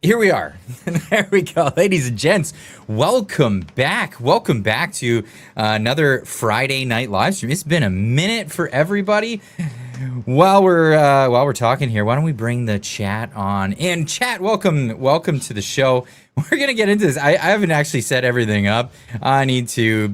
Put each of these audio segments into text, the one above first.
Here we are. There we go. Ladies and gents, welcome back. Welcome back to another Friday night live stream. It's been a minute for everybody. While we're talking here, why don't we bring the chat on? And chat, welcome to the show. We're gonna get into this. I haven't actually set everything up. I need to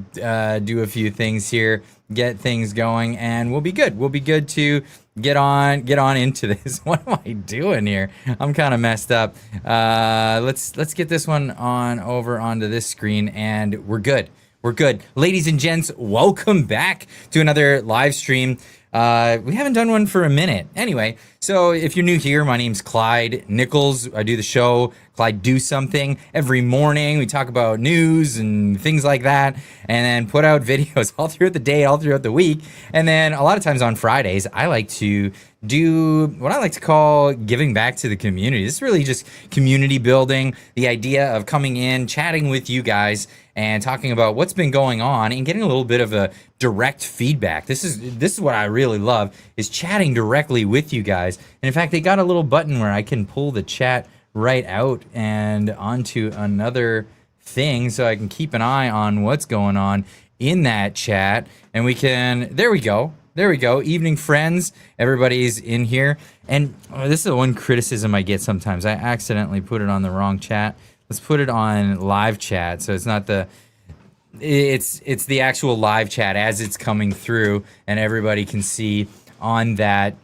do a few things here, get things going, and we'll be good. We'll be good to get on into this. What am I doing here? I'm kind of messed up. Let's get this one on over onto this screen, and we're good. We're good. Ladies and gents, welcome back to another live stream. We haven't done one for a minute. Anyway, so if you're new here, my name's Clyde Nichols. I do the show Clyde Do Something every morning. We talk about news and things like that, and then put out videos all throughout the day, all throughout the week. And then a lot of times on Fridays, I like to do what I like to call giving back to the community. This is really just community building, the idea of coming in, chatting with you guys, and talking about what's been going on and getting a little bit of a direct feedback. This is what I really love, is chatting directly with you guys. And in fact, they got a little button where I can pull the chat right out and onto another thing so I can keep an eye on what's going on in that chat. And we can, there we go. Evening friends, everybody's in here. And this is the one criticism I get sometimes. I accidentally put it on the wrong chat. Let's put it on live chat, so it's not it's the actual live chat as it's coming through, and everybody can see on that.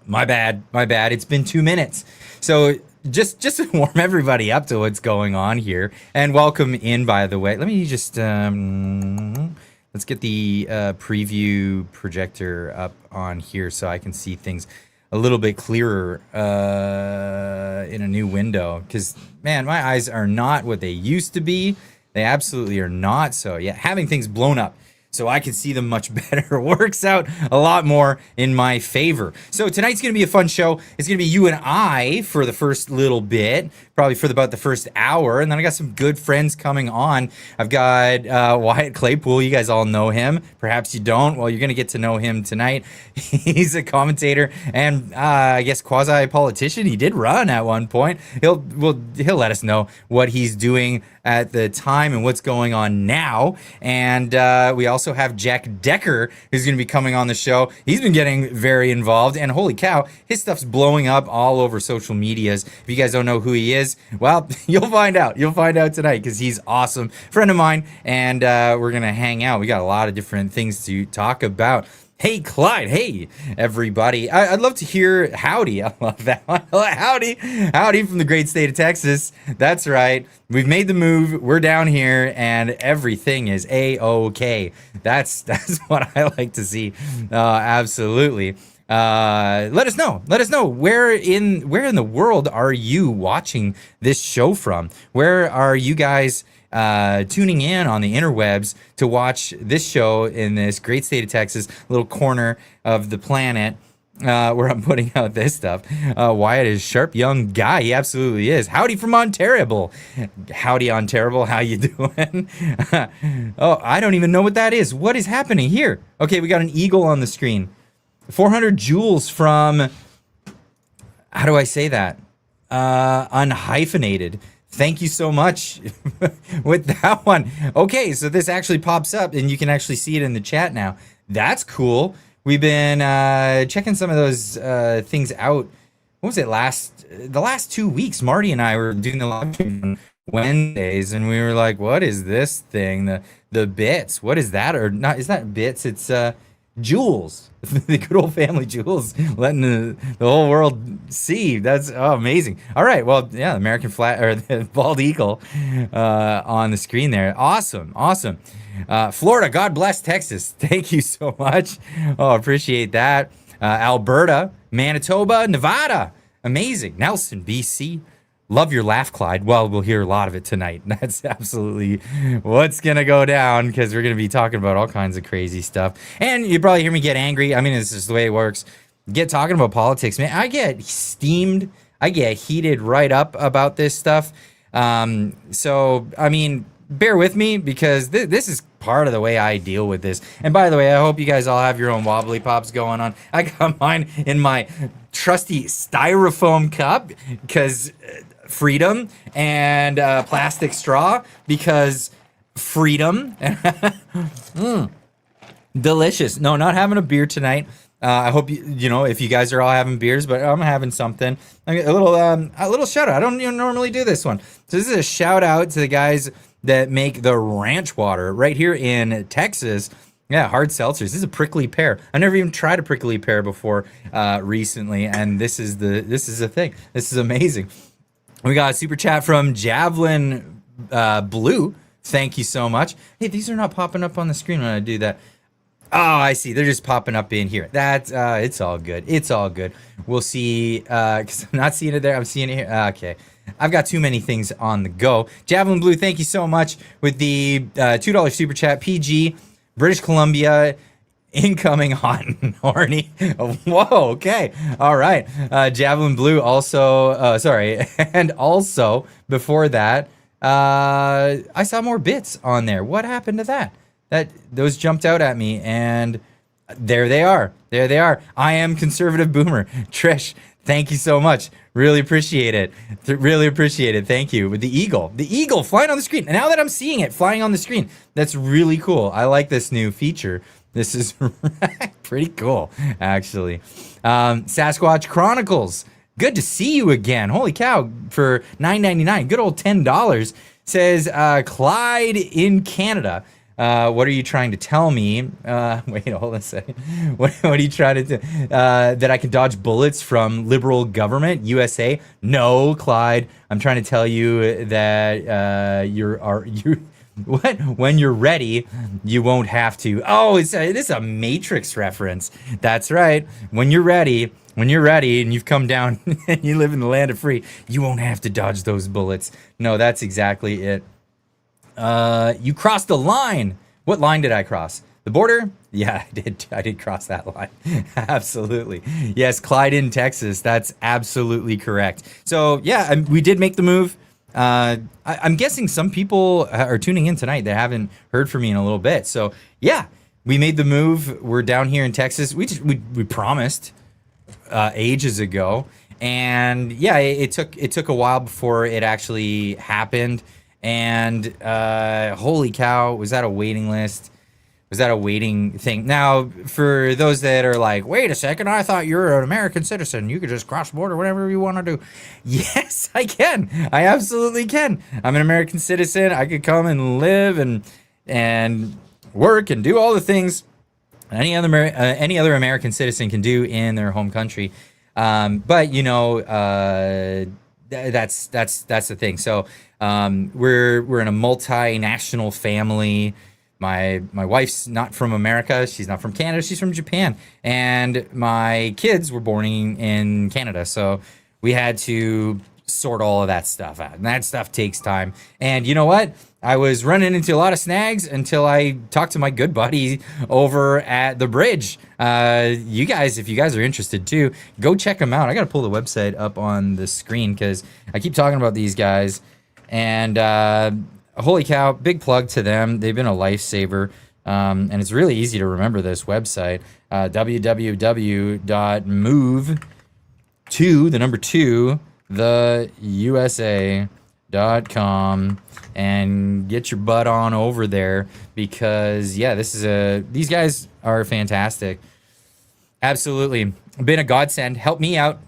My bad. It's been 2 minutes, so just to warm everybody up to what's going on here, and welcome in. By the way, let me just let's get the preview projector up on here so I can see things a little bit clearer in a new window, because man, my eyes are not what they used to be. They absolutely are not. So yeah, having things blown up so I can see them much better works out a lot more in my favor. So tonight's going to be a fun show. It's going to be you and I for the first little bit, probably for about the first hour. And then I got some good friends coming on. I've got Wyatt Claypool. You guys all know him. Perhaps you don't. Well, you're going to get to know him tonight. He's a commentator and I guess quasi-politician. He did run at one point. He'll let us know what he's doing at the time and what's going on now. And we also have Jack Decker, who's going to be coming on the show. He's been getting very involved, and holy cow, his stuff's blowing up all over social medias. If you guys don't know who he is, well, you'll find out. You'll find out tonight, because he's awesome. Friend of mine, and we're going to hang out. We got a lot of different things to talk about. Hey, Clyde. Hey, everybody. I'd love to hear howdy. I love that one. Howdy from the great state of Texas. That's right. We've made the move. We're down here, and everything is A-OK. That's what I like to see. Absolutely. Let us know. Let us know where in the world are you watching this show from? Where are you guys tuning in on the interwebs to watch this show in this great state of Texas, little corner of the planet where I'm putting out this stuff? Wyatt is a sharp young guy. He absolutely is. Howdy from Ontario. Howdy, Ontario. How you doing? Oh, I don't even know what that is. What is happening here? Okay, we got an eagle on the screen. 400 joules from, how do I say that? Unhyphenated. Thank you so much with that one. Okay, so this actually pops up and you can actually see it in the chat now. That's cool. We've been checking some of those things out. What was it the last 2 weeks? Marty and I were doing the live stream on Wednesdays, and we were like, what is this thing? The bits. What is that? Or not, is that bits? It's Jules. The good old family Jules, letting the whole world see. That's amazing. All right, well, yeah, American flag, or the bald eagle on the screen there. Awesome. Florida, God bless Texas. Thank you so much. Oh, appreciate that. Alberta, Manitoba, Nevada. Amazing. Nelson, BC. Love your laugh, Clyde. Well, we'll hear a lot of it tonight. That's absolutely what's going to go down, because we're going to be talking about all kinds of crazy stuff. And you probably hear me get angry. I mean, it's just the way it works. Get talking about politics, man. I get steamed. I get heated right up about this stuff. So, I mean, bear with me because this is part of the way I deal with this. And by the way, I hope you guys all have your own wobbly pops going on. I got mine in my trusty styrofoam cup because freedom, and plastic straw because freedom. Delicious. No, not having a beer tonight. I hope you know if you guys are all having beers, but I'm having something. A little shout out. I don't even normally do this one, so this is a shout out to the guys that make the ranch water right here in Texas. Yeah, hard seltzers. This is a prickly pear. I never even tried a prickly pear before recently, and this is a thing. This is amazing. We got a super chat from Javelin Blue. Thank you so much. Hey, these are not popping up on the screen when I do that. Oh, I see. They're just popping up in here. That's it's all good. It's all good. We'll see. Because I'm not seeing it there. I'm seeing it here. Okay. I've got too many things on the go. Javelin Blue, thank you so much with the $2 super chat. PG, British Columbia, incoming hot and horny. Whoa, okay. All right. Javelin Blue also, sorry. And also, before that, I saw more bits on there. What happened to that? Those jumped out at me, and there they are. There they are. I am conservative boomer. Trish, thank you so much. Really appreciate it. Really appreciate it. Thank you. With the eagle flying on the screen. And now that I'm seeing it flying on the screen, that's really cool. I like this new feature. This is pretty cool, actually. Sasquatch Chronicles. Good to see you again. Holy cow, for $9.99. Good old $10. Says Clyde in Canada. What are you trying to tell me? Wait, hold on a second. What are you trying to do? That I can dodge bullets from liberal government, USA? No, Clyde. I'm trying to tell you that when you're ready, you won't have to. Oh, this is a Matrix reference. That's right. When you're ready and you've come down and you live in the land of free, you won't have to dodge those bullets. No, that's exactly it. You crossed the line. What line did I cross? The border? Yeah, I did cross that line. Absolutely. Yes, Clyde in Texas. That's absolutely correct. So yeah, we did make the move. I'm guessing some people are tuning in tonight that haven't heard from me in a little bit. So yeah, we made the move. We're down here in Texas. We promised ages ago, and yeah, it took a while before it actually happened. And holy cow, was that a waiting list? Was that a waiting thing? Now, for those that are like, wait a second, I thought you were an American citizen. You could just cross the border whenever you want to do. Yes, I can. I absolutely can. I'm an American citizen. I could come and live and work and do all the things any other American citizen can do in their home country. But you know, that's the thing. So we're in a multinational family. My wife's not from America. She's not from Canada. She's from Japan. And my kids were born in Canada. So we had to sort all of that stuff out. And that stuff takes time. And you know what? I was running into a lot of snags until I talked to my good buddy over at the bridge. You guys, if you guys are interested too, go check them out. I got to pull the website up on the screen because I keep talking about these guys. And holy cow, big plug to them. They've been a lifesaver. And it's really easy to remember this website. www.move2 and get your butt on over there because yeah, these guys are fantastic. Absolutely. Been a godsend. Helped me out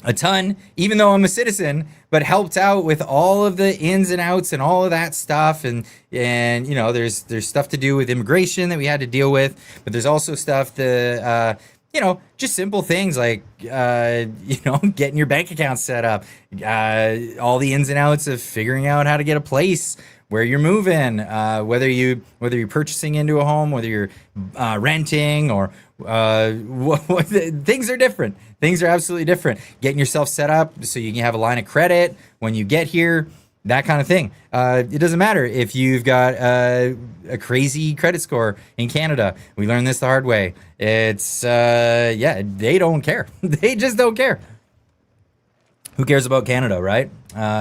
a ton, even though I'm a citizen, but helped out with all of the ins and outs and all of that stuff. And you know, there's stuff to do with immigration that we had to deal with, but there's also stuff that, you know, just simple things like, you know, getting your bank account set up, all the ins and outs of figuring out how to get a place, where you're moving, whether you're purchasing into a home, whether you're renting, or things are different. Things are absolutely different. Getting yourself set up so you can have a line of credit when you get here, that kind of thing. It doesn't matter if you've got a crazy credit score in Canada. We learned this the hard way. It's, yeah, they don't care. They just don't care. Who cares about Canada, right?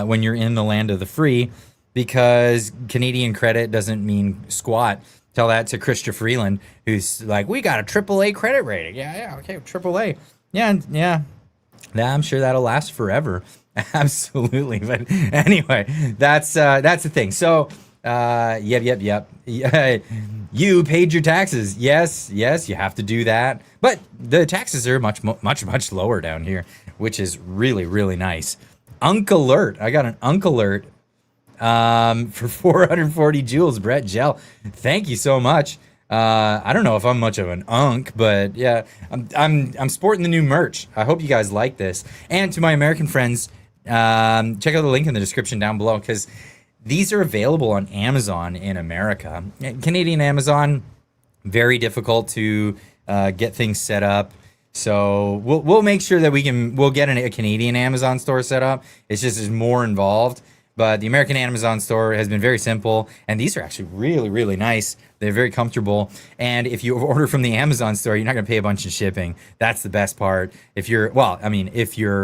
When you're in the land of the free, because Canadian credit doesn't mean squat. Tell that to Christopher Freeland, who's like, we got a AAA credit rating. Yeah, okay, AAA. Yeah. I'm sure that'll last forever. Absolutely. But anyway, that's the thing. So, yep. You paid your taxes. Yes, you have to do that. But the taxes are much lower down here, which is really, really nice. Unk alert. I got an Unk alert for 440 joules, Brett Gel. Thank you so much. I don't know if I'm much of an unk, but yeah, I'm sporting the new merch. I hope you guys like this. And to my American friends, check out the link in the description down below, because these are available on Amazon in America. Canadian Amazon, very difficult to get things set up. So we'll make sure that we'll get a Canadian Amazon store set up. It's just more involved. But the American Amazon store has been very simple, and these are actually really, really nice. They're very comfortable. And if you order from the Amazon store, you're not going to pay a bunch of shipping. That's the best part. If you're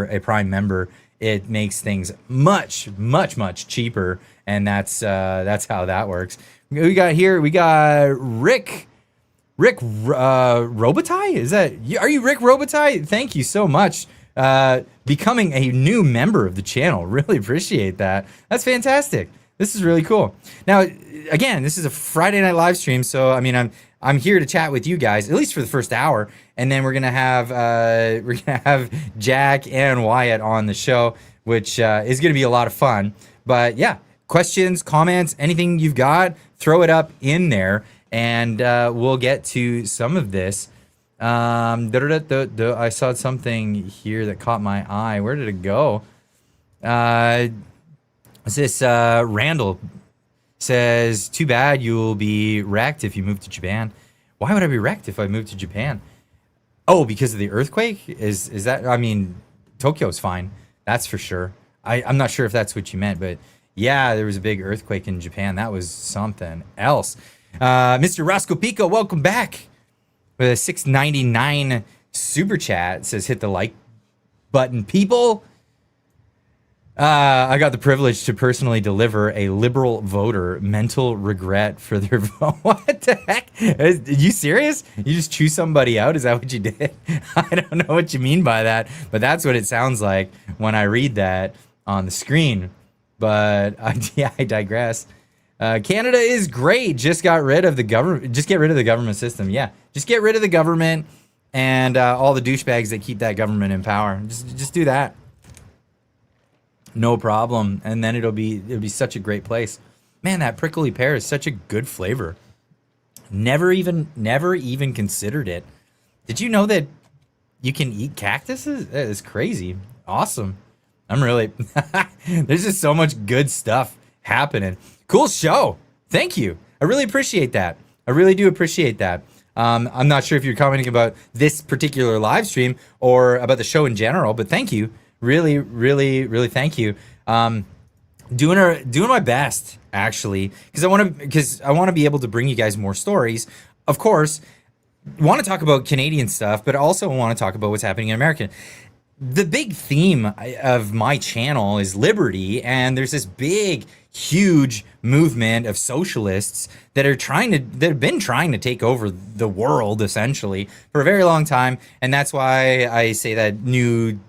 a Prime member, it makes things much, much, much cheaper, and that's how that works. We got Rick Robitaille. Are you Rick Robitaille? Thank you so much. Becoming a new member of the channel. Really appreciate that. That's fantastic. This is really cool. Now, again, this is a Friday night live stream, so I mean, I'm here to chat with you guys at least for the first hour, and then we're gonna have Jack and Wyatt on the show, which is gonna be a lot of fun. But yeah, questions, comments, anything you've got, throw it up in there, and we'll get to some of this. I saw something here that caught my eye. Where did it go? Randall says, too bad you'll be wrecked if you move to Japan. Why would I be wrecked if I moved to Japan? Oh, because of the earthquake? Is that, I mean, Tokyo's fine. That's for sure. I'm not sure if that's what you meant, but yeah, there was a big earthquake in Japan. That was something else. Mr. Roscoe Pico, welcome back. With a $6.99 super chat. It says hit the like button. People, I got the privilege to personally deliver a liberal voter mental regret for their vote. What the heck? Are you serious? You just choose somebody out? Is that what you did? I don't know what you mean by that, but that's what it sounds like when I read that on the screen. But I digress. Canada is great. Just got rid of the government. Just get rid of the government system. Yeah, just get rid of the government and all the douchebags that keep that government in power. Just do that. No problem. And then it'll be such a great place. Man, that prickly pear is such a good flavor. Never even considered it. Did you know that you can eat cactuses? That is crazy. Awesome. I'm really there's just so much good stuff happening. Cool show. Thank you. I really appreciate that. I really do appreciate that. I'm not sure if you're commenting about this particular live stream or about the show in general, but thank you. Really, really, really thank you. Doing my best, actually, because I want to be able to bring you guys more stories. Of course, want to talk about Canadian stuff, but also want to talk about what's happening in America. The big theme of my channel is liberty, and there's this big, huge movement of socialists that have been trying to take over the world essentially for a very long time, and that's why I say that new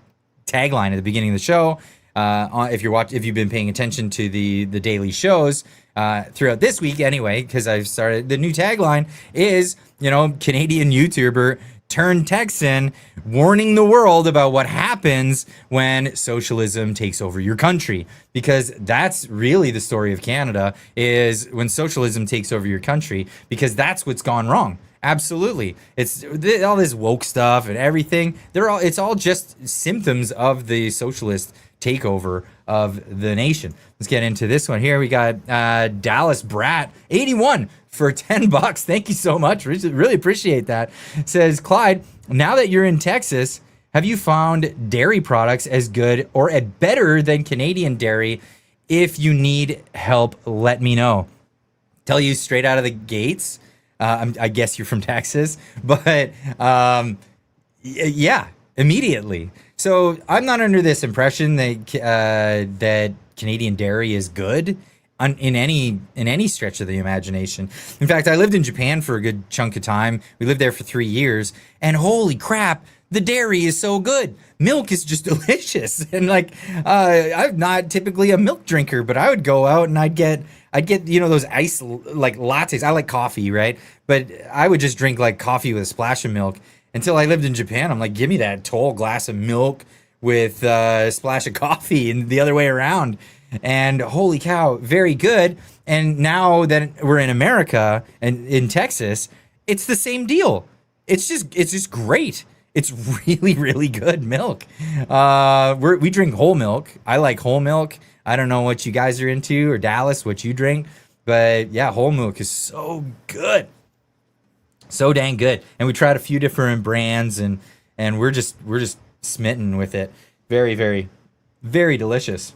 tagline at the beginning of the show. If you've been paying attention to the daily shows throughout this week, anyway, because I've started the new tagline is Canadian YouTuber turned Texan, warning the world about what happens when socialism takes over your country. Because that's really the story of Canada, is when socialism takes over your country, because that's what's gone wrong. Absolutely. It's all this woke stuff and everything. It's all just symptoms of the socialist takeover of the nation. Let's get into this one here. We got Dallas Brat 81 for $10. Thank you so much. Really appreciate that. Says, Clyde, now that you're in Texas, have you found dairy products as good or better than Canadian dairy? If you need help, let me know. Tell you straight out of the gates. I guess you're from Texas, but yeah, immediately. So I'm not under this impression that Canadian dairy is good. in any stretch of the imagination. In fact, I lived in Japan for a good chunk of time. We lived there for 3 years, and holy crap, the dairy is so good. Milk is just delicious. And like, I'm not typically a milk drinker, but I would go out and I'd get those ice like lattes. I like coffee, right? But I would just drink like coffee with a splash of milk until I lived in Japan. I'm like, give me that tall glass of milk with a splash of coffee, and the other way around. And holy cow, very good. And now that we're in America and in Texas, it's the same deal. It's just great. It's really, really good milk. We drink whole milk. I like whole milk. I don't know what you guys are into, or Dallas, what you drink, but yeah, whole milk is so good, so dang good. And we tried a few different brands, and we're just smitten with it. Very, very, very delicious.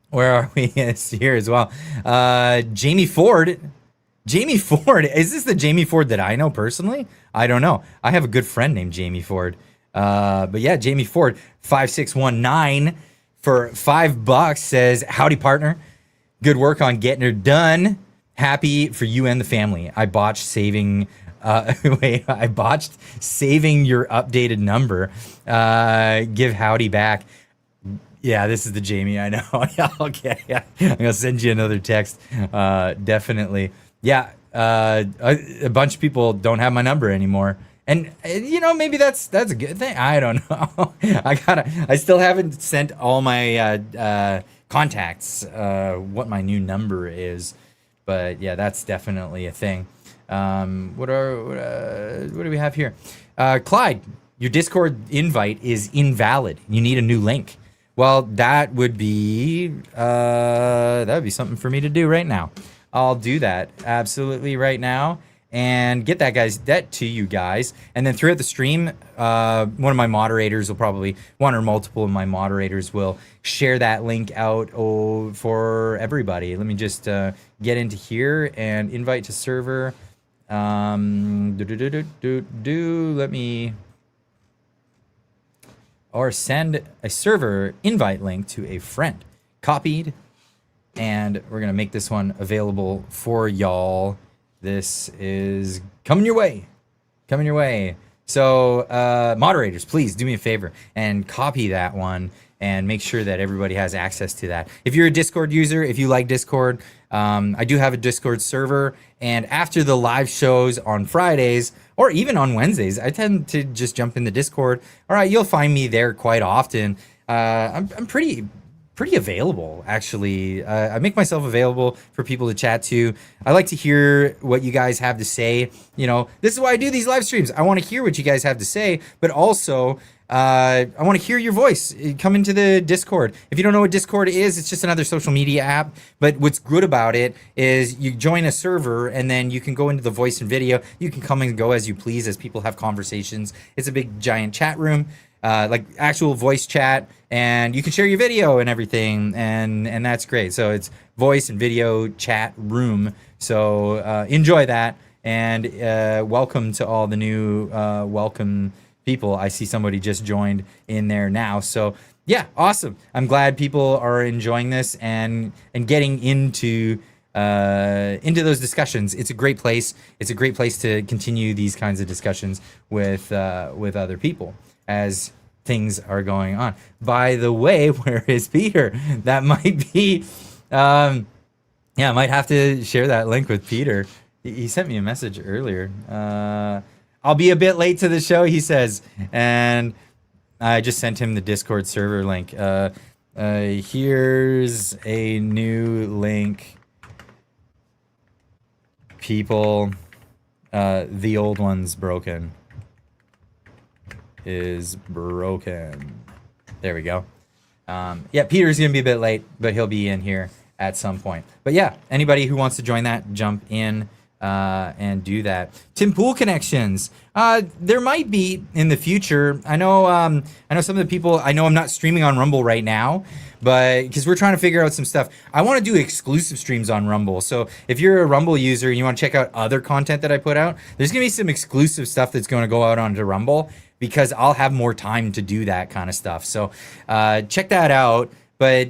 Where are we? It's here as well. Jamie Ford. Jamie Ford. Is this the Jamie Ford that I know personally? I don't know. I have a good friend named Jamie Ford. But yeah, Jamie Ford 5619 for $5 says, "Howdy, partner. Good work on getting her done. Happy for you and the family. I botched saving. I botched saving your updated number. Give Howdy back." Yeah, this is the Jamie I know. Yeah, okay. Yeah. I'm gonna send you another text. Definitely. Yeah. A bunch of people don't have my number anymore, and maybe that's a good thing. I don't know. I still haven't sent all my contacts what my new number is, but yeah, that's definitely a thing. What do we have here? Clyde, your Discord invite is invalid. You need a new link. Well, that would be something for me to do right now. I'll do that absolutely right now and get that to you guys. And then throughout the stream, one of my moderators will probably, one or multiple of my moderators will share that link out for everybody. Let me just get into here and invite to server. Let me... or send a server invite link to a friend. Copied. And we're going to make this one available for y'all. This is coming your way. Coming your way. So, moderators, please do me a favor and copy that one and make sure that everybody has access to that. If you're a Discord user, if you like Discord, I do have a Discord server. And after the live shows on Fridays, or even on Wednesdays, I tend to just jump in the Discord. All right, you'll find me there quite often. I'm pretty available, actually. I make myself available for people to chat to. I like to hear what you guys have to say. This is why I do these live streams. I want to hear what you guys have to say, but also I want to hear your voice. Come into the Discord. If you don't know what Discord is, it's just another social media app. But what's good about it is you join a server and then you can go into the voice and video. You can come and go as you please as people have conversations. It's a big giant chat room, like actual voice chat, and you can share your video and everything, and that's great. So it's voice and video chat room. So enjoy that, and welcome to all the new welcome people. I see somebody just joined in there now. So yeah, awesome. I'm glad people are enjoying this and getting into those discussions. It's a great place. It's a great place to continue these kinds of discussions with other people as things are going on. By the way, where is Peter? That might be, I might have to share that link with Peter. He sent me a message earlier. I'll be a bit late to the show, he says, and I just sent him the Discord server link. Here's a new link. People, the old one's broken. Is broken. There we go. Yeah, Peter's gonna be a bit late, but he'll be in here at some point. But yeah, anybody who wants to join that, jump in and do that. Tim Pool connections. There might be in the future. I know some of the people. I know I'm not streaming on Rumble right now, but because we're trying to figure out some stuff. I want to do exclusive streams on Rumble. So if you're a Rumble user and you want to check out other content that I put out, there's gonna be some exclusive stuff that's going to go out onto Rumble, because I'll have more time to do that kind of stuff. So check that out. But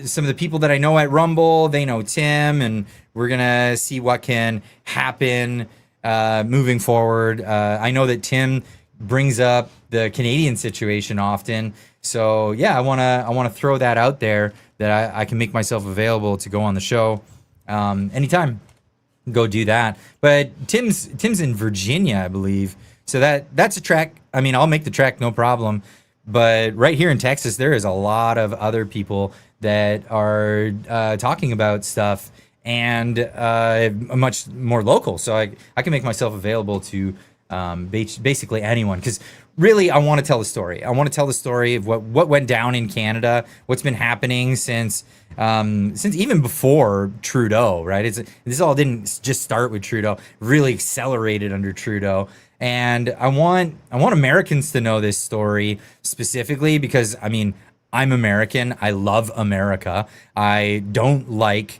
some of the people that I know at Rumble, they know Tim, and we're gonna see what can happen moving forward. I know that Tim brings up the Canadian situation often, so yeah, I wanna throw that out there that I can make myself available to go on the show anytime. Go do that. But Tim's in Virginia, I believe. So that's a trek. I mean, I'll make the trek, no problem. But right here in Texas, there is a lot of other people that are talking about stuff and much more local. So I can make myself available to basically anyone, because really I want to tell the story. I want to tell the story of what went down in Canada, what's been happening since even before Trudeau, right? This all didn't just start with Trudeau, really accelerated under Trudeau. And I want Americans to know this story specifically because, I mean, I'm American. I love America. I don't like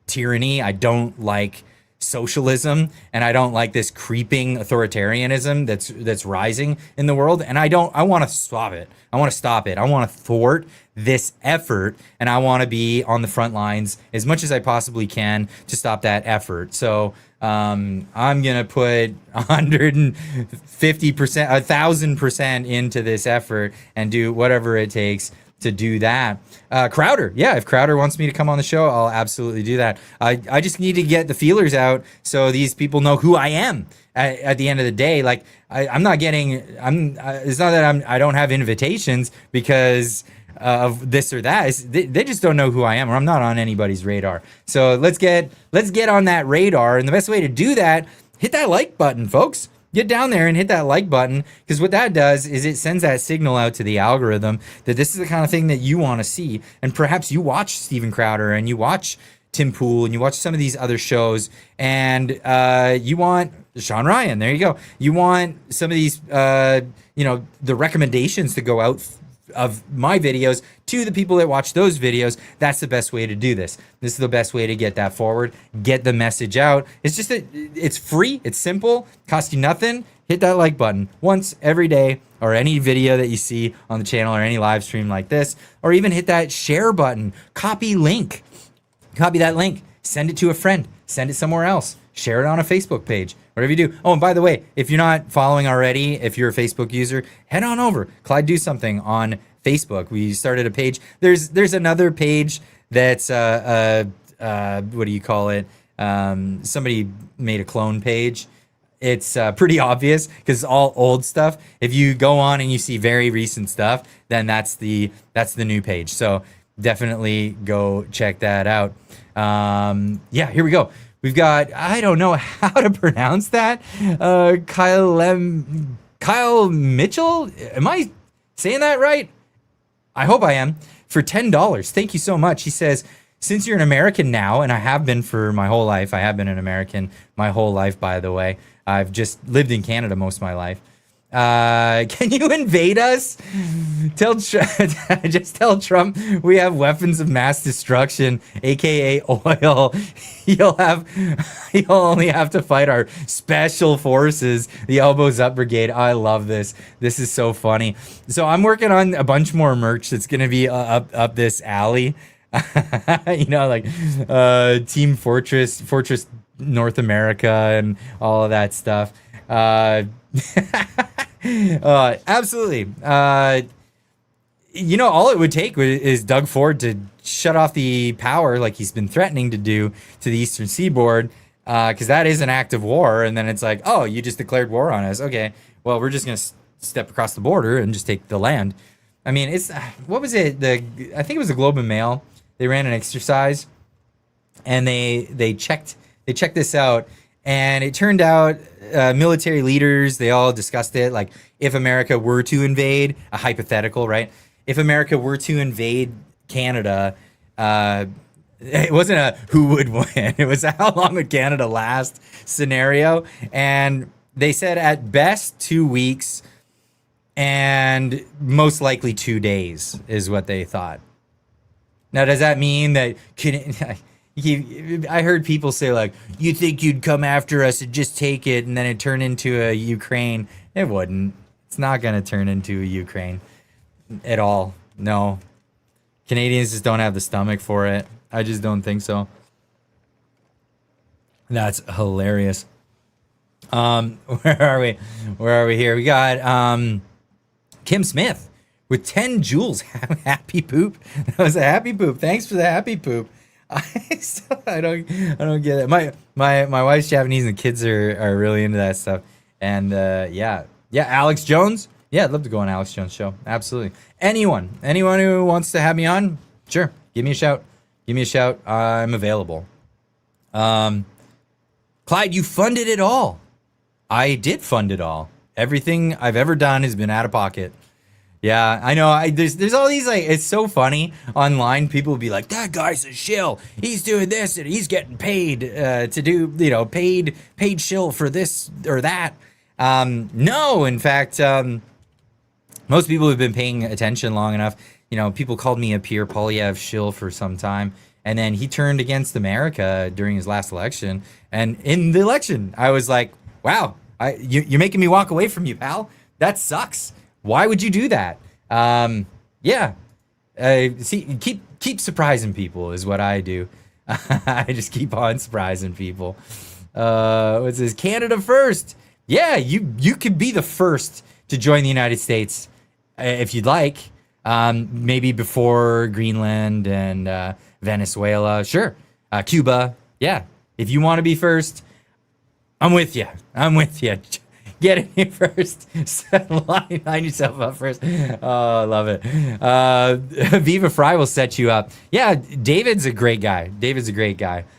tyranny. I don't like socialism, and I don't like this creeping authoritarianism that's rising in the world. And I want to stop it. I want to stop it. I want to thwart this effort, and I want to be on the front lines as much as I possibly can to stop that effort. So I'm gonna put 150%, 1,000% into this effort and do whatever it takes to do that. Crowder, yeah, if Crowder wants me to come on the show, I'll absolutely do that. I just need to get the feelers out so these people know who I am at the end of the day. Like it's not that I don't have invitations because of this or that. They just don't know who I am, or I'm not on anybody's radar. So let's get on that radar. And the best way to do that, hit that like button, folks. Get down there and hit that like button, because what that does is it sends that signal out to the algorithm that this is the kind of thing that you want to see. And perhaps you watch Steven Crowder and you watch Tim Pool and you watch some of these other shows, and you want Sean Ryan. There you go. You want some of these, the recommendations to go out of my videos to the people that watch those videos. That's the best way to do this. This is the best way to get that forward, get the message out. It's just that it's free, it's simple, costs you nothing. Hit that like button once every day, or any video that you see on the channel or any live stream like this, or even hit that share button, copy that link, send it to a friend, send it somewhere else, share it on a Facebook page, whatever you do. Oh, and by the way, if you're not following already, if you're a Facebook user, head on over. Clyde Do Something on Facebook. We started a page. There's another page that's what do you call it? Somebody made a clone page. It's pretty obvious because it's all old stuff. If you go on and you see very recent stuff, then that's the new page. So definitely go check that out. Yeah, here we go. We've got, I don't know how to pronounce that. Kyle Mitchell. Am I saying that right? I hope I am. For $10. Thank you so much. He says, since you're an American now, and I have been for my whole life. I have been an American my whole life, by the way. I've just lived in Canada most of my life. Can you invade us? Just tell Trump we have weapons of mass destruction, aka oil. You'll only have to fight our special forces, the Elbows Up Brigade. I love this. This is so funny. So I'm working on a bunch more merch that's gonna be up this alley. Team Fortress North America, and all of that stuff. Absolutely. All it would take is Doug Ford to shut off the power, like he's been threatening to do, to the Eastern Seaboard, because that is an act of war. And then it's like, oh, you just declared war on us. Okay, well, we're just gonna step across the border and just take the land. I mean, it's what was it? I think it was the Globe and Mail. They ran an exercise, and they checked this out. And it turned out military leaders, they all discussed it. Like, if America were to invade, a hypothetical, right? If America were to invade Canada, it wasn't a who would win. It was a how long would Canada last scenario. And they said at best 2 weeks, and most likely 2 days is what they thought. Now, does that mean that... I heard people say, like, you think you'd come after us and just take it, and then it turned into a Ukraine. It wouldn't. It's not going to turn into a Ukraine at all. No. Canadians just don't have the stomach for it. I just don't think so. That's hilarious. Where are we? Where are we here? We got Kim Smith with 10 joules. Happy poop. That was a happy poop. Thanks for the happy poop. I don't get it. My wife's Japanese and the kids are really into that stuff. And yeah, Alex Jones. Yeah, I'd love to go on Alex Jones' show. Absolutely. Anyone who wants to have me on, sure. Give me a shout. I'm available. Clyde, you funded it all. I did fund it all. Everything I've ever done has been out of pocket. Yeah, I know. There's all these, like, it's so funny online. People will be like, that guy's a shill. He's doing this and he's getting paid to do, paid shill for this or that. No, in fact, most people who've been paying attention long enough, people called me a Pierre Poilievre shill for some time. And then he turned against America during his last election. And in the election, I was like, wow, you're making me walk away from you, pal. That sucks. Why would you do that? Yeah. See, keep surprising people is what I do. I just keep on surprising people. What's this? Canada first. Yeah, you could be the first to join the United States if you'd like. Maybe before Greenland and Venezuela. Sure. Cuba. Yeah. If you want to be first, I'm with you. Get in here first. Line yourself up first. Oh, I love it. Viva Fry will set you up. Yeah, David's a great guy.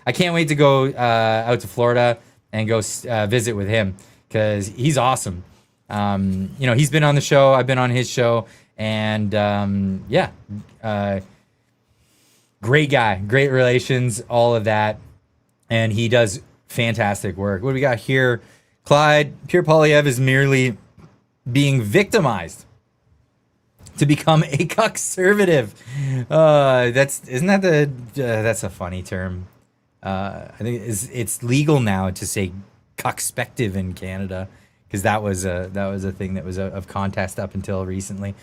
I can't wait to go out to Florida and go visit with him because he's awesome. He's been on the show. I've been on his show. And great guy, great relations, all of that. And he does fantastic work. What do we got here? Clyde, Pierre Poilievre is merely being victimized to become a cuckservative. That's a funny term. I think it's legal now to say cuckspective in Canada because that was a thing that was of contest up until recently.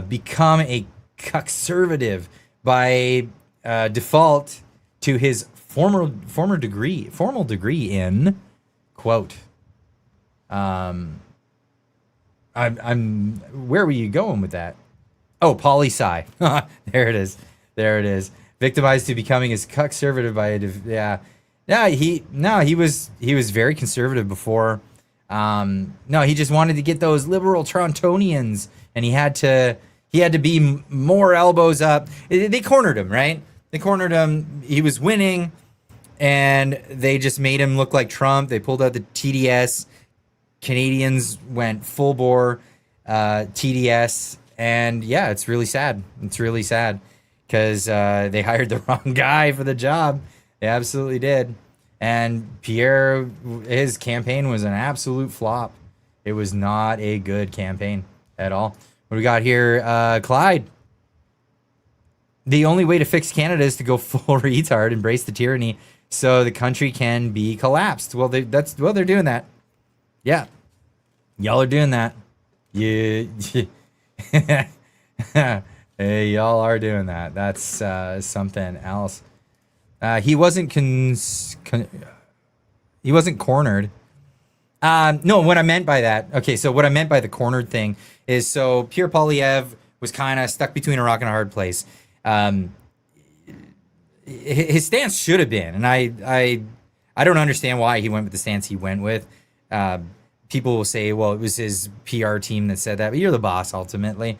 Become a cuckservative by default to his formal degree in quote. I'm where were you going with that? Oh, poli-sci. There it is. Victimized to becoming his cuckservative by he was very conservative before. He just wanted to get those liberal Torontonians, and he had to be more elbows up. They cornered him, right? They cornered him. He was winning, and they just made him look like Trump. They pulled out the TDS. Canadians went full bore TDS, and yeah, it's really sad. Because they hired the wrong guy for the job. They absolutely did. And Pierre, his campaign was an absolute flop. It was not a good campaign at all. What do we got here? Clyde. The only way to fix Canada is to go full retard, embrace the tyranny, so the country can be collapsed. Well, they're doing that. Yeah. Y'all are doing that. Hey, y'all are doing that. That's something else. He wasn't cornered. No, what I meant by that. Okay, so what I meant by the cornered thing is so Pierre Poilievre was kind of stuck between a rock and a hard place. His stance should have been, and I don't understand why he went with the stance he went with. People will say, well, it was his PR team that said that, but you're the boss ultimately.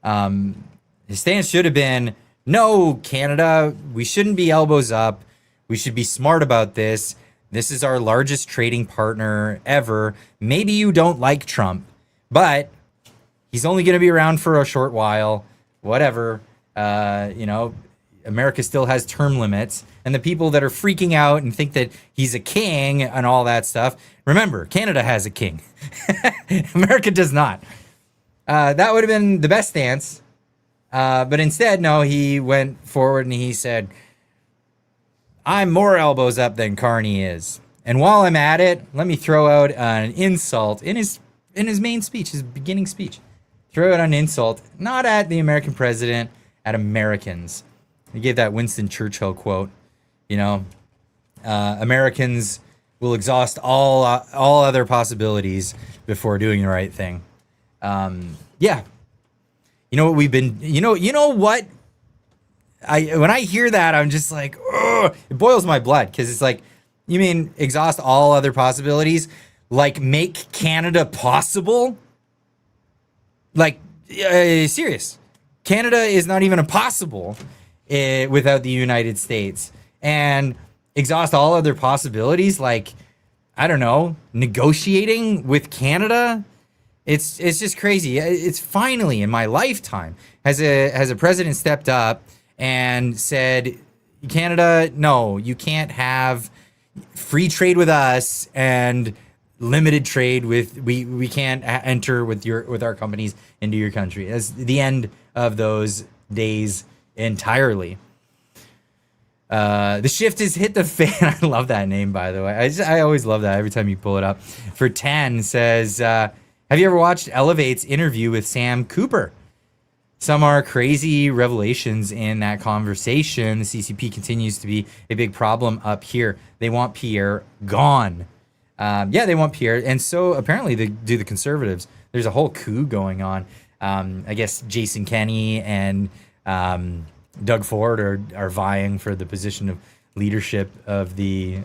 His stance should have been, no, Canada, we shouldn't be elbows up. We should be smart about this. This is our largest trading partner ever. Maybe you don't like Trump, but he's only going to be around for a short while. Whatever. America still has term limits. And the people that are freaking out and think that he's a king and all that stuff, remember, Canada has a king. America does not. That would have been the best stance. But instead, no, he went forward and he said, I'm more elbows up than Carney is. And while I'm at it, let me throw out an insult in his main speech, his beginning speech. Throw out an insult, not at the American president, at Americans. He gave that Winston Churchill quote, you know, Americans will exhaust all other possibilities before doing the right thing. Yeah. You know what we've been, you know what? When I hear that, I'm just like, ugh, it boils my blood, because it's like, you mean exhaust all other possibilities? Like make Canada possible? Like, serious. Canada is not even a possible without the United States. And exhaust all other possibilities, like, I don't know, negotiating with Canada? It's just crazy. It's finally in my lifetime has a president stepped up and said, Canada, no, you can't have free trade with us and limited trade with we can't enter with our companies into your country. That's the end of those days entirely. The shift has hit the fan. I love that name, by the way. I always love that every time you pull it up. For 10 says, have you ever watched Elevate's interview with Sam Cooper? Some are crazy revelations in that conversation. The CCP continues to be a big problem up here. They want Pierre gone. Yeah, they want Pierre. And so apparently they do the Conservatives. There's a whole coup going on. I guess Jason Kenney and Doug Ford are vying for the position of leadership of the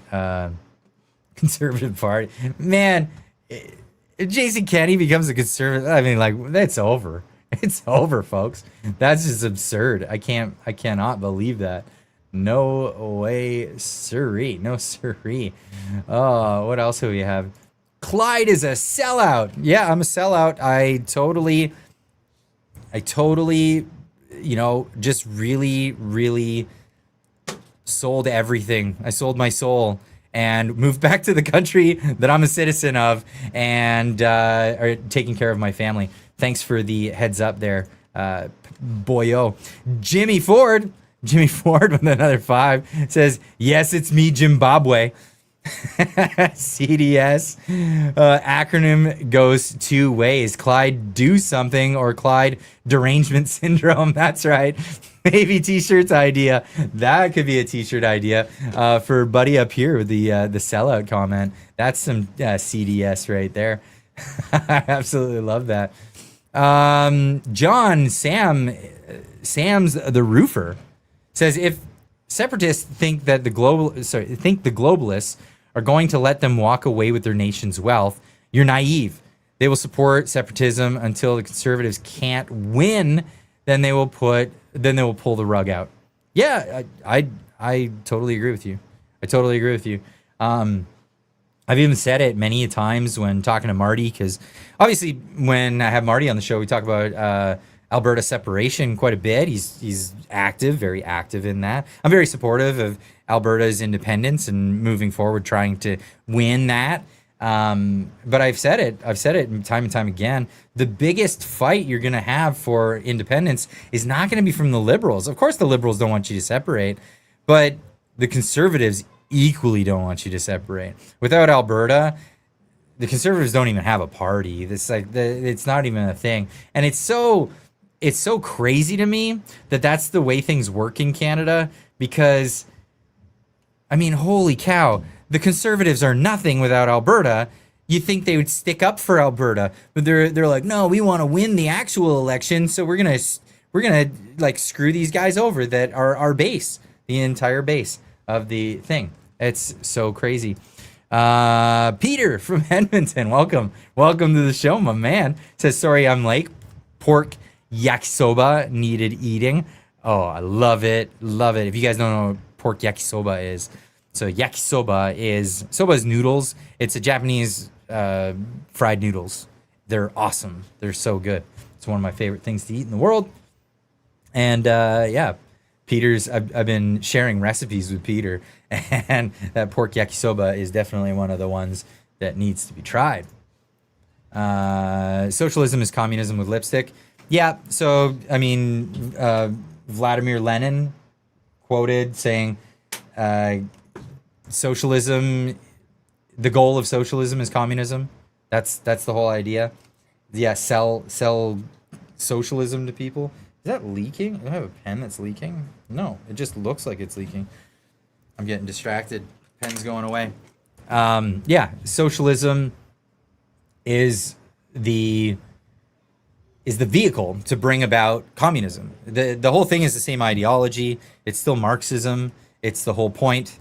Conservative Party. Man, if Jason Kenney becomes a conservative, I mean, like, that's over. It's over, folks. That's just absurd. I cannot believe that. No way, sirree. No sirree. Oh, what else do we have? Clyde is a sellout. Yeah, I'm a sellout. I totally, you know, just really, really sold everything. I sold my soul and moved back to the country that I'm a citizen of, and are taking care of my family. Thanks for the heads up there, boyo. Jimmy Ford with another 5 says, yes, it's me, Zimbabwe. CDS acronym goes 2 ways. Clyde do something or Clyde derangement syndrome. That's right. Maybe t-shirts idea. That could be a t-shirt idea for Buddy up here with the sellout comment. That's some CDS right there. I absolutely love that. Sam's the roofer says, if separatists think that the globalists are going to let them walk away with their nation's wealth, you're naive. They will support separatism until the conservatives can't win. Then they will pull the rug out. Yeah, I totally agree with you. I've even said it many times when talking to Marty, because obviously when I have Marty on the show, we talk about Alberta separation quite a bit. He's active, very active in that. I'm very supportive of Alberta's independence and moving forward, trying to win that. But I've said it time and time again. The biggest fight you're going to have for independence is not going to be from the Liberals. Of course, the Liberals don't want you to separate, but the Conservatives equally don't want you to separate. Without Alberta, the Conservatives don't even have a party. It's not even a thing. And it's so crazy to me that that's the way things work in Canada, because, I mean, holy cow, the Conservatives are nothing without Alberta. You think they would stick up for Alberta, but they're like, no, we want to win the actual election, so we're gonna like screw these guys over that are our base, the entire base of the thing. It's so crazy. Peter from Edmonton, welcome to the show, my man. Says, sorry I'm late. Pork yakisoba needed eating. Oh, I love it. If you guys don't know what pork yakisoba is, so yakisoba is noodles. It's a Japanese fried noodles. They're awesome. They're so good. It's one of my favorite things to eat in the world. And yeah, I've been sharing recipes with Peter, and that pork yakisoba is definitely one of the ones that needs to be tried. Socialism is communism with lipstick. Yeah, so, I mean, Vladimir Lenin quoted saying, socialism, the goal of socialism is communism. That's the whole idea. Yeah, sell socialism to people. Is that leaking? Do I have a pen that's leaking? No, it just looks like it's leaking. I'm getting distracted. Pen's going away. Yeah, socialism is the the vehicle to bring about communism. The whole thing is the same ideology. It's still Marxism. It's the whole point.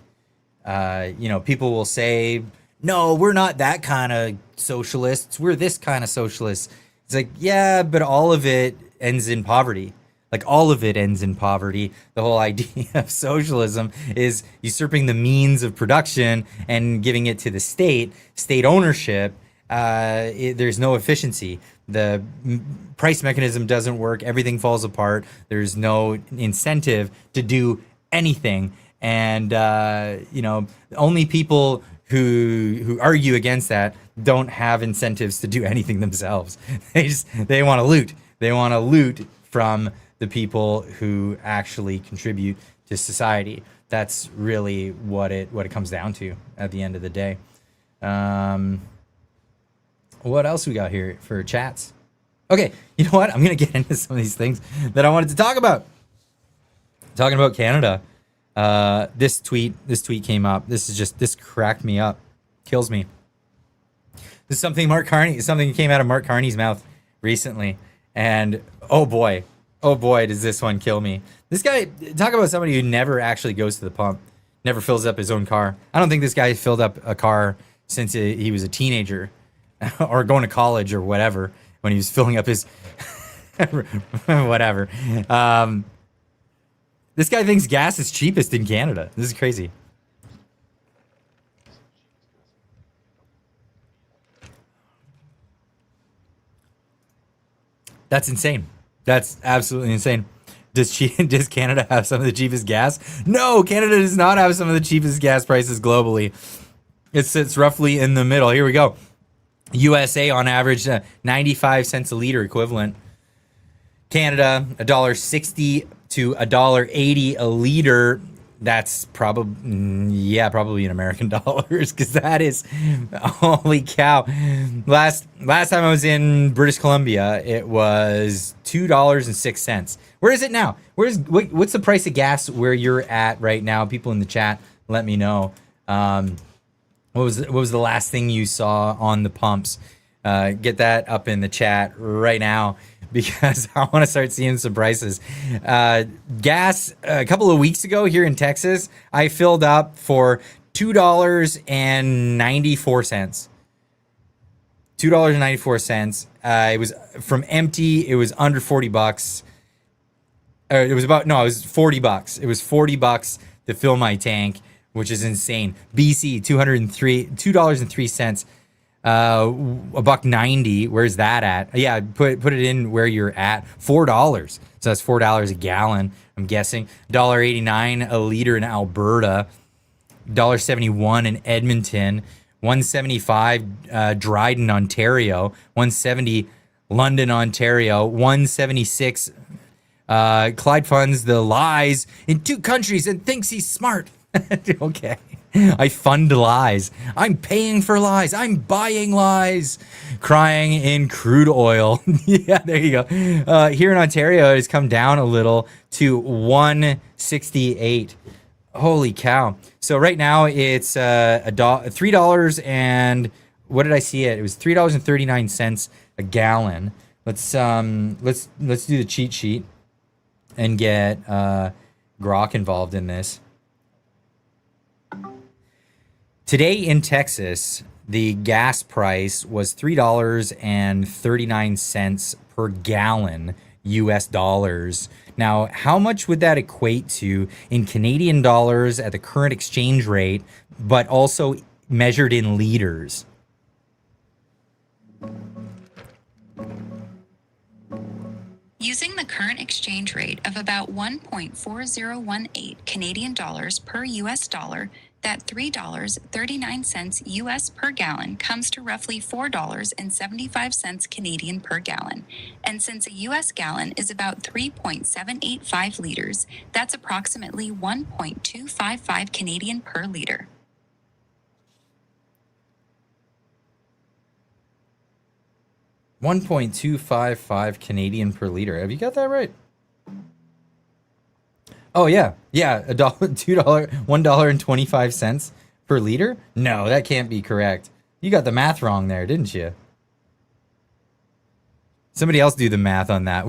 People will say, "No, we're not that kind of socialists. We're this kind of socialists." It's like, yeah, but all of it ends in poverty. Like all of it ends in poverty. The whole idea of socialism is usurping the means of production and giving it to the state, state ownership. There's no efficiency. The price mechanism doesn't work. Everything falls apart. There's no incentive to do anything. And only people who argue against that don't have incentives to do anything themselves. They want to loot. They want to loot from the people who actually contribute to society. That's really what it comes down to at the end of the day. What else we got here for chats? Okay, you know what? I'm gonna get into some of these things that I wanted to talk about. Talking about Canada. This tweet came up. This cracked me up. Kills me. This is something something came out of Mark Carney's mouth recently. And oh boy, does this one kill me. This guy, talk about somebody who never actually goes to the pump, never fills up his own car. I don't think this guy filled up a car since he was a teenager or going to college or whatever when he was filling up his whatever. This guy thinks gas is cheapest in Canada. This is crazy. That's insane. That's absolutely insane. Does Canada have some of the cheapest gas? No, Canada does not have some of the cheapest gas prices globally. It sits roughly in the middle. Here we go. USA on average 95 cents a liter equivalent. Canada $1.60 to $1.80 a liter. That's probably in American dollars, because that is, holy cow. Last time I was in British Columbia, it was $2.06. Where is it now? What's the price of gas where you're at right now? People in the chat, let me know. What was the last thing you saw on the pumps? Get that up in the chat right now, because I want to start seeing some prices. Gas, a couple of weeks ago here in Texas, I filled up for $2.94. $2.94. It was from empty. It was under $40. It was $40. It was $40 to fill my tank, which is insane. BC, $2.03. $1.90. Where's that at? Yeah, put it in where you're at. $4. So that's $4 a gallon, I'm guessing. $1.89 a liter in Alberta. $1.71 in Edmonton. $1.75 Dryden, Ontario. $1.70 London, Ontario. $1.76 Clyde funds the lies in 2 countries and thinks he's smart. Okay. I fund lies. I'm paying for lies. I'm buying lies. Crying in crude oil. Yeah, there you go. Here in Ontario, it has come down a little to $1.68. Holy cow. So right now it's $3 and what did I see it? It was $3.39 a gallon. Let's do the cheat sheet and get Grok involved in this. Today in Texas, the gas price was $3.39 per gallon US dollars. Now, how much would that equate to in Canadian dollars at the current exchange rate, but also measured in liters? Using the current exchange rate of about 1.4018 Canadian dollars per US dollar, that $3.39 US per gallon comes to roughly $4.75 Canadian per gallon. And since a US gallon is about 3.785 liters, that's approximately 1.255 Canadian per liter. $1.255 Canadian per liter. Have you got that right? Oh yeah, yeah, a dollar, $2, $1.25 per liter. No, that can't be correct. You got the math wrong there, didn't you? Somebody else do the math on that.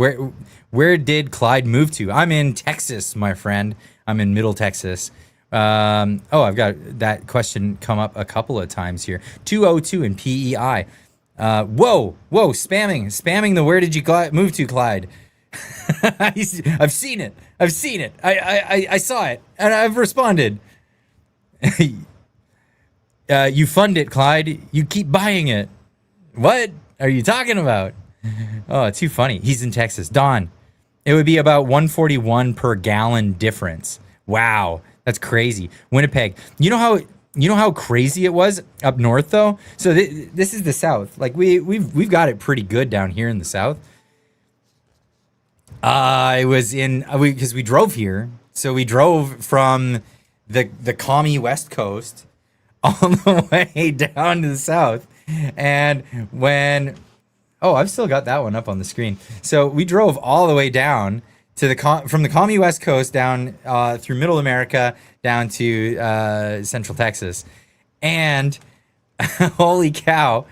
Where did Clyde move to? I'm in Texas, my friend. I'm in Middle Texas. Oh, I've got that question come up a couple of times here. 202 in PEI. Whoa, spamming the where did you move to, Clyde? I've seen it. I've seen it. I saw it, and I've responded. You fund it, Clyde. You keep buying it. What are you talking about? Oh, too funny. He's in Texas. Don, it would be about 141 per gallon difference. Wow, that's crazy. Winnipeg. You know how crazy it was up north though. So this is the South. Like we've got it pretty good down here in the South. I was in because we drove here. So we drove from the commie West Coast all the way down to the South, and when oh, I've still got that one up on the screen. So we drove all the way down to from the commie West Coast down through Middle America down to Central Texas, and holy cow!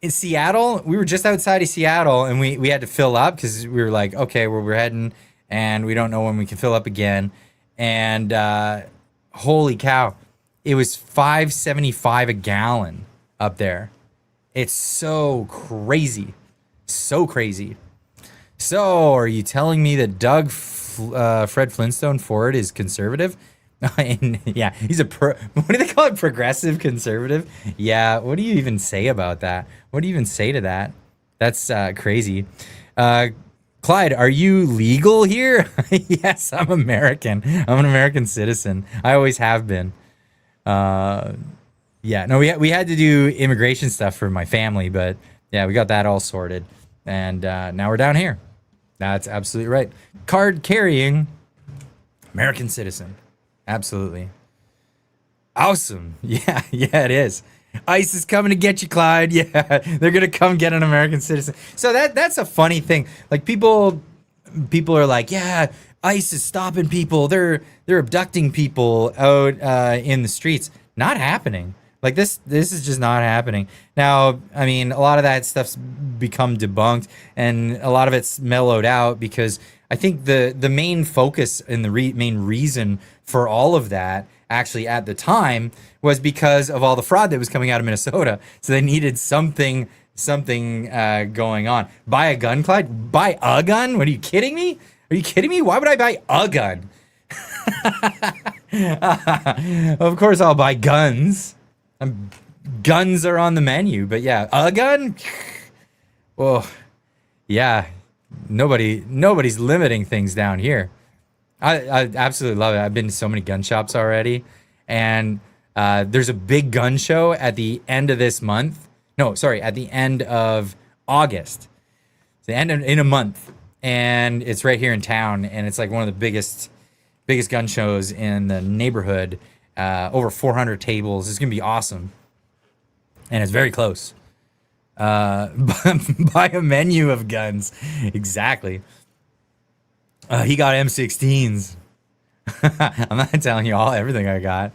In Seattle, we were just outside of Seattle, and we had to fill up because we were like, okay, where we're heading, and we don't know when we can fill up again. And holy cow, it was $5.75 a gallon up there. It's so crazy. So crazy. So, are you telling me that Fred Flintstone Ford is conservative? Yeah, he's what do they call it? Progressive conservative? Yeah, what do you even say about that? What do you even say to that? That's crazy. Clyde, are you legal here? Yes, I'm American. I'm an American citizen. I always have been. Yeah, no, we had to do immigration stuff for my family, but yeah, we got that all sorted, and now we're down here. That's absolutely right. Card carrying American citizen. Absolutely. Awesome. Yeah, yeah, it is. ICE is coming to get you, Clyde. Yeah, they're gonna come get an American citizen. So that's a funny thing. Like people are like, yeah, ICE is stopping people. They're abducting people out in the streets. Not happening. Like this is just not happening. Now, I mean, a lot of that stuff's become debunked, and a lot of it's mellowed out because I think the main focus and the main reason for all of that actually at the time was because of all the fraud that was coming out of Minnesota. So they needed something going on. Buy a gun, Clyde? Buy a gun? What, are you kidding me? Are you kidding me? Why would I buy a gun? Of course I'll buy guns. Guns are on the menu, but yeah, a gun? Well, yeah, nobody's limiting things down here. I absolutely love it. I've been to so many gun shops already, and there's a big gun show at the end of this month. No, sorry, at the end of August. In a month, and it's right here in town, and it's like one of the biggest gun shows in the neighborhood. Over 400 tables. It's gonna be awesome, and it's very close. Buy a menu of guns. Exactly. He got M16s. I'm not telling you everything I got.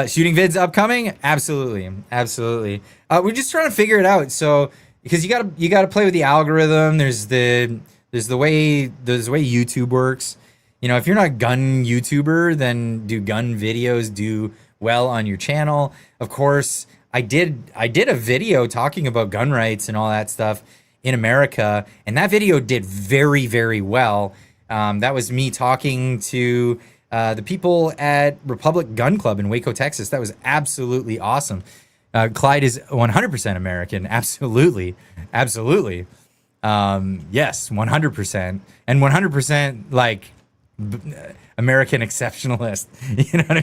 Shooting vids upcoming? Absolutely. We're just trying to figure it out. So because you gotta play with the algorithm. There's the way YouTube works. You know, if you're not a gun YouTuber, then do gun videos do well on your channel? Of course, I did a video talking about gun rights and all that stuff in America, and that video did very, very well. That was me talking to the people at Republic Gun Club in Waco, Texas. That was absolutely awesome. Clyde is 100% American. Absolutely. Yes, 100%. And 100% like American exceptionalist. You know what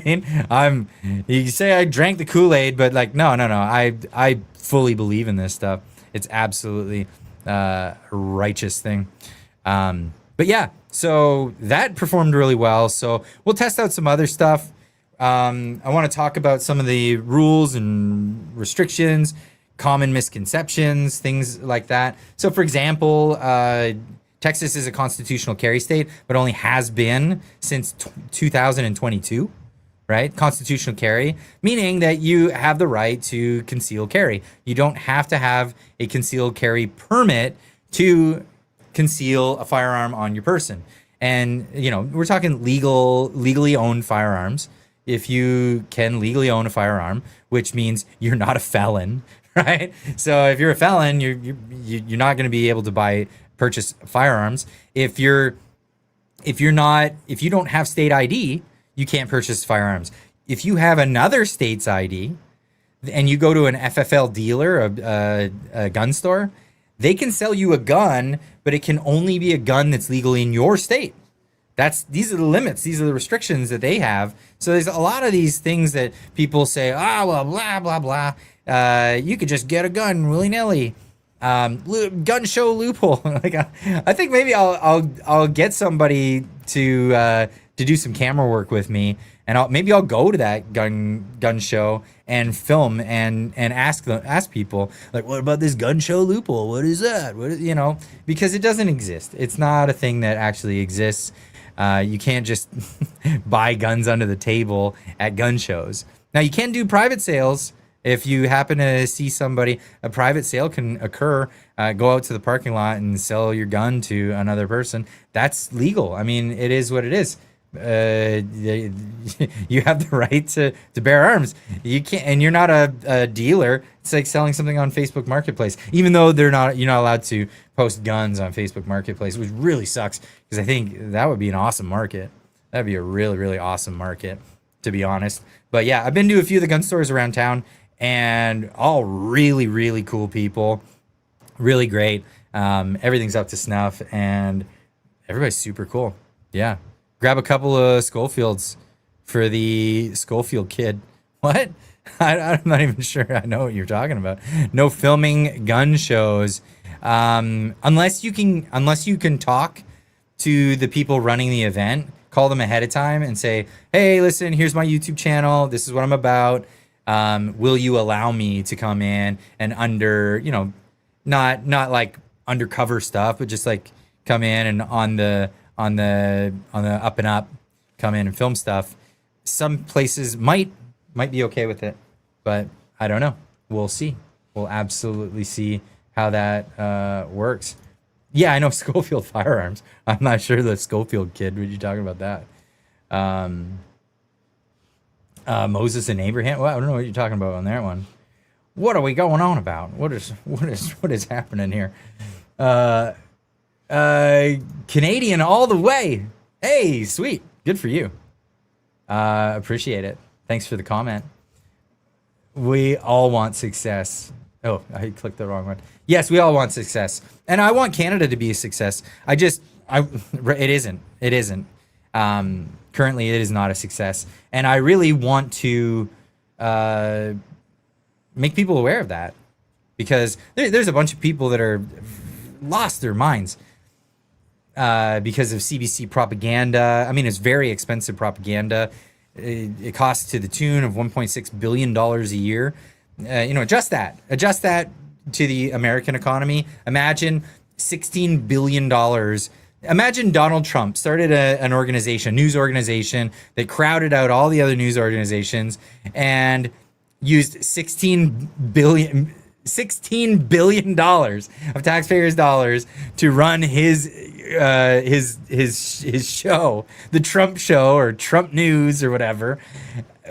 I mean? You say I drank the Kool-Aid, but like, no. I fully believe in this stuff. It's absolutely a righteous thing. But yeah, so that performed really well. So we'll test out some other stuff. I want to talk about some of the rules and restrictions, common misconceptions, things like that. So for example, Texas is a constitutional carry state, but only has been since 2022. Right? Constitutional carry, meaning that you have the right to conceal carry. You don't have to have a concealed carry permit to conceal a firearm on your person. And, we're talking legally owned firearms. If you can legally own a firearm, which means you're not a felon, right? So if you're a felon, you're not going to be able to purchase firearms. If you don't have state ID, you can't purchase firearms. If you have another state's ID and you go to an FFL dealer, a gun store, they can sell you a gun, but it can only be a gun that's legal in your state. These are the limits. These are the restrictions that they have. So there's a lot of these things that people say, well, blah, blah, blah. You could just get a gun willy-nilly. Gun show loophole. I think maybe I'll get somebody to do some camera work with me, and I'll go to that gun show and film and ask people, like, what about this gun show loophole? What is that? Because it doesn't exist. It's not a thing that actually exists. You can't just buy guns under the table at gun shows. Now you can do private sales. If you happen to see somebody, a private sale can occur. Go out to the parking lot and sell your gun to another person. That's legal. I mean, it is what it is. You have the right to bear arms. You can't, and you're not a dealer. It's like selling something on Facebook Marketplace, even though you're not allowed to post guns on Facebook Marketplace, which really sucks because I think that would be an awesome market. That'd be a really, really awesome market, to be honest. But yeah, I've been to a few of the gun stores around town, and all really, really cool people, really great. Everything's up to snuff, and everybody's super cool. Yeah. Grab a couple of Schofields for the Schofield kid. What? I'm not even sure I know what you're talking about. No filming gun shows. Unless you can talk to the people running the event, call them ahead of time and say, hey, listen, here's my YouTube channel. This is what I'm about. Will you allow me to come in and not like undercover stuff, but just like come in and on the up and up, come in and film stuff. Some places might be okay with it, but I don't know. We'll see. We'll absolutely see how that works. Yeah, I know Schofield firearms. I'm not sure the Schofield kid. Were you talking about that? Moses and Abraham. Well, I don't know what you're talking about on that one. What are we going on about? What is happening here? Canadian all the way. Hey, sweet. Good for you. Appreciate it. Thanks for the comment. We all want success. Oh, I clicked the wrong one. Yes, we all want success. And I want Canada to be a success. It isn't. It isn't. Currently, it is not a success. And I really want to make people aware of that. Because there's a bunch of people that are lost their minds because of CBC propaganda. I mean, it's very expensive propaganda. It costs to the tune of $1.6 billion a year. Adjust that to the American economy. Imagine $16 billion. Imagine Donald Trump started an organization, news organization that crowded out all the other news organizations and used $16 billion of taxpayers' dollars to run his show, the Trump Show or Trump News or whatever.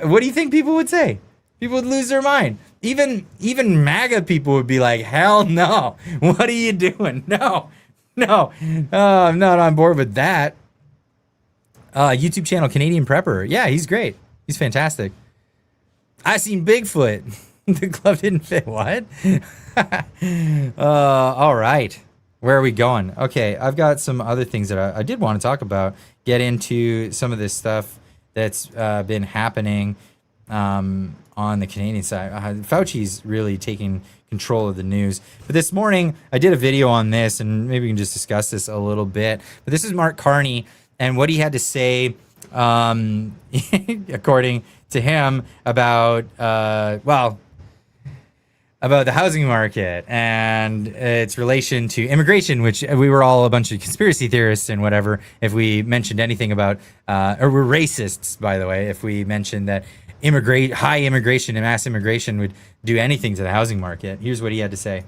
What do you think people would say? People would lose their mind. Even MAGA people would be like, hell no. What are you doing? No. I'm not on board with that. YouTube channel, Canadian Prepper. Yeah, he's great. He's fantastic. I seen Bigfoot. The glove didn't fit. What? All right. Where are we going? Okay, I've got some other things that I did want to talk about. Get into some of this stuff that's been happening on the Canadian side. Fauci's really taking control of the news. But this morning, I did a video on this, and maybe we can just discuss this a little bit. But this is Mark Carney, and what he had to say, according to him, about, about the housing market and its relation to immigration, which we were all a bunch of conspiracy theorists and whatever if we mentioned anything about, or we're racists, by the way, if we mentioned that high immigration and mass immigration would do anything to the housing market. Here's what he had to say.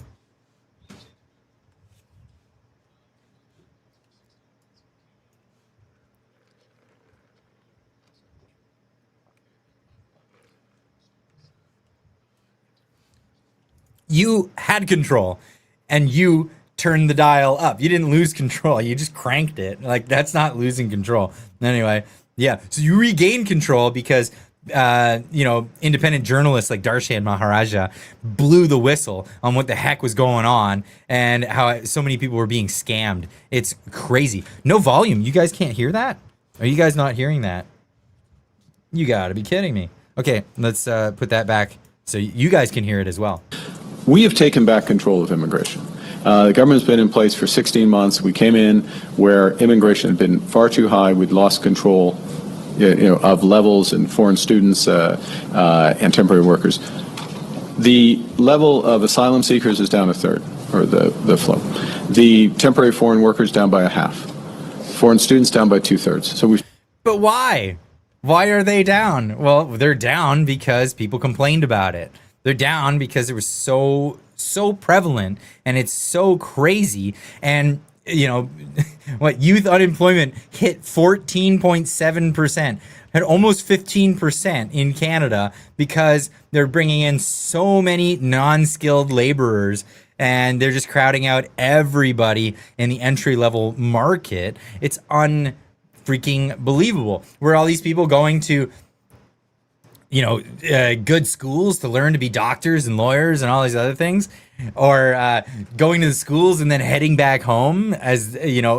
You had control and you turned the dial up. You didn't lose control. You just cranked it. Like, that's not losing control. Anyway, yeah. So you regained control because, independent journalists like Darshan Maharaja blew the whistle on what the heck was going on and how so many people were being scammed. It's crazy. No volume. You guys can't hear that? Are you guys not hearing that? You gotta be kidding me. Okay, let's put that back so you guys can hear it as well. We have taken back control of immigration. The government's been in place for 16 months. We came in where immigration had been far too high. We'd lost control, of levels and foreign students and temporary workers. The level of asylum seekers is down a third, or the flow. The temporary foreign workers down by a half. Foreign students down by 2/3. So we. But why? Why are they down? Well, they're down because people complained about it. They're down because it was so prevalent and it's so crazy. And, youth unemployment hit 14.7%, had almost 15% in Canada because they're bringing in so many non-skilled laborers and they're just crowding out everybody in the entry-level market. It's unfreaking believable. Where all these people going to good schools to learn to be doctors and lawyers and all these other things, or going to the schools and then heading back home as,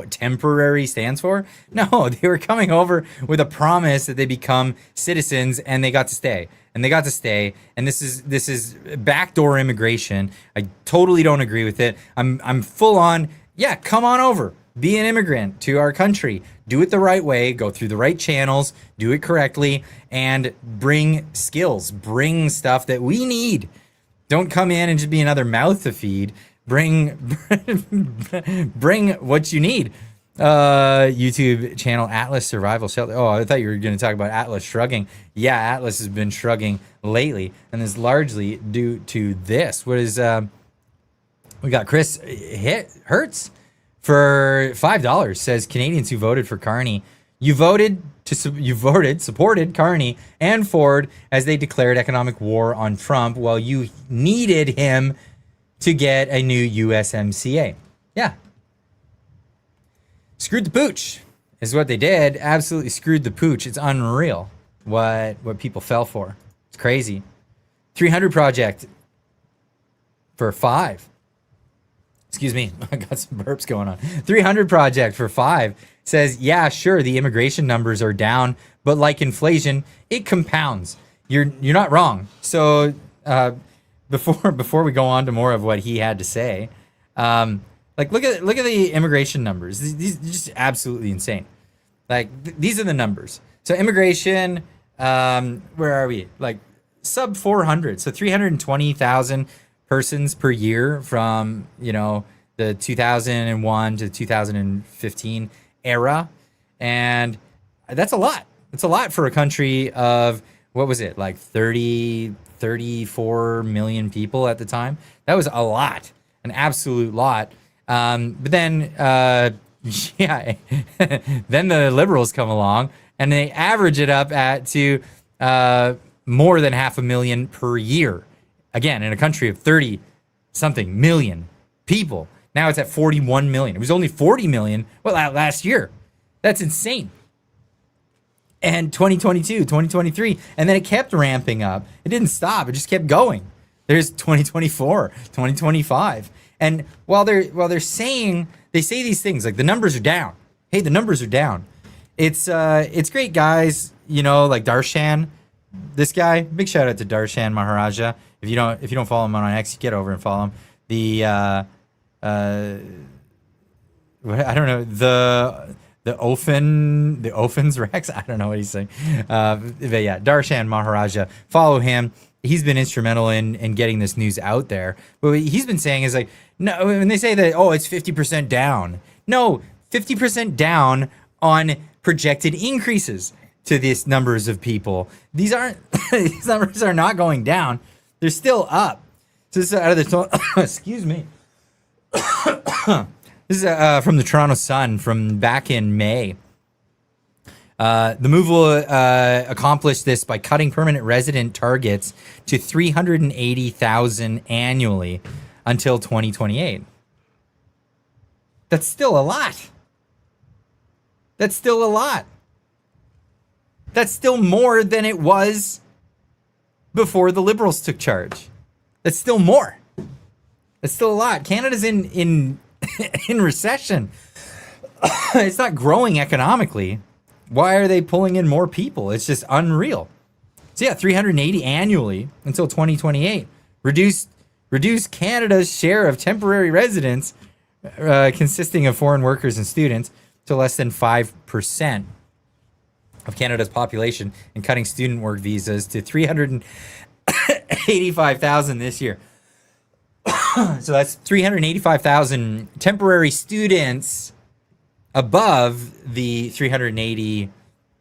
temporary stands for. No, they were coming over with a promise that they become citizens and they got to stay. And they got to stay. And this is backdoor immigration. I totally don't agree with it. I'm full on, yeah, come on over. Be an immigrant to our country. Do it the right way. Go through the right channels. Do it correctly. And bring skills. Bring stuff that we need. Don't come in and just be another mouth to feed. Bring what you need. YouTube channel Atlas Survival Shelter. Oh, I thought you were going to talk about Atlas shrugging. Yeah, Atlas has been shrugging lately. And is largely due to this. What is... we got Chris Hertz. For $5, says Canadians who voted for Carney, supported Carney and Ford as they declared economic war on Trump while you needed him to get a new USMCA. Yeah. Screwed the pooch is what they did. Absolutely screwed the pooch. It's unreal what people fell for. It's crazy. 300 project for $5. Excuse me, I got some burps going on. 300 project for $5 says, yeah, sure, the immigration numbers are down, but like inflation, it compounds. You're not wrong. So before we go on to more of what he had to say, look at the immigration numbers. These are just absolutely insane. These are the numbers. So immigration, where are we? Sub 400. So 320,000 persons per year from the 2001 to 2015 era, and that's a lot. It's a lot for a country of, what was it, 34 million people at the time. That was a lot, an absolute lot. But then then the liberals come along and they average it up to more than 500,000 per year. Again, in a country of 30-something million people. Now it's at 41 million. It was only 40 million last year. That's insane. And 2022, 2023, and then it kept ramping up. It didn't stop. It just kept going. There's 2024, 2025. And while they're saying, they say these things like the numbers are down. Hey, the numbers are down. It's great, guys. Like Darshan, this guy. Big shout out to Darshan Maharaja. If you don't follow him on X, get over and follow him. I don't know, the Ophens Rex. I don't know what he's saying. But yeah, Darshan Maharaja. Follow him. he's been instrumental in getting this news out there. But what he's been saying is like, no, when they say that, oh, it's 50% down. No, 50% down on projected increases to these numbers of people. These numbers are not going down. They're still up. So this is out of the excuse me. This is from the Toronto Sun from back in May. The move will accomplish this by cutting permanent resident targets to 380,000 annually until 2028. That's still a lot. That's still a lot. That's still more than it was before the Liberals took charge. That's still more. That's still a lot. Canada's in recession. It's not growing economically. Why are they pulling in more people? It's just unreal. So yeah, 380 annually until 2028. Reduce Canada's share of temporary residents consisting of foreign workers and students to less than 5% of Canada's population, and cutting student work visas to 385,000 this year. So that's 385,000 temporary students above the 380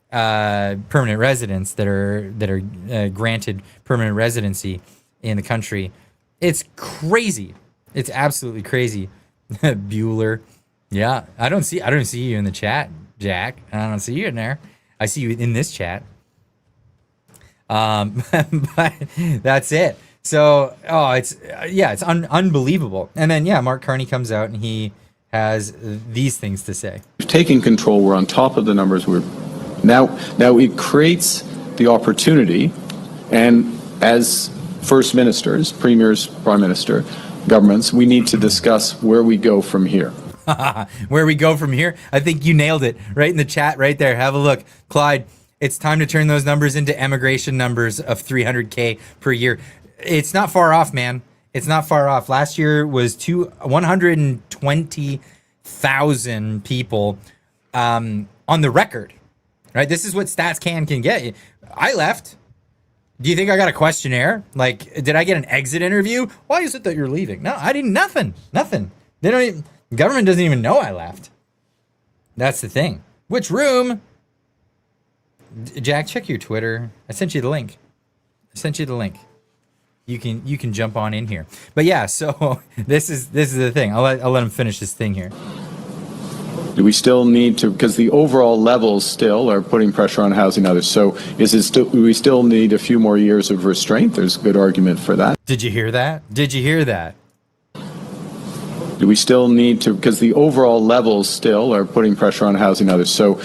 permanent residents that are granted permanent residency in the country. It's crazy. It's absolutely crazy. Bueller. Yeah, I don't see you in the chat, Jack. I don't see you in there. I see you in this chat. But that's it. So, it's unbelievable. And then, Mark Carney comes out and he has these things to say. Taking control, we're on top of the numbers. Now it creates the opportunity, and as first ministers, premiers, prime minister, governments, we need to discuss where we go from here. Where we go from here? I think you nailed it right in the chat right there. Have a look. Clyde, it's time to turn those numbers into emigration numbers of 300K per year. It's not far off, man. It's not far off. Last year was 120,000 people on the record, right? This is what StatsCan can get. I left. Do you think I got a questionnaire? Like, did I get an exit interview? Why is it that you're leaving? No, I didn't. Nothing. They don't even, government doesn't even know I left. That's the thing. Which room? Jack, check your Twitter. I sent you the link. You can jump on in here. But yeah, so this is the thing. I'll let him finish this thing here. Do we still need to, because the overall levels still are putting pressure on housing others. So do we still need a few more years of restraint? There's a good argument for that. Did you hear that? Do we still need to, because the overall levels still are putting pressure on housing others. So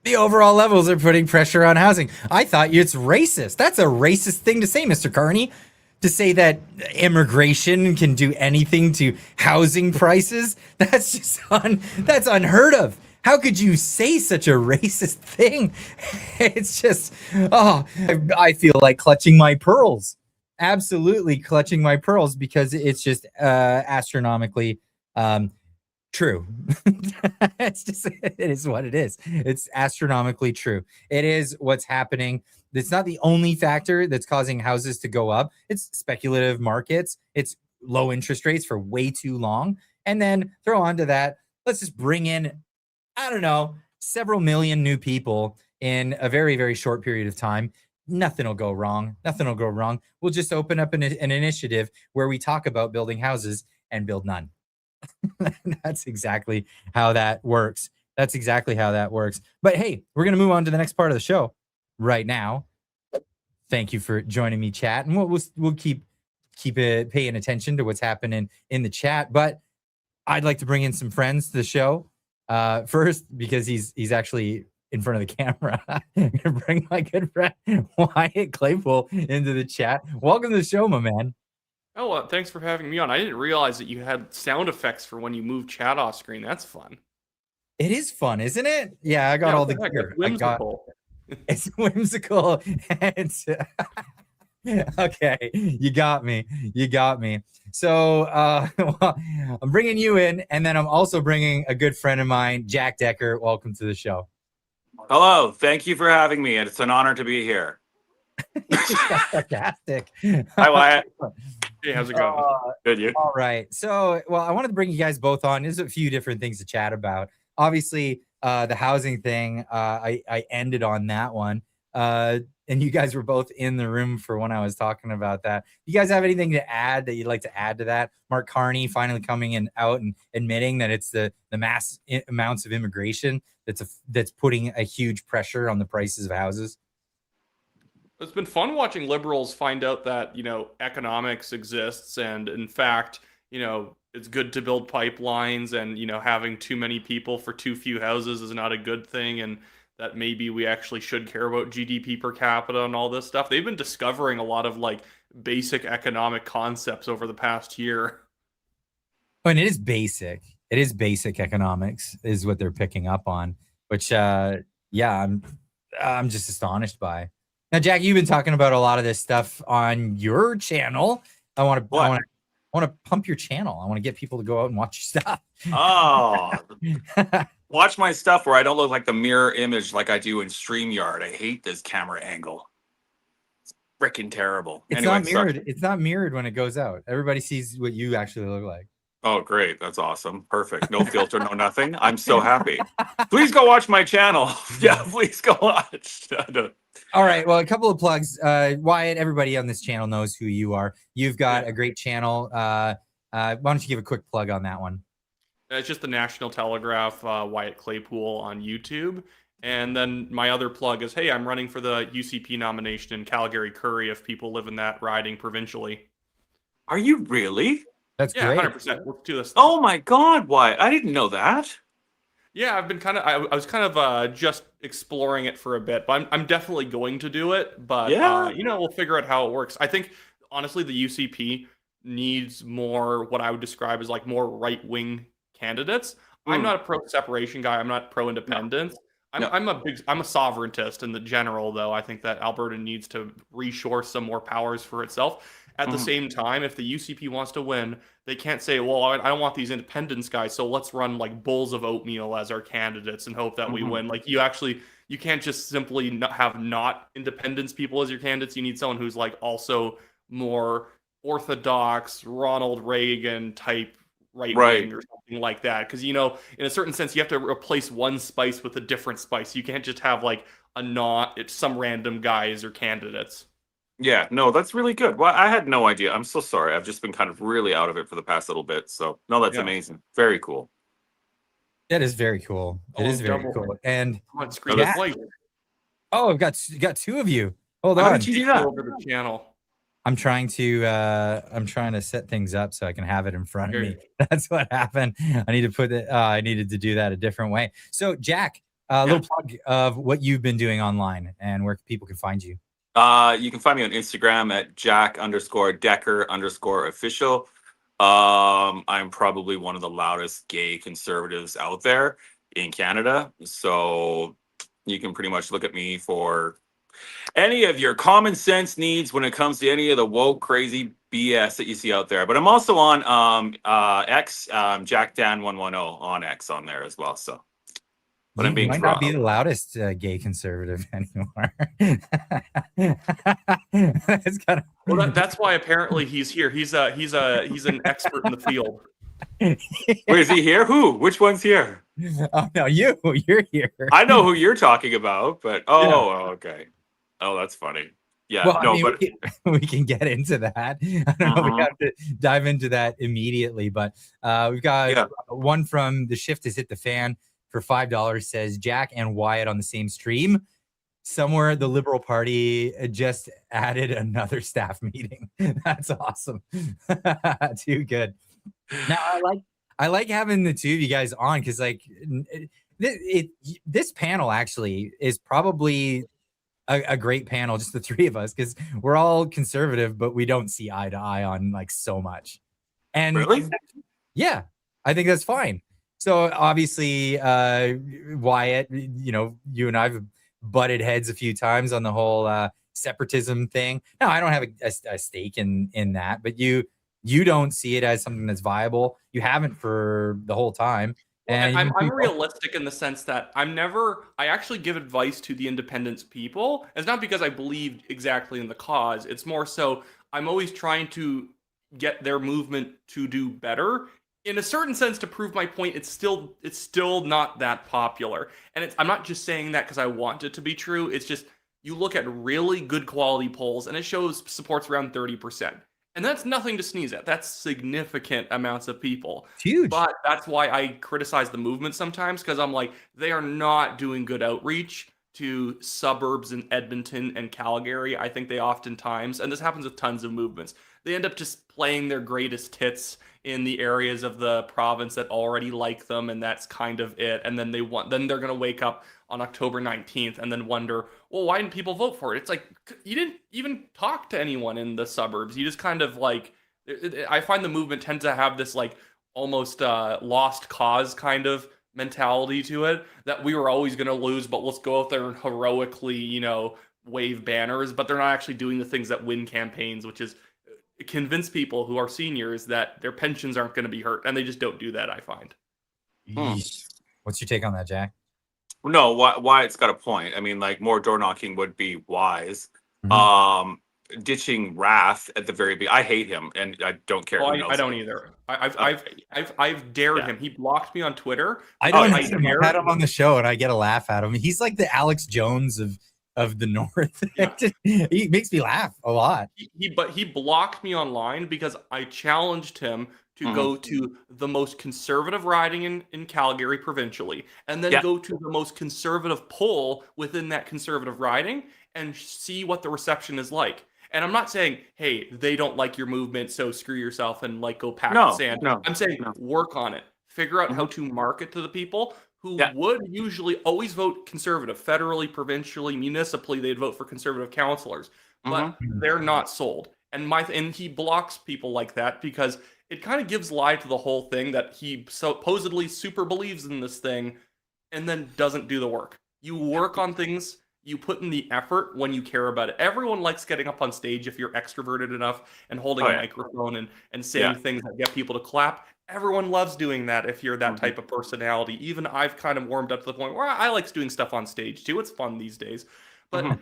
the overall levels are putting pressure on housing. I thought it's racist. That's a racist thing to say, Mr. Carney. To say that immigration can do anything to housing prices, that's just that's unheard of. How could you say such a racist thing? It's just, I feel like clutching my pearls. Absolutely clutching my pearls, because it's just astronomically true. It is what it is. It's astronomically true. It is what's happening. It's not the only factor that's causing houses to go up. It's speculative markets. It's low interest rates for way too long. And then throw onto that, let's just bring in, I don't know, several million new people in a very, very short period of time. Nothing will go wrong. We'll just open up an initiative where we talk about building houses and build none. That's exactly how that works. But hey, we're going to move on to the next part of the show right now. Thank you for joining me, chat, and we'll keep it paying attention to what's happening in the chat. But I'd like to bring in some friends to the show first, because he's actually in front of the camera. I'm gonna bring my good friend Wyatt Claypool into the chat. Welcome to the show, my man. Oh, thanks for having me on. I didn't realize that you had sound effects for when you move chat off screen. That's fun. It is fun, isn't it? Yeah, I got all the gear. It's whimsical. It's okay. You got me. So well, I'm bringing you in, and then I'm also bringing a good friend of mine, Jack Decker. Welcome to the show. Hello. Thank you for having me. It's an honor to be here. Sarcastic. Hi, Wyatt. Hey, how's it going? Good, you? All right. So, well, I wanted to bring you guys both on. There's a few different things to chat about. Obviously, the housing thing, I ended on that one. And you guys were both in the room for when I was talking about that. You guys have anything to add that you'd like to add to that? Mark Carney finally coming in out and admitting that it's the mass amounts of immigration that's putting a huge pressure on the prices of houses. It's been fun watching liberals find out that, economics exists, and in fact, it's good to build pipelines, and, having too many people for too few houses is not a good thing, and that maybe we actually should care about GDP per capita and all this stuff. They've been discovering a lot of like basic economic concepts over the past year. Oh, and it is basic. It is basic economics is what they're picking up on, which I'm just astonished by. Now, Jack, you've been talking about a lot of this stuff on your channel. I want to pump your channel. I want to get people to go out and watch your stuff. Oh, watch my stuff where I don't look like the mirror image like I do in StreamYard. I hate this camera angle. It's freaking terrible. It's Anyway, not mirrored. It's not mirrored when it goes out. Everybody sees what you actually look like. Oh, great. That's awesome. Perfect. No filter, no nothing. I'm so happy. Please go watch my channel. Yeah, please go watch. All right. Well, a couple of plugs. Wyatt, everybody on this channel knows who you are. You've got a great channel. Why don't you give a quick plug on that one? It's just the National Telegraph, Wyatt Claypool on YouTube. And then my other plug is, hey, I'm running for the UCP nomination in Calgary-Curry if people live in that riding provincially. Are you really? That's Yeah, great. 100%. Let's do this. Oh my God, Wyatt. I didn't know that. Yeah, I've been I was kind of just exploring it for a bit, but I'm definitely going to do it. But Yeah. we'll figure out how it works. I think honestly, the UCP needs more what I would describe as like more right-wing candidates. I'm not a pro-separation guy. I'm not pro-independence. I'm a sovereigntist in the general, though. I think that Alberta needs to reshore some more powers for itself. At the same time, if the UCP wants to win, they can't say, well, I don't want these independence guys, so let's run like bowls of oatmeal as our candidates and hope that we win. Like you can't just simply not have not independence people as your candidates. You need someone who's like also more orthodox, Ronald Reagan type right wing or something like that. Because, in a certain sense, you have to replace one spice with a different spice. You can't just have like some random guys or candidates. Yeah, no, that's really good. Well, I had no idea. I'm so sorry. I've just been kind of really out of it for the past little bit. So, no, that's amazing. Very cool. That is very cool. It is very cool. And on screen. Oh, I've got two of you. Hold on. How did you do that? Over the channel. I'm trying to set things up so I can have it in front of me. That's what happened. I need to put it. I needed to do that a different way. So, Jack, a little plug of what you've been doing online and where people can find you. You can find me on Instagram at Jack_Decker_official. I'm probably one of the loudest gay conservatives out there in Canada. So you can pretty much look at me for any of your common sense needs when it comes to any of the woke, crazy BS that you see out there. But I'm also on X, JackDan110 on X on there as well. So. But I'm being might not be the loudest gay conservative anymore. It's kind of well. That's why apparently he's here. He's an expert in the field. Wait, is he here? Who? Which one's here? Oh no, you're here. I know who you're talking about, but okay. Oh, that's funny. Yeah, well, no, but we can get into that. I don't know if we have to dive into that immediately, but we've got one from The Shift Has Hit the Fan. For $5 says Jack and Wyatt on the same stream. Somewhere the Liberal Party just added another staff meeting. That's awesome. Too good. Now I like having the two of you guys on because like this panel actually is probably a great panel, just the three of us, because we're all conservative, but we don't see eye to eye on like so much. And really, yeah, I think that's fine. So obviously, Wyatt, you and I've butted heads a few times on the whole separatism thing. Now, I don't have a stake in that, but you don't see it as something that's viable. You haven't for the whole time. And And you I'm keep going. realistic in the sense that I actually give advice to the independence people. It's not because I believe exactly in the cause. It's more so I'm always trying to get their movement to do better. In a certain sense, to prove my point, it's still not that popular. And I'm not just saying that because I want it to be true. It's just you look at really good quality polls and it shows support's around 30%. And that's nothing to sneeze at. That's significant amounts of people. It's huge. But that's why I criticize the movement sometimes because I'm like, they are not doing good outreach to suburbs in Edmonton and Calgary. I think they oftentimes, and this happens with tons of movements, they end up just playing their greatest hits in the areas of the province that already like them, and that's kind of it. And then they're gonna wake up on October 19th and then wonder, well, why didn't people vote for it? It's like you didn't even talk to anyone in the suburbs. You just kind of like I find the movement tends to have this like almost lost cause kind of mentality to it that we were always going to lose, but let's go out there and heroically, wave banners. But they're not actually doing the things that win campaigns, which is convince people who are seniors that their pensions aren't going to be hurt, and they just don't do that. I find. Yeesh. What's your take on that, Jack? No, why it's got a point. I mean, like more door knocking would be wise. Mhm. Ditching Wrath at the very beginning. I hate him, and I don't care. Oh, who knows I don't it. either. I've dared Yeah. him. He blocked me on Twitter. I don't I hate him. I've dared had him on the show, and I get a laugh at him. He's like the Alex Jones of the North. Yeah. He makes me laugh a lot. But he blocked me online because I challenged him to go to the most conservative riding in Calgary provincially, and then Yeah. go to the most conservative poll within that conservative riding and see what the reception is like. And I'm not saying, hey, they don't like your movement, so screw yourself and like go pack the sand. No, I'm saying no. work on it. Figure out how Mhm. to market to the people who Yeah. would usually always vote conservative, federally, provincially, municipally, they'd vote for conservative councilors, but they're not sold. And he blocks people like that because it kind of gives lie to the whole thing that he supposedly super believes in this thing and then doesn't do the work. You work on things, you put in the effort when you care about it. Everyone likes getting up on stage if you're extroverted enough and holding Oh, a yeah. microphone and saying things that get people to clap. Everyone loves doing that if you're that type of personality. Even I've kind of warmed up to the point where I like doing stuff on stage too. It's fun these days. But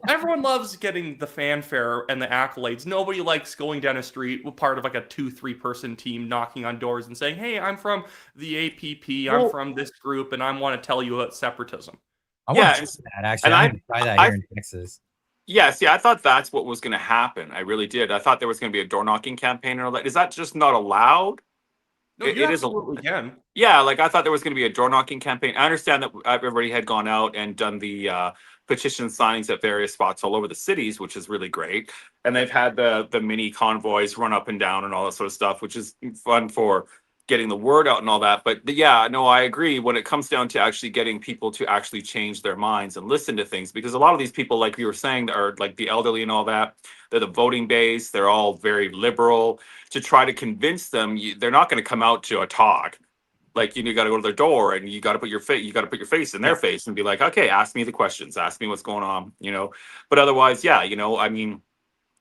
everyone loves getting the fanfare and the accolades. Nobody likes going down a street with part of like a 2-3 person team knocking on doors and saying, hey, I'm from the APP, I'm from this group, and I want to tell you about separatism. I Yeah, want to try that, actually. and I'm going to try that I here in Texas. yeah, see, I thought that's what was going to happen. I really did. I thought there was going to be a door knocking campaign and all that. Is that just not allowed? No, It you is a absolutely can. Yeah, like I thought there was going to be a door knocking campaign. I understand that everybody had gone out and done the petition signings at various spots all over the cities, which is really great. And they've had the mini convoys run up and down and all that sort of stuff, which is fun for getting the word out and all that. But yeah, no, I agree. When it comes down to actually getting people to actually change their minds and listen to things, because a lot of these people, like you were saying, that are like the elderly and all that, they're the voting base. They're all very liberal. To try to convince them, they're not going to come out to a talk. Like you got to go to their door and you got to put your face. You got to put your face in their face and be like, okay, ask me the questions. Ask me what's going on. But otherwise, yeah. I mean,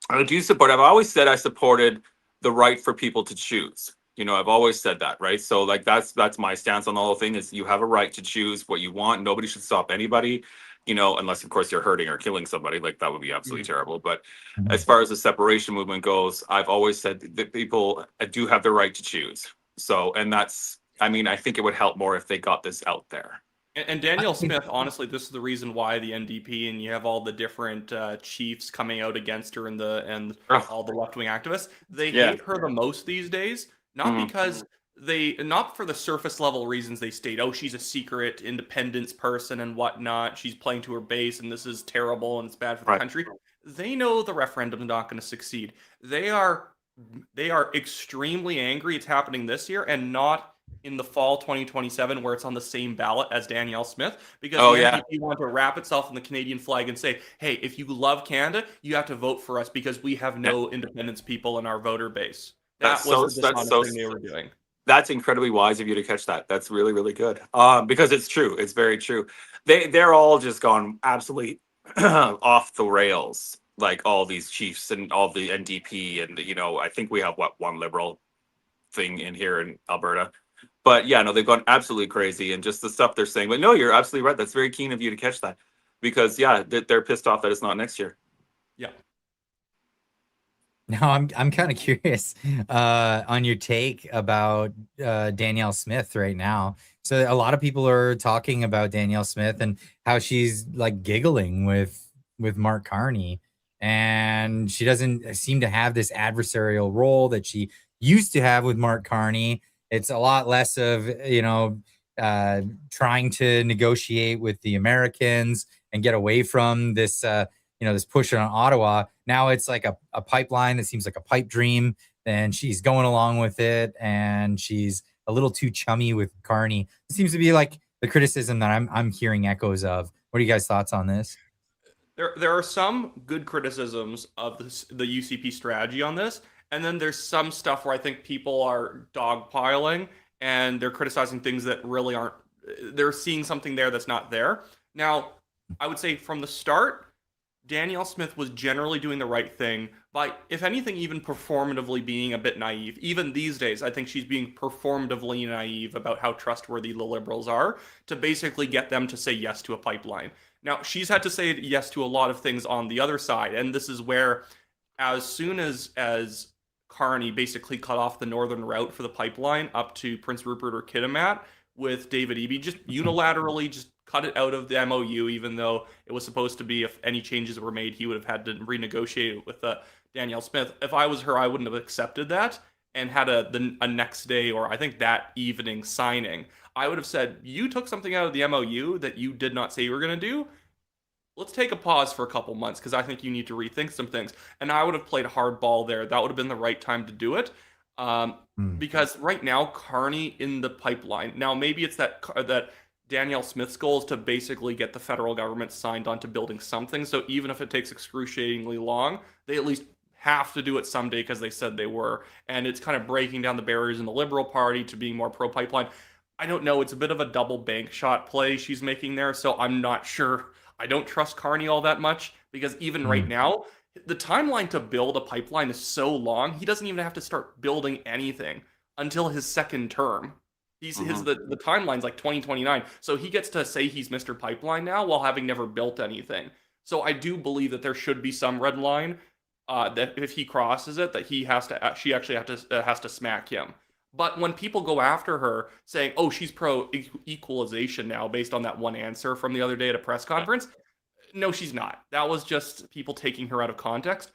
I do support. I've always said I supported the right for people to choose. I've always said that, right? So like that's my stance on the whole thing is you have a right to choose what you want. Nobody should stop anybody, unless of course you're hurting or killing somebody. Like that would be absolutely terrible. But as far as the separation movement goes, I've always said that people do have the right to choose. So, and I mean, I think it would help more if they got this out there. And Danielle Smith, honestly, this is the reason why the NDP and you have all the different chiefs coming out against her and all the left wing activists. They hate her the most these days, not because not for the surface level reasons they state. Oh, she's a secret independence person and whatnot. She's playing to her base, and this is terrible and it's bad for the country. They know the referendum's not going to succeed. They are extremely angry it's happening this year and not in the fall 2027 where it's on the same ballot as Danielle Smith because the NDP want to wrap itself in the Canadian flag and say, hey, if you love Canada, you have to vote for us because we have no independence people in our voter base. That was the dishonest thing they were doing. That's incredibly wise of you to catch that. That's really, really good. Because it's true. It's very true. They're all just gone absolutely off the rails. Like all these chiefs and all the NDP and I think we have one liberal thing in here in Alberta. But yeah, no, they've gone absolutely crazy, and just the stuff they're saying. But no, you're absolutely right. That's very keen of you to catch that, because yeah, they're pissed off that it's not next year. Yeah. Now I'm kind of curious on your take about Danielle Smith right now. So a lot of people are talking about Danielle Smith and how she's like giggling with Mark Carney, and she doesn't seem to have this adversarial role that she used to have with Mark Carney. It's a lot less of uh, trying to negotiate with the Americans and get away from this this push on Ottawa. Now it's like a pipeline that seems like a pipe dream, and she's going along with it, and she's a little too chummy with Carney. It seems to be like the criticism that I'm hearing echoes of. What are you guys' thoughts on this? There are some good criticisms of the UCP strategy on this, and then there's some stuff where I think people are dogpiling and they're criticizing things that really aren't. They're seeing something there that's not there. Now, I would say from the start, Danielle Smith was generally doing the right thing by, if anything, even performatively being a bit naive. Even these days, I think she's being performatively naive about how trustworthy the Liberals are to basically get them to say yes to a pipeline. Now, she's had to say yes to a lot of things on the other side, and this is where, as soon as Carney basically cut off the northern route for the pipeline up to Prince Rupert or Kitimat with David Eby, just unilaterally just cut it out of the MOU, even though it was supposed to be, if any changes were made, he would have had to renegotiate it with Danielle Smith. If I was her, I wouldn't have accepted that and had a next day, or I think that evening, signing. I would have said, you took something out of the MOU that you did not say you were going to do. Let's take a pause for a couple months because I think you need to rethink some things. And I would have played hardball there. That would have been the right time to do it. Hmm. Because right now, Carney in the pipeline. Now, maybe it's that Danielle Smith's goal is to basically get the federal government signed on to building something. So even if it takes excruciatingly long, they at least have to do it someday because they said they were. And it's kind of breaking down the barriers in the Liberal Party to being more pro pipeline. I don't know. It's a bit of a double bank shot play she's making there. So I'm not sure. I don't trust Carney all that much because even right Hmm. now, the timeline to build a pipeline is so long. He doesn't even have to start building anything until his second term. Mhm. The timeline's like 2029. So he gets to say he's Mr. Pipeline now while having never built anything. So I do believe that there should be some red line that if he crosses it, that she actually has to smack him. But when people go after her saying, "Oh, she's pro equalization now," based on that one answer from the other day at a press conference, no, she's not. That was just people taking her out of context.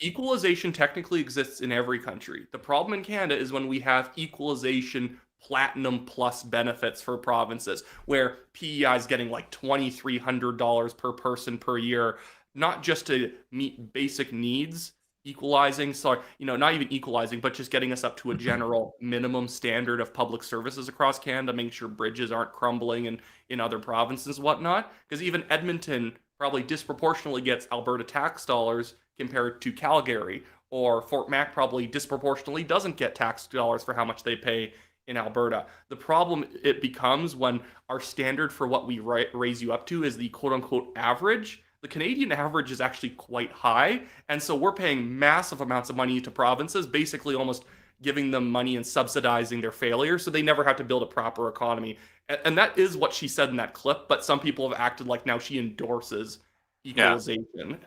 Equalization technically exists in every country. The problem in Canada is when we have equalization platinum plus benefits for provinces, where PEI is getting like $2,300 per person per year, not just to meet basic needs, equalizing, sorry, not even equalizing, but just getting us up to a general minimum standard of public services across Canada, making sure bridges aren't crumbling in other provinces and whatnot. Because even Edmonton probably disproportionately gets Alberta tax dollars compared to Calgary, or Fort Mac probably disproportionately doesn't get tax dollars for how much they pay in Alberta. The problem it becomes when our standard for what we raise you up to is the quote unquote average. The Canadian average is actually quite high, and so we're paying massive amounts of money to provinces, basically almost giving them money and subsidizing their failure so they never have to build a proper economy. And that is what she said in that clip, but some people have acted like now she endorses Yeah. equalization.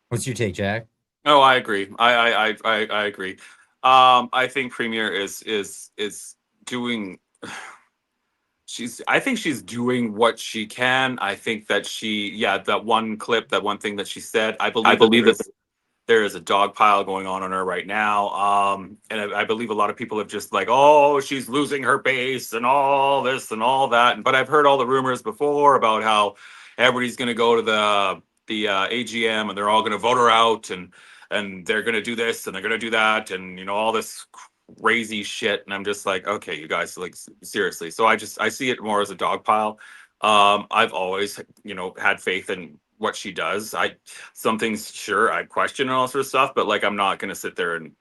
What's your take, Jack? No, I agree. I agree. I think Premier is doing. I think she's doing what she can. I think that that one clip, that one thing that she said, I believe that there is a dog pile going on her right now. And I believe a lot of people have just like, oh, she's losing her base and all this and all that. But I've heard all the rumors before about how everybody's going to go to the AGM and they're all going to vote her out, and they're going to do this and they're going to do that, and all this crazy shit. And I'm just like, okay, you guys, like, seriously. So I see it more as a dog pile. I've always had faith in what she does. Some things, sure, I question and all sorts of stuff, but like, I'm not going to sit there and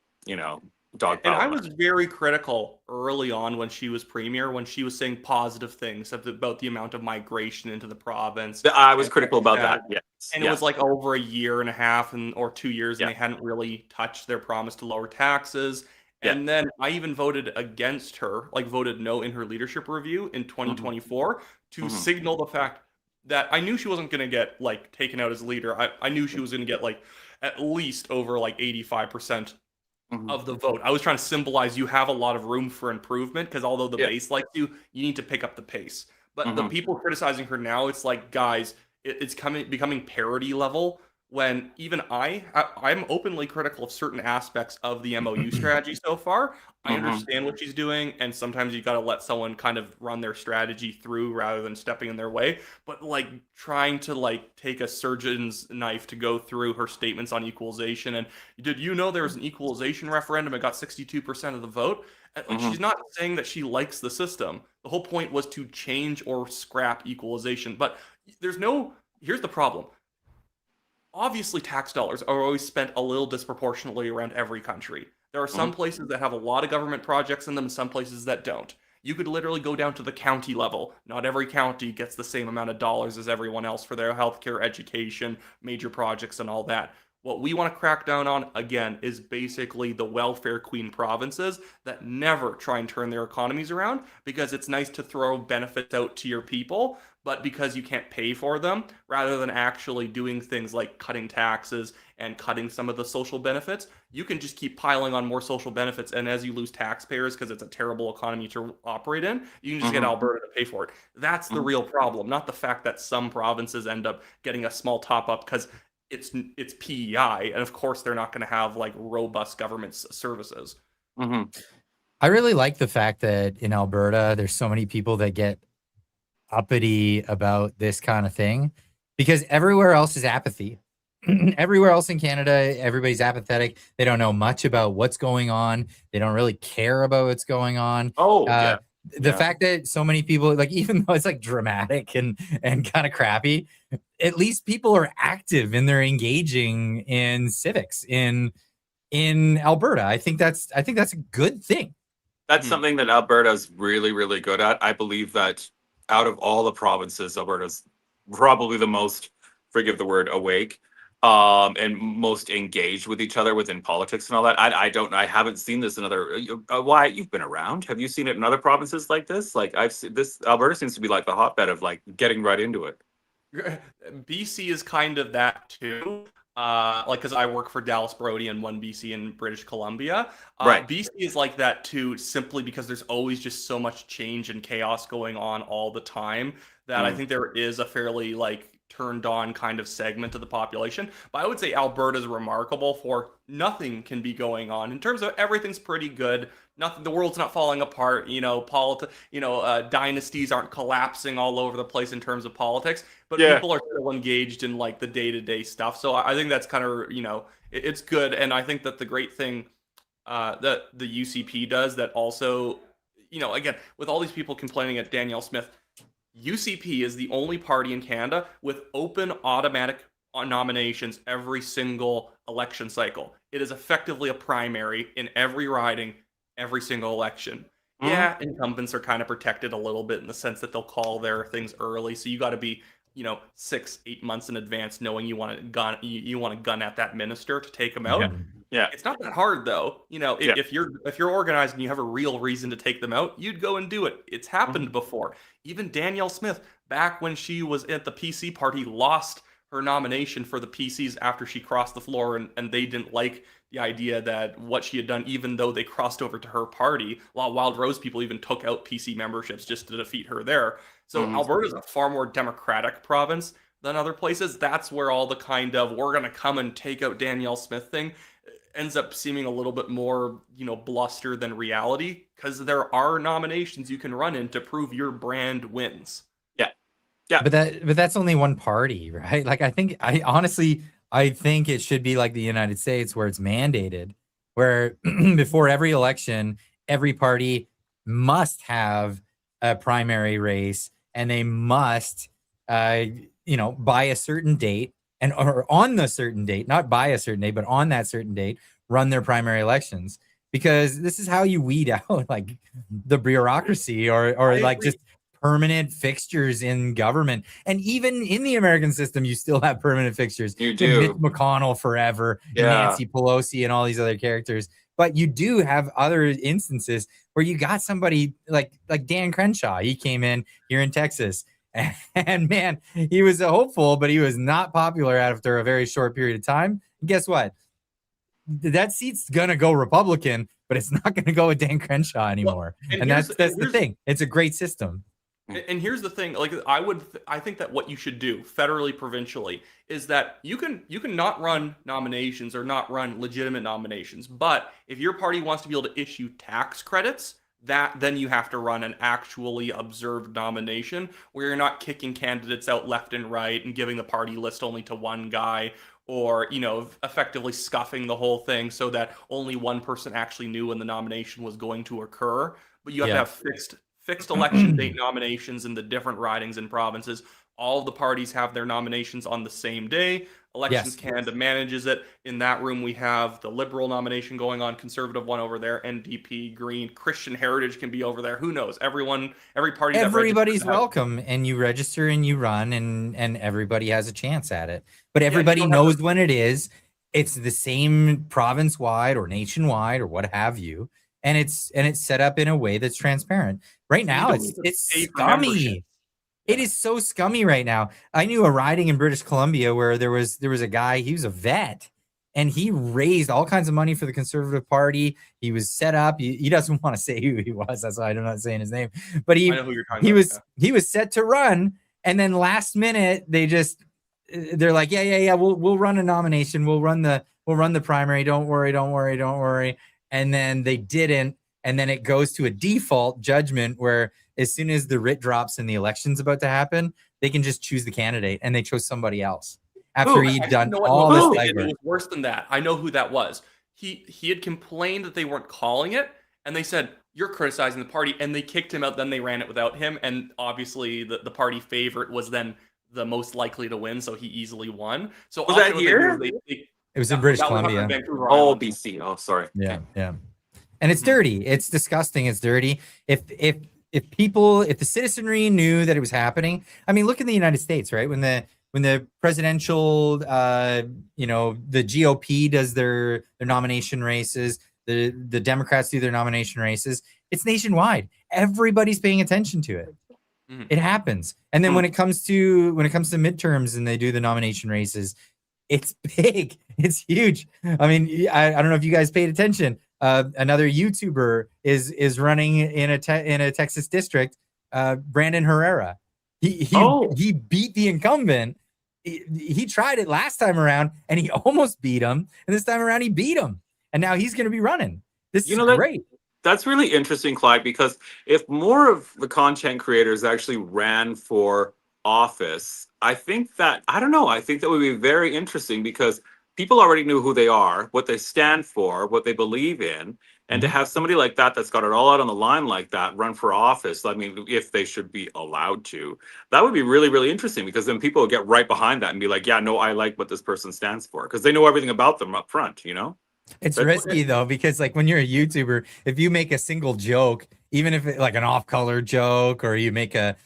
dog And I pile. was very critical early on when she was premier, when she was saying positive things about the amount of migration into the province. I was And, critical about that. Yes, and it was yes, like over a year and a half or 2 years, and yeah. they hadn't really touched their promise to lower taxes. And then I even voted against her, like voted no in her leadership review in 2024 to signal the fact that I knew she wasn't going to get like taken out as leader. I knew she was going to get like at least over like 85% of the vote. I was trying to symbolize you have a lot of room for improvement because although the base likes you, you need to pick up the pace. But the people criticizing her now, it's like, guys, it's becoming parody level when even I'm openly critical of certain aspects of the MOU strategy so far. I understand what she's doing, and sometimes you got to let someone kind of run their strategy through rather than stepping in their way. But like trying to like take a surgeon's knife to go through her statements on equalization, and did you know there was an equalization referendum? It got 62% of the vote. Like she's not saying that she likes the system. The whole point was to change or scrap equalization. But here's the problem. Obviously, tax dollars are always spent a little disproportionately around every country. There are some places that have a lot of government projects in them and some places that don't. You could literally go down to the county level. Not every county gets the same amount of dollars as everyone else for their healthcare, education, major projects, and all that. What we want to crack down on, again, is basically the welfare queen provinces that never try and turn their economies around because it's nice to throw benefits out to your people, but because you can't pay for them, rather than actually doing things like cutting taxes and cutting some of the social benefits, you can just keep piling on more social benefits. And as you lose taxpayers because it's a terrible economy to operate in, you can just get Alberta to pay for it. That's the real problem, not the fact that some provinces end up getting a small top up because it's PEI, and of course they're not going to have like robust government services. I really like the fact that in Alberta there's so many people that get uppity about this kind of thing because everywhere else is apathy. Everywhere else in Canada, everybody's apathetic. They don't know much about what's going on. They don't really care about what's going on. The fact that so many people, like, even though it's like dramatic and kind of crappy, at least people are active and they're engaging in civics in Alberta. I think that's a good thing. That's something that Alberta's really, really good at. I believe that out of all the provinces, Alberta's probably the most, forgive the word, awake, and most engaged with each other within politics and all that. I haven't seen this in other. Why, you've been around? Have you seen it in other provinces like this? Like I've seen this. Alberta seems to be like the hotbed of like getting right into it. BC is kind of that too. Like, because I work for Dallas Brody and one BC in British Columbia. BC is like that too, simply because there's always just so much change and chaos going on all the time that I think there is a fairly like turned on kind of segment of the population. But I would say Alberta is remarkable for nothing can be going on in terms of everything's pretty good. Nothing, the world's not falling apart. Dynasties aren't collapsing all over the place in terms of politics, but people are still engaged in like the day-to-day stuff. So I think that's kind of, it's good. And I think that the great thing that the UCP does that also, again, with all these people complaining at Danielle Smith, UCP is the only party in Canada with open automatic nominations every single election cycle. It is effectively a primary in every riding, every single election. Yeah, incumbents are kind of protected a little bit in the sense that they'll call their things early. So you got to be, 6-8 months in advance, knowing you want to gun at that minister to take them out. Yeah. It's not that hard though. If you're organized and you have a real reason to take them out, you'd go and do it. It's happened before. Even Danielle Smith, back when she was at the PC party, lost her nomination for the PCs after she crossed the floor and they didn't like the idea that what she had done, even though they crossed over to her party. A lot of Wild Rose people even took out PC memberships just to defeat her there. So Alberta is a far more democratic province than other places. That's where all the kind of we're going to come and take out Danielle Smith thing ends up seeming a little bit more, bluster than reality, because there are nominations you can run in to prove your brand wins. Yeah. But that's only one party, right? Like I think it should be like the United States where it's mandated, where before every election, every party must have a primary race and they must, by a certain date or on the certain date, not by a certain date, but on that certain date, run their primary elections, because this is how you weed out like the bureaucracy or like just permanent fixtures in government. And even in the American system, you still have permanent fixtures. You do. Mitch McConnell forever, Nancy Pelosi, and all these other characters. But you do have other instances where you got somebody like Dan Crenshaw. He came in here in Texas, and man, he was a hopeful, but he was not popular after a very short period of time. And guess what? That seat's gonna go Republican, but it's not gonna go with Dan Crenshaw anymore. Well, and that's the thing. It's a great system. And here's the thing, like I think that what you should do federally, provincially, is that you can not run nominations or not run legitimate nominations, but if your party wants to be able to issue tax credits, then you have to run an actually observed nomination where you're not kicking candidates out left and right and giving the party list only to one guy, or effectively scuffing the whole thing so that only one person actually knew when the nomination was going to occur. But you have to have fixed election date nominations in the different ridings and provinces. All of the parties have their nominations on the same day. Elections Canada manages it. In that room, we have the Liberal nomination going on, Conservative one over there, NDP, Green, Christian Heritage can be over there. Who knows? Every party. Everybody's welcome, and you register and you run, and everybody has a chance at it. But everybody knows when it is. It's the same province-wide or nationwide or what have you. And it's set up in a way that's transparent. Right now, it's scummy. It is so scummy right now. I knew a riding in British Columbia where there was a guy, he was a vet, and he raised all kinds of money for the Conservative Party. He was set up. He doesn't want to say who he was. That's why I'm not saying his name. But he was set to run, and then last minute they're like, yeah, we'll run a nomination. We'll run the primary. Don't worry. And then they didn't. And then it goes to a default judgment where as soon as the writ drops and the election's about to happen, they can just choose the candidate, and they chose somebody else after he'd done all this legwork. It was worse than that. I know who that was. He had complained that they weren't calling it, and they said, you're criticizing the party, and they kicked him out. Then they ran it without him, and obviously the party favorite was then the most likely to win, so he easily won. So was that here? It was in British Columbia. Oh, BC. Oh, sorry. Yeah. And it's dirty. It's disgusting. It's dirty. If the citizenry knew that it was happening, I mean, look in the United States, right? When the presidential, the GOP does their nomination races, the Democrats do their nomination races. It's nationwide. Everybody's paying attention to it. Mm-hmm. It happens. And then when it comes to midterms and they do the nomination races, it's big. It's huge. I mean, I don't know if you guys paid attention. Another YouTuber is running in a Texas district. Brandon Herrera. He beat the incumbent. He tried it last time around and he almost beat him. And this time around he beat him. And now he's going to be running. This is great. That's really interesting, Clyde, because if more of the content creators actually ran for office, I think that would be very interesting because people already knew who they are, what they stand for, what they believe in. And to have somebody like that that's got it all out on the line like that run for office, I mean, if they should be allowed to, that would be really, really interesting because then people will get right behind that and be like, yeah, no, I like what this person stands for because they know everything about them up front, It's risky though, because like when you're a YouTuber, if you make a single joke, even if it, like an off-color joke, or you make a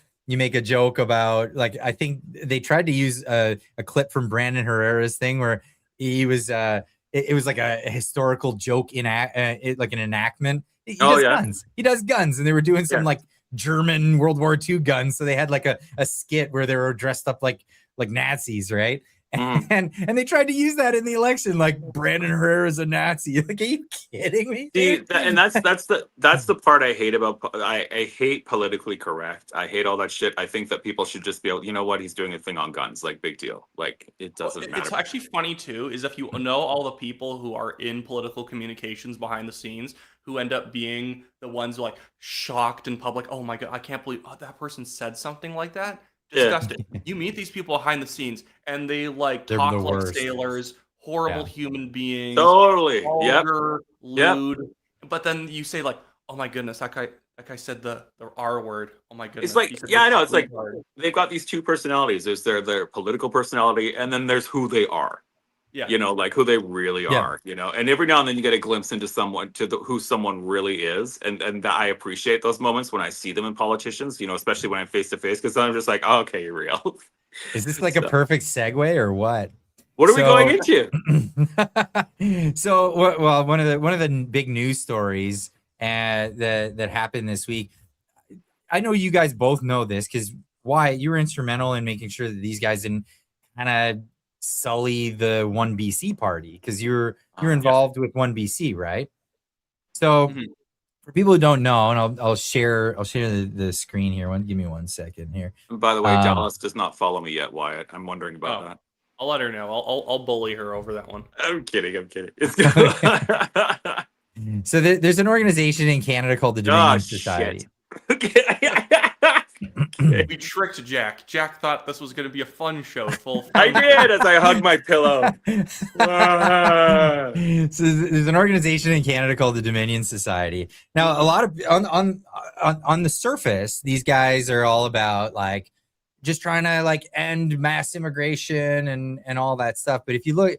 joke about, like, I think they tried to use a clip from Brandon Herrera's thing where he was it was like a historical joke in like an enactment. He does guns, and they were doing some like German World War II guns, so they had like a skit where they were dressed up like Nazis, right? And they tried to use that in the election, like Brandon Herrera is a Nazi. Like, are you kidding me? And that's the part I hate about. I hate politically correct. I hate all that shit. I think that people should just be able. You know what? He's doing a thing on guns. Like, big deal. Like, it doesn't matter. It's actually funny too. Is if you know all the people who are in political communications behind the scenes who end up being the ones like shocked in public. Oh my god, I can't believe that person said something like that. Disgusting. Yeah. You meet these people behind the scenes and they talk like sailors, horrible human beings, totally vulgar, lewd. But then you say like, oh my goodness, that guy said the R word. Oh my goodness. It's like, I know. It's like they've got these two personalities. There's their political personality, and then there's who they are. Yeah. Like who they really are, and every now and then you get a glimpse into who someone really is. And I appreciate those moments when I see them in politicians, especially when I'm face to face, because I'm just like, oh, okay, you're real. Is this like a perfect segue or what? What are we going into? So, well, one of the big news stories that happened this week. I know you guys both know this because Wyatt, you were instrumental in making sure that these guys didn't kind of sully the One BC party because you're involved with One BC, right? So for people who don't know, and I'll share the screen here. Give me 1 second here. And by the way, Dallas does not follow me yet, Wyatt. I'm wondering about that. I'll let her know. I'll bully her over that one. I'm kidding. It's So there's an organization in Canada called the Dominion Society. We tricked Jack. Jack thought this was going to be a fun show. I did as I hugged my pillow. So there's an organization in Canada called the Dominion Society. Now, a lot of on the surface, these guys are all about like just trying to like end mass immigration and all that stuff. But if you look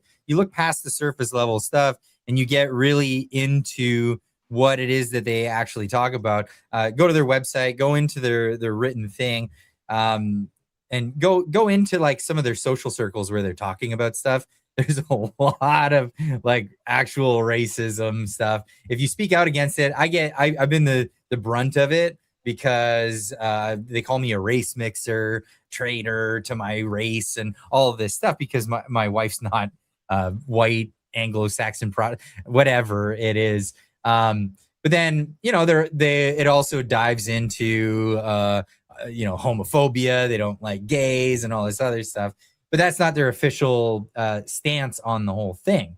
past the surface level stuff and you get really into what it is that they actually talk about, go to their website, go into their written thing, and go into like some of their social circles where they're talking about stuff. There's a lot of like actual racism stuff. If you speak out against it, I've been the brunt of it because they call me a race mixer, traitor to my race, and all of this stuff because my wife's not white, Anglo-Saxon, whatever it is. But then, it also dives into, homophobia. They don't like gays and all this other stuff, but that's not their official stance on the whole thing.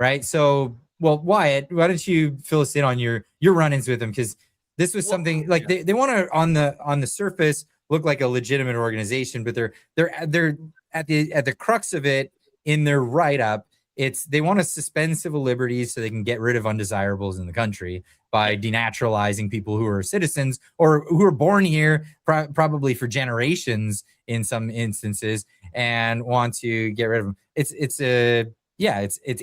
Right. So, well, Wyatt, why don't you fill us in on your run-ins with them? Because this was something like they want to on the surface look like a legitimate organization, but they're at the crux of it in their write-up. They want to suspend civil liberties so they can get rid of undesirables in the country by denaturalizing people who are citizens or who are born here probably for generations in some instances and want to get rid of them. It's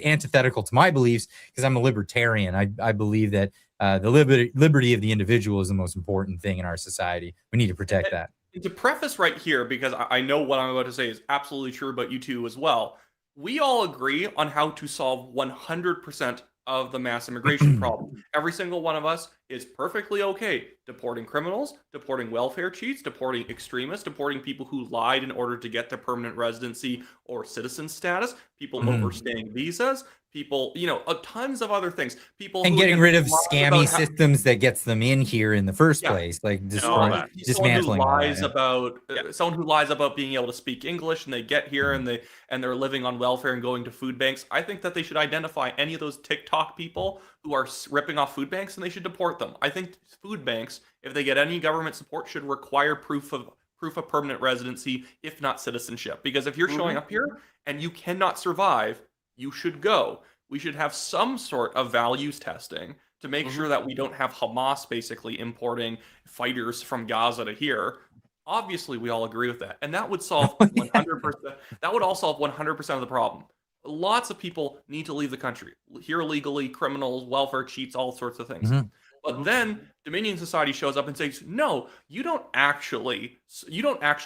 antithetical to my beliefs because I'm a libertarian. I believe that the liberty of the individual is the most important thing in our society. We need to protect that. To preface right here, because I know what I'm about to say is absolutely true about you two as well. We all agree on how to solve 100% of the mass immigration problem. Every single one of us is perfectly okay deporting criminals, deporting welfare cheats, deporting extremists, deporting people who lied in order to get their permanent residency or citizen status, people overstaying visas, people, tons of other things. People and getting rid of scammy systems that gets them in here in the first place, like dismantling. Someone who lies about being able to speak English and they get here and they're living on welfare and going to food banks. I think that they should identify any of those TikTok people who are ripping off food banks and they should deport them. I think food banks, if they get any government support, should require proof of permanent residency, if not citizenship. Because if you're showing up here and you cannot survive, you should go. We should have some sort of values testing to make sure that we don't have Hamas basically importing fighters from Gaza to here. Obviously, we all agree with that. And that would solve 100%. That would all solve 100% of the problem. Lots of people need to leave the country. Here illegally, criminals, welfare cheats, all sorts of things. But then Dominion Society shows up and says, no, you don't actually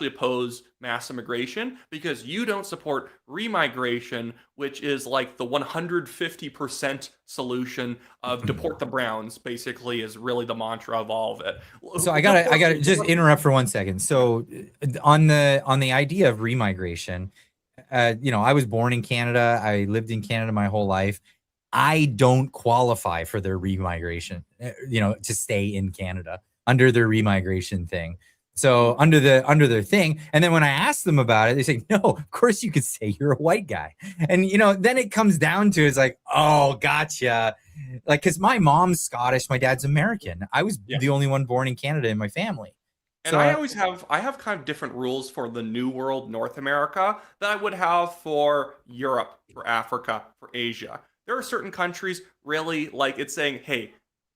oppose mass immigration because you don't support remigration, which is like the 150% solution of deport the Browns, basically, is really the mantra of all of it. So I gotta just interrupt for 1 second. So on the idea of remigration, I was born in Canada. I lived in Canada my whole life. I don't qualify for their remigration, to stay in Canada under their remigration thing. So under their thing. And then when I ask them about it, they say, no, of course you could say you're a white guy. And, then it comes down to, it's like, oh, gotcha. Like, cause my mom's Scottish, my dad's American. I was the only one born in Canada in my family. And so I have kind of different rules for the New World, North America, that I would have for Europe, for Africa, for Asia. There are certain countries really like it's saying, hey,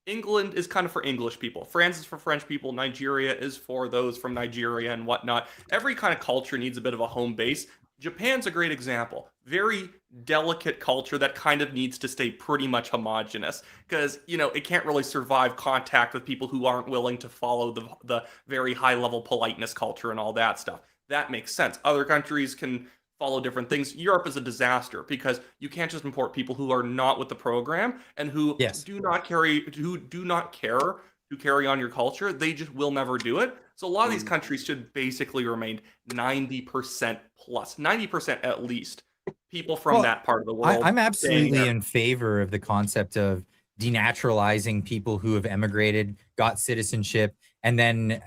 England is kind of for English people. France is for French people. Nigeria is for those from Nigeria and whatnot. Every kind of culture needs a bit of a home base. Japan's a great example. Very delicate culture that kind of needs to stay pretty much homogenous because, it can't really survive contact with people who aren't willing to follow the very high level politeness culture and all that stuff. That makes sense. Other countries can follow different things. Europe is a disaster because you can't just import people who are not with the program and who Yes. do not care to carry on your culture. They just will never do it. So a lot of these countries should basically remain 90% plus, 90% at least, people from Well, that part of the world I'm staying absolutely there. in favor of the concept of denaturalizing people who have emigrated, got citizenship, and then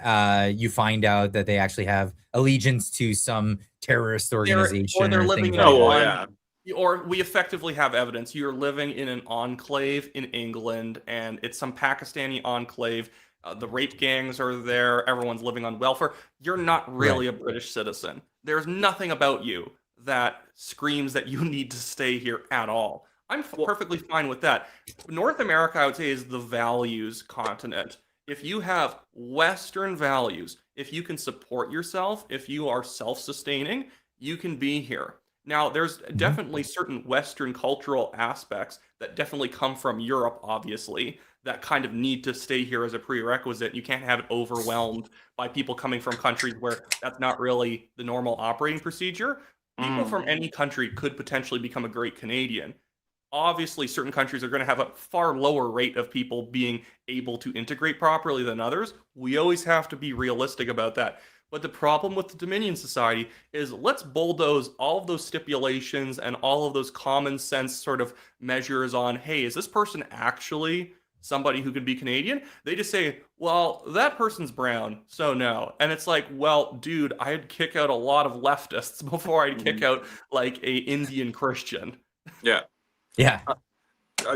you find out that they actually have allegiance to some terrorist organization They're or living things in like Oh, well, that. yeah. or we effectively have evidence. You're living in an enclave in England, and it's some Pakistani enclave. The rape gangs are there. Everyone's living on welfare. You're not Right. really a British citizen. There's nothing about you that screams that you need to stay here at all. I'm perfectly fine with that. North America, I would say, is the values continent. If you have Western values, if you can support yourself, if you are self-sustaining, you can be here. Now, there's Mhm. definitely certain Western cultural aspects that definitely come from Europe, obviously, that kind of need to stay here as a prerequisite. You can't have it overwhelmed by people coming from countries where that's not really the normal operating procedure. People Mm. from any country could potentially become a great Canadian. Obviously, certain countries are going to have a far lower rate of people being able to integrate properly than others. We always have to be realistic about that. But the problem with the Dominion Society is let's bulldoze all of those stipulations and all of those common sense sort of measures on, hey, is this person actually somebody who could be Canadian? They just say, well, that person's brown, so no. And it's like, well, dude, I'd kick out a lot of leftists before I'd kick out like a Indian Christian. Yeah. Yeah.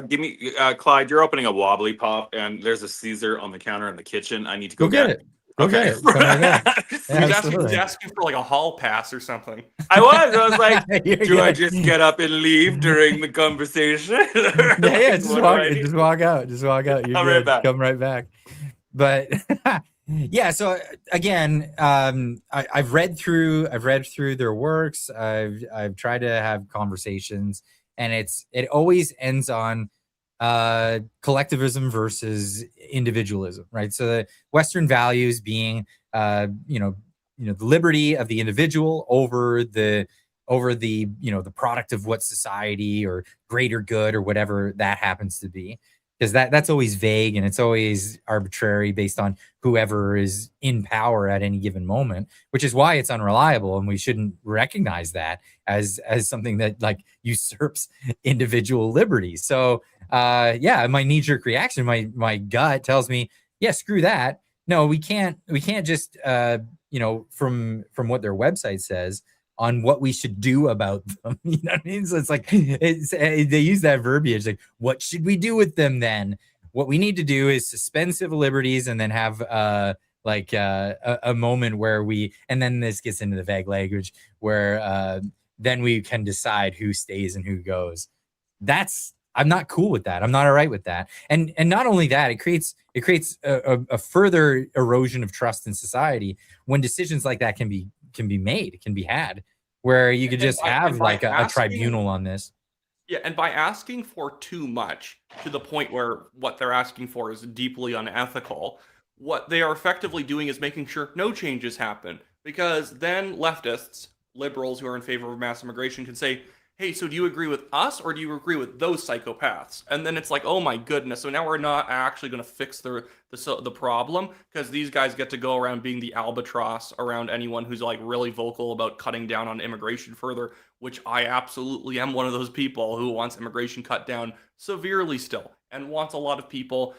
Give me, Clyde, you're opening a wobbly pop, and there's a Caesar on the counter in the kitchen. I need to Go go get get. it. Go Okay. get it. Come right back. Yeah, He's absolutely. asking for like a hall pass or something. I was like, You're do I good. just get up and leave during the conversation? Yeah, Like, just what do walk, I do? just walk out, just walk out. You're I'll be right good. back. Come right back. But yeah, so again, I've read through their works. I've tried to have conversations, and it always ends on collectivism versus individualism, right? So the Western values being the liberty of the individual over the the product of what society or greater good or whatever that happens to be, because that's always vague and it's always arbitrary based on whoever is in power at any given moment, which is why it's unreliable, and we shouldn't recognize that as something that like usurps individual liberty. So yeah, my knee-jerk reaction, my gut tells me, yeah, screw that. No, we can't just from what their website says on what we should do about them. You know what I mean? So it's like they use that verbiage like, what should we do with them then? What we need to do is suspend civil liberties and then have a moment where and then this gets into the vague language where then we can decide who stays and who goes. I'm not cool with that. I'm not all right with that. And not only that, it creates a further erosion of trust in society when decisions like that can be made, can be had, where you could just have like a tribunal on this. Yeah, and by asking for too much to the point where what they're asking for is deeply unethical, what they are effectively doing is making sure no changes happen. Because then leftists, liberals who are in favor of mass immigration can say, hey, so do you agree with us or do you agree with those psychopaths? And then it's like, oh my goodness, so now we're not actually going to fix the problem because these guys get to go around being the albatross around anyone who's like really vocal about cutting down on immigration further, which I absolutely am one of those people who wants immigration cut down severely still and wants a lot of people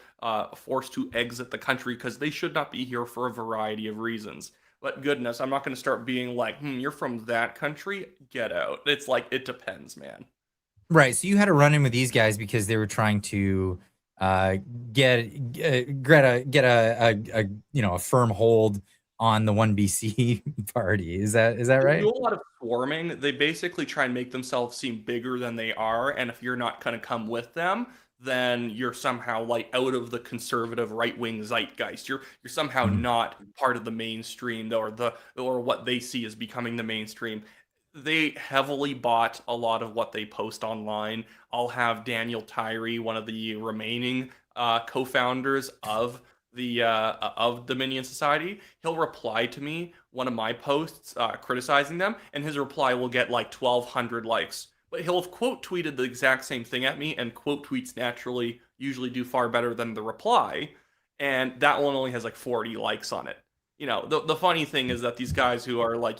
forced to exit the country because they should not be here for a variety of reasons. But goodness, I'm not going to start being like, you're from that country, get out. It's like, it depends, man. Right. So you had a run in with these guys because they were trying to uh, get a firm hold on the one BC party. Is that They right? do a lot of swarming. They basically try and make themselves seem bigger than they are. And if you're not going to come with them, then you're somehow like out of the conservative right-wing zeitgeist. You're somehow Mhm. not part of the mainstream or what they see as becoming the mainstream. They heavily bought a lot of what they post online. I'll have Daniel Tyree, one of the remaining co-founders of of Dominion Society, he'll reply to me one of my posts criticizing them, and his reply will get like 1,200 likes. But he'll have quote tweeted the exact same thing at me, and quote tweets naturally usually do far better than the reply, and that one only has like 40 likes on it. The funny thing is that these guys who are like,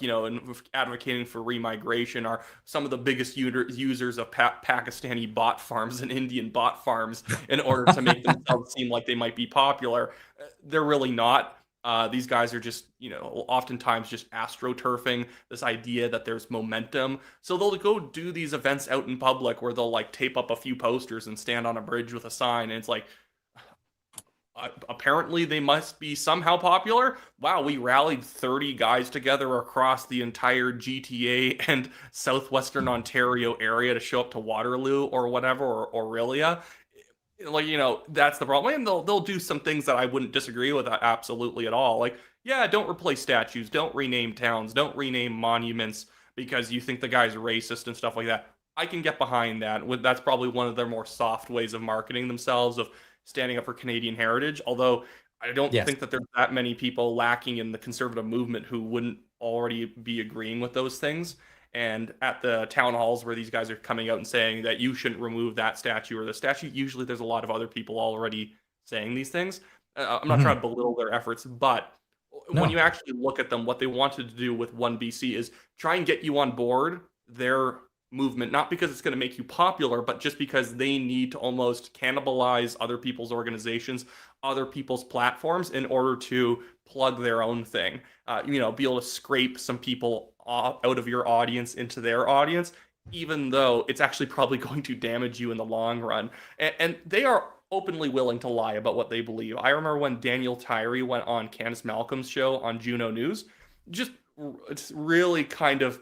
advocating for remigration are some of the biggest users of Pakistani bot farms and Indian bot farms in order to make themselves seem like they might be popular. They're really not. These guys are just, oftentimes just astroturfing this idea that there's momentum. So they'll go do these events out in public where they'll like tape up a few posters and stand on a bridge with a sign. And it's like, apparently they must be somehow popular. Wow, we rallied 30 guys together across the entire GTA and southwestern Ontario area to show up to Waterloo or whatever, or Aurelia. Like, that's the problem. And they'll do some things that I wouldn't disagree with absolutely at all. Like, yeah, don't replace statues, don't rename towns, don't rename monuments because you think the guy's racist and stuff like that. I can get behind that. That's probably one of their more soft ways of marketing themselves, of standing up for Canadian heritage, although I don't think that there's that many people lacking in the conservative movement who wouldn't already be agreeing with those things. And at the town halls where these guys are coming out and saying that you shouldn't remove that statue or the statue, usually there's a lot of other people already saying these things. I'm not trying to belittle their efforts, but when you actually look at them, what they wanted to do with 1BC is try and get you on board their movement, not because it's going to make you popular, but just because they need to almost cannibalize other people's organizations, other people's platforms in order to plug their own thing. Be able to scrape some people out of your audience into their audience, even though it's actually probably going to damage you in the long run. And they are openly willing to lie about what they believe. I remember when Daniel Tyree went on Candace Malcolm's show on Juno News, it's really kind of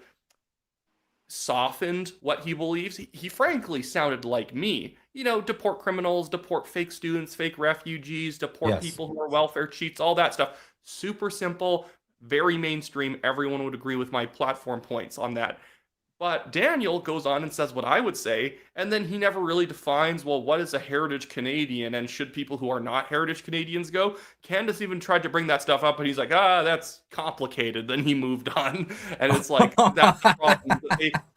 softened what he believes. He frankly sounded like me. Deport criminals, deport fake students, fake refugees, deport people who are welfare cheats, all that stuff. Super simple, very mainstream. Everyone would agree with my platform points on that. But Daniel goes on and says what I would say, and then he never really defines, well, what is a heritage Canadian, and should people who are not heritage Canadians go? Candace even tried to bring that stuff up, and he's like, that's complicated. Then he moved on, and it's like, that's the problem.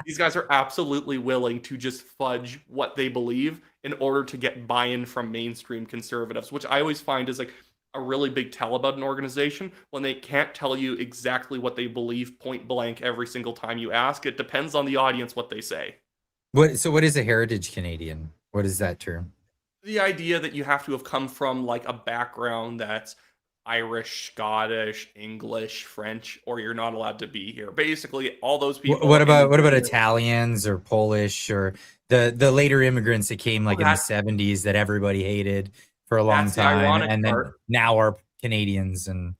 These guys are absolutely willing to just fudge what they believe in order to get buy-in from mainstream conservatives, which I always find is like a really big tell about an organization when they can't tell you exactly what they believe point blank every single time you ask. It depends on the audience what they say. So what is a heritage Canadian? What is that term? The idea that you have to have come from like a background that's Irish, Scottish, English, French, or you're not allowed to be here. Basically, all those people. What about Italians or Polish or the later immigrants that came like in the 70s that everybody hated for a long time, and then now are Canadians and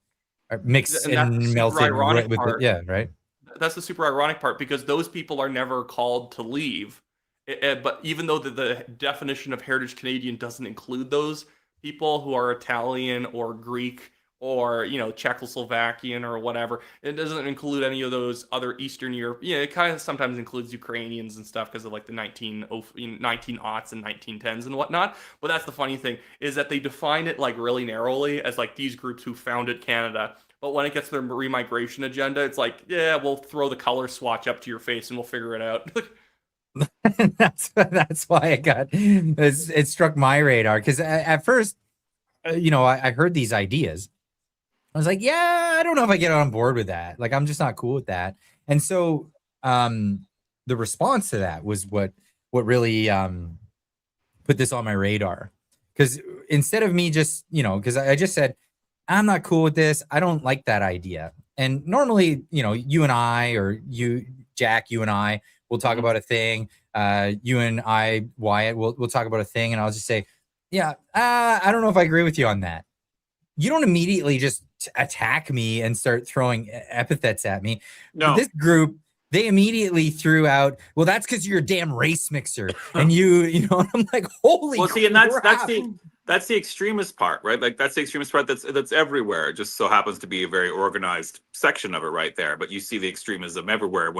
are mixed and melted with right? That's the super ironic part, because those people are never called to leave. But even though the definition of heritage Canadian doesn't include those people who are Italian or Greek or Czechoslovakian or whatever, it doesn't include any of those other Eastern Europe. It kind of sometimes includes Ukrainians and stuff because of like the 19aughts and 1910s and whatnot. But that's the funny thing, is that they define it like really narrowly as like these groups who founded Canada. But when it gets to their remigration agenda, it's like, yeah, we'll throw the color swatch up to your face and we'll figure it out. that's why it struck my radar, because at first, I heard these ideas. I was like, yeah, I don't know if I get on board with that. Like, I'm just not cool with that. And so the response to that was what really put this on my radar. Because instead of me just, because I just said, I'm not cool with this, I don't like that idea. And normally, you and I, or you, Jack, you and I will talk about a thing. You and I, Wyatt, we'll talk about a thing, and I'll just say, yeah, I don't know if I agree with you on that. You don't immediately just attack me and start throwing epithets at me. No. This group, they immediately threw out, well, that's because you're a damn race mixer. And and I'm like, holy crap. See, and that's the extremist part, right? Like, that's the extremist part that's everywhere. It just so happens to be a very organized section of it right there. But you see the extremism everywhere.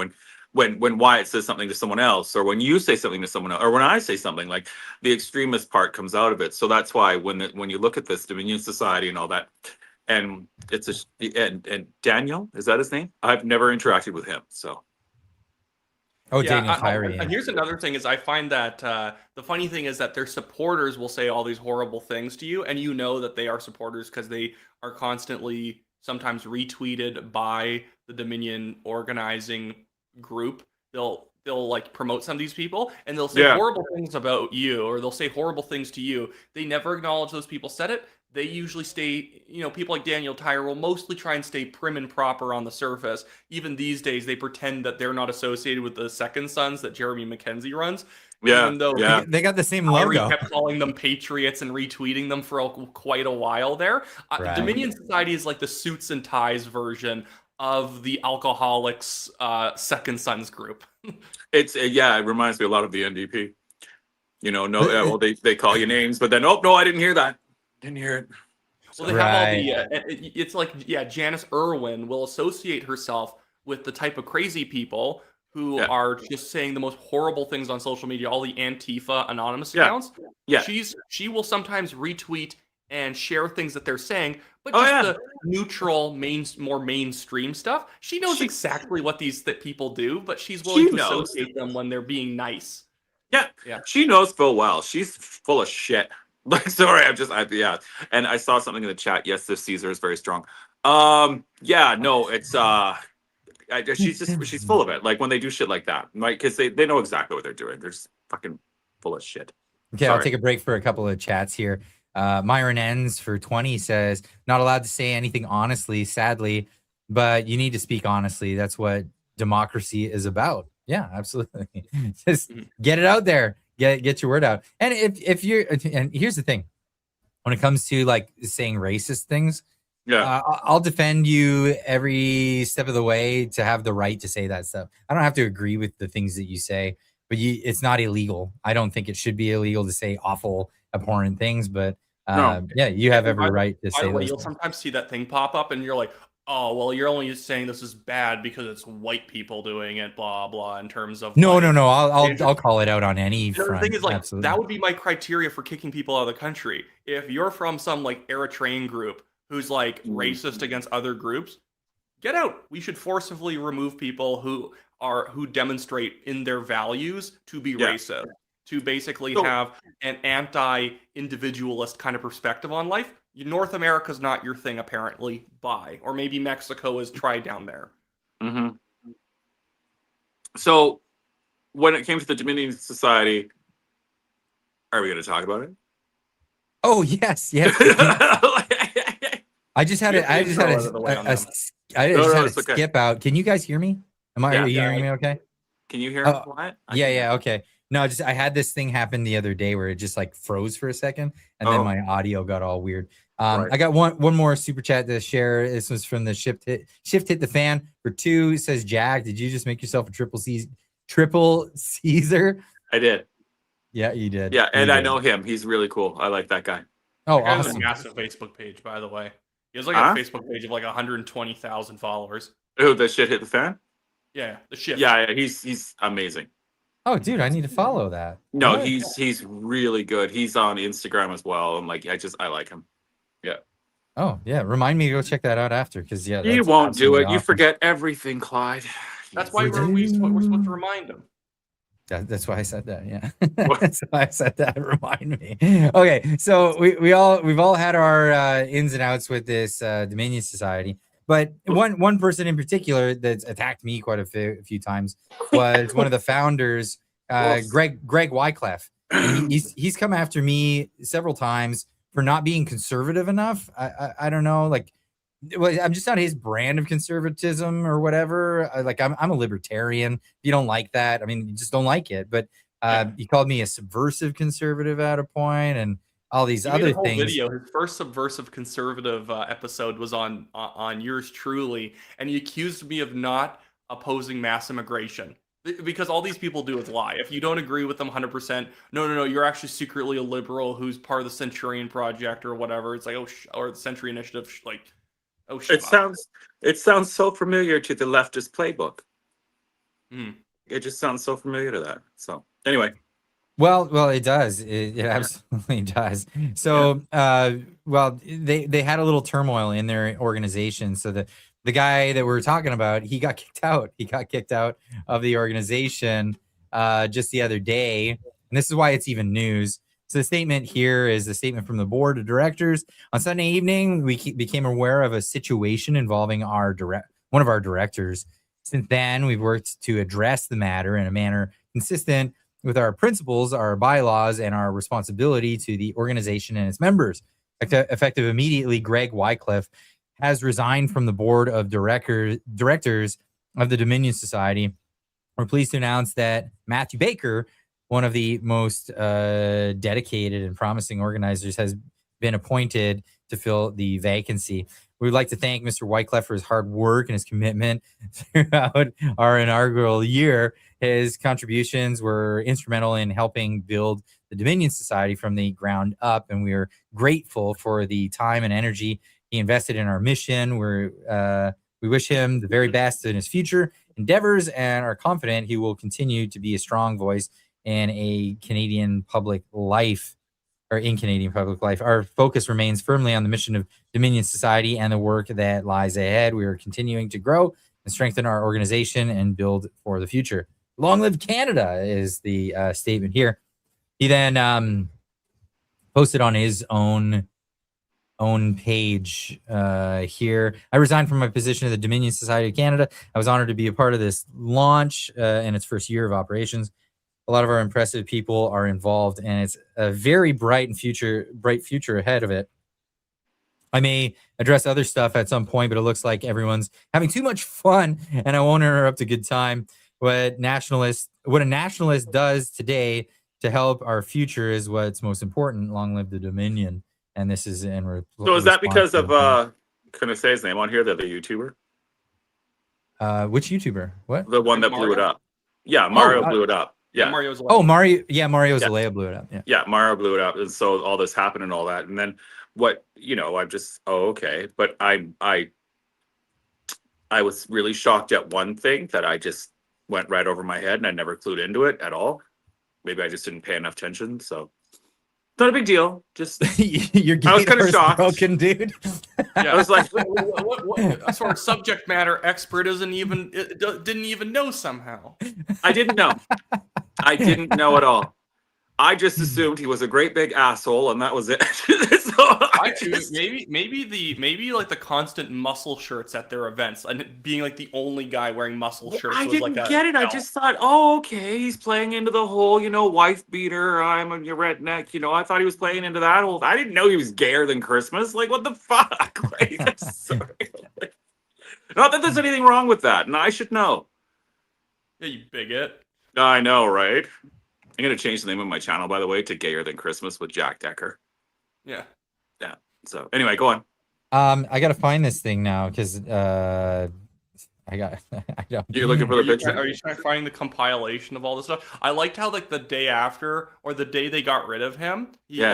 when Wyatt says something to someone else, or when you say something to someone else, or when I say something, like the extremist part comes out of it. So that's why when you look at this Dominion Society and all that, and it's and Daniel, is that his name? I've never interacted with him, so. Oh, Yeah, Daniel Tyree. and here's another thing is I find that the funny thing is that their supporters will say all these horrible things to you, and you know that they are supporters because they are constantly sometimes retweeted by the Dominion organizing group. They'll like promote some of these people, and they'll say Yeah. horrible things about you, or they'll say horrible things to you. They never acknowledge those people said it. They usually stay, people like Daniel Tyre will mostly try and stay prim and proper on the surface. Even these days, they pretend that they're not associated with the Second Sons that Jeremy McKenzie runs. Yeah, Even though yeah. They got the same Tyre logo. kept calling them patriots and retweeting them for quite a while there. Right. Dominion Society is like the suits and ties version of the Alcoholics Second Sons group. It reminds me a lot of the NDP. Well, they call you names, but then, oh, no, I didn't hear that. Didn't hear it. Well, they have all the. It's like, Janice Irwin will associate herself with the type of crazy people who are just saying the most horrible things on social media. All the Antifa anonymous accounts. Yeah. She will sometimes retweet and share things that they're saying, but just the neutral, more mainstream stuff. She knows exactly what these people do, but she's willing to associate them when they're being nice. Yeah. She knows full well. She's full of shit. Like, sorry, and I saw something in the chat. Yes, this Caesar is very strong. She's full of it. Like when they do shit like that, right? Because they know exactly what they're doing. They're just fucking full of shit. Okay, I'll take a break for a couple of chats here. Myron Ends for 20 says, not allowed to say anything honestly, sadly, but you need to speak honestly. That's what democracy is about. Yeah, absolutely. Just get it out there. Get your word out. And if you're, and here's the thing, when it comes to like saying racist things, I'll defend you every step of the way to have the right to say that stuff. I don't have to agree with the things that you say, but it's not illegal. I don't think it should be illegal to say awful, abhorrent things, but you have every right to say By the way, those you'll things. sometimes see that thing pop up and you're like, oh, well, you're only saying this is bad because it's white people doing it, blah, blah, in terms of... No. I'll call it out on any front. The thing is, like, absolutely. that would be my criteria for kicking people out of the country. If you're from some, like, Eritrean group who's, like, racist against other groups, get out. We should forcibly remove people who demonstrate in their values to be racist, to basically have an anti-individualist kind of perspective on life. North America's not your thing, apparently. Bye. Or maybe Mexico is tried down there. Mm-hmm. So, when it came to the Dominion Society, are we going to talk about it? Oh yes. I just had a skip out. Can you guys hear me? Are you hearing me okay? Can you hear me? What? Yeah, okay. No, I had this thing happen the other day where it just like froze for a second, and then my audio got all weird. I got one more super chat to share. This was from the shift hit the fan for 2. It says, Jack, did you just make yourself a triple Caesar? I did. Yeah, you did. Yeah, and I know him. He's really cool. I like that guy. Oh, that guy awesome. has a massive Facebook page, by the way. He has like a Facebook page of like 120,000 followers. Oh, the shit hit the fan? Yeah, the shit. Yeah, he's amazing. Oh, dude, I need to follow that. No, he's really good. He's on Instagram as well. And like, I like him. Yeah. Oh, yeah. Remind me to go check that out after, because you won't do it. Awesome. You forget everything, Clyde. That's why we're supposed to remind him. That's why I said that. Yeah, that's why I said that. Remind me. Okay, so we've all had our ins and outs with this Dominion Society, but one person in particular that's attacked me quite a few times was one of the founders, Greg Wycliffe. And he's come after me several times for not being conservative enough. I don't know, like, well, I'm just not his brand of conservatism or whatever. I'm a libertarian. If you don't like that, I mean, you just don't like it. But he called me a subversive conservative at a point, and all these other things. Video. His first subversive conservative episode was on yours truly, and he accused me of not opposing mass immigration. Because all these people do is lie. If you don't agree with them 100%, no, you're actually secretly a liberal who's part of the Centurion Project or whatever. It's like, or the Century Initiative, like. It sounds so familiar to the leftist playbook. It just sounds so familiar to that. So anyway. Well, it does. It absolutely does. So, well, they had a little turmoil in their organization. So the guy that we were talking about, he got kicked out. He got kicked out of the organization just the other day, and this is why it's even news. So the statement here is a statement from the board of directors. On Sunday evening, we became aware of a situation involving one of our directors. Since then, we've worked to address the matter in a manner consistent with our principles, our bylaws, and our responsibility to the organization and its members. Effective immediately, Greg Wycliffe has resigned from the board of directors of the Dominion Society. We're pleased to announce that Matthew Baker, one of the most dedicated and promising organizers, has been appointed to fill the vacancy. We would like to thank Mr. Wycliffe for his hard work and his commitment throughout our inaugural year. His contributions were instrumental in helping build the Dominion Society from the ground up, and we are grateful for the time and energy he invested in our mission. We wish him the very best in his future endeavors and are confident he will continue to be a strong voice in Canadian public life. Our focus remains firmly on the mission of Dominion Society and the work that lies ahead. We are continuing to grow and strengthen our organization and build for the future. Long live Canada is the statement here. He then posted on his own page here. I resigned from my position at the Dominion Society of Canada. I was honored to be a part of this launch in its first year of operations. A lot of our impressive people are involved, and it's a very bright future ahead of it. I may address other stuff at some point, but it looks like everyone's having too much fun, and I won't interrupt a good time. What a nationalist does today to help our future is what's most important. Long live the Dominion. And this is in So is that because of can I say his name on here? The YouTuber? Which YouTuber? What? The one that blew it up. Yeah, Mario blew it up. Yeah. Mario Zelaya blew it up. Yeah, Mario blew it up. And so all this happened and all that. And then I'm just okay. But I was really shocked at one thing that I just went right over my head and I never clued into it at all. Maybe I just didn't pay enough attention. So not a big deal. Just I was kind of shocked, broken, dude. I was like, what sort of subject matter expert didn't even know somehow? I didn't know. I didn't know at all. I just assumed he was a great big asshole, and that was it. Maybe like the constant muscle shirts at their events and being like the only guy wearing muscle shirts. I didn't get it. I just thought, okay, he's playing into the whole, wife beater. I'm a redneck. I thought he was playing into that whole. I didn't know he was gayer than Christmas. Like, what the fuck? Like, I'm sorry. Not that there's anything wrong with that, and I should know. Yeah, you bigot. I know, right? I'm going to change the name of my channel, by the way, to Gayer Than Christmas with Jack Decker. Yeah. Yeah. So anyway, go on. I got to find this thing now because I don't. You're looking for the picture? Are you trying to find the compilation of all this stuff? I liked how like the day after or the day they got rid of him,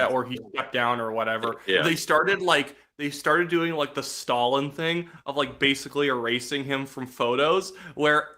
or he stepped down or whatever. Yeah. They started doing like the Stalin thing of like basically erasing him from photos where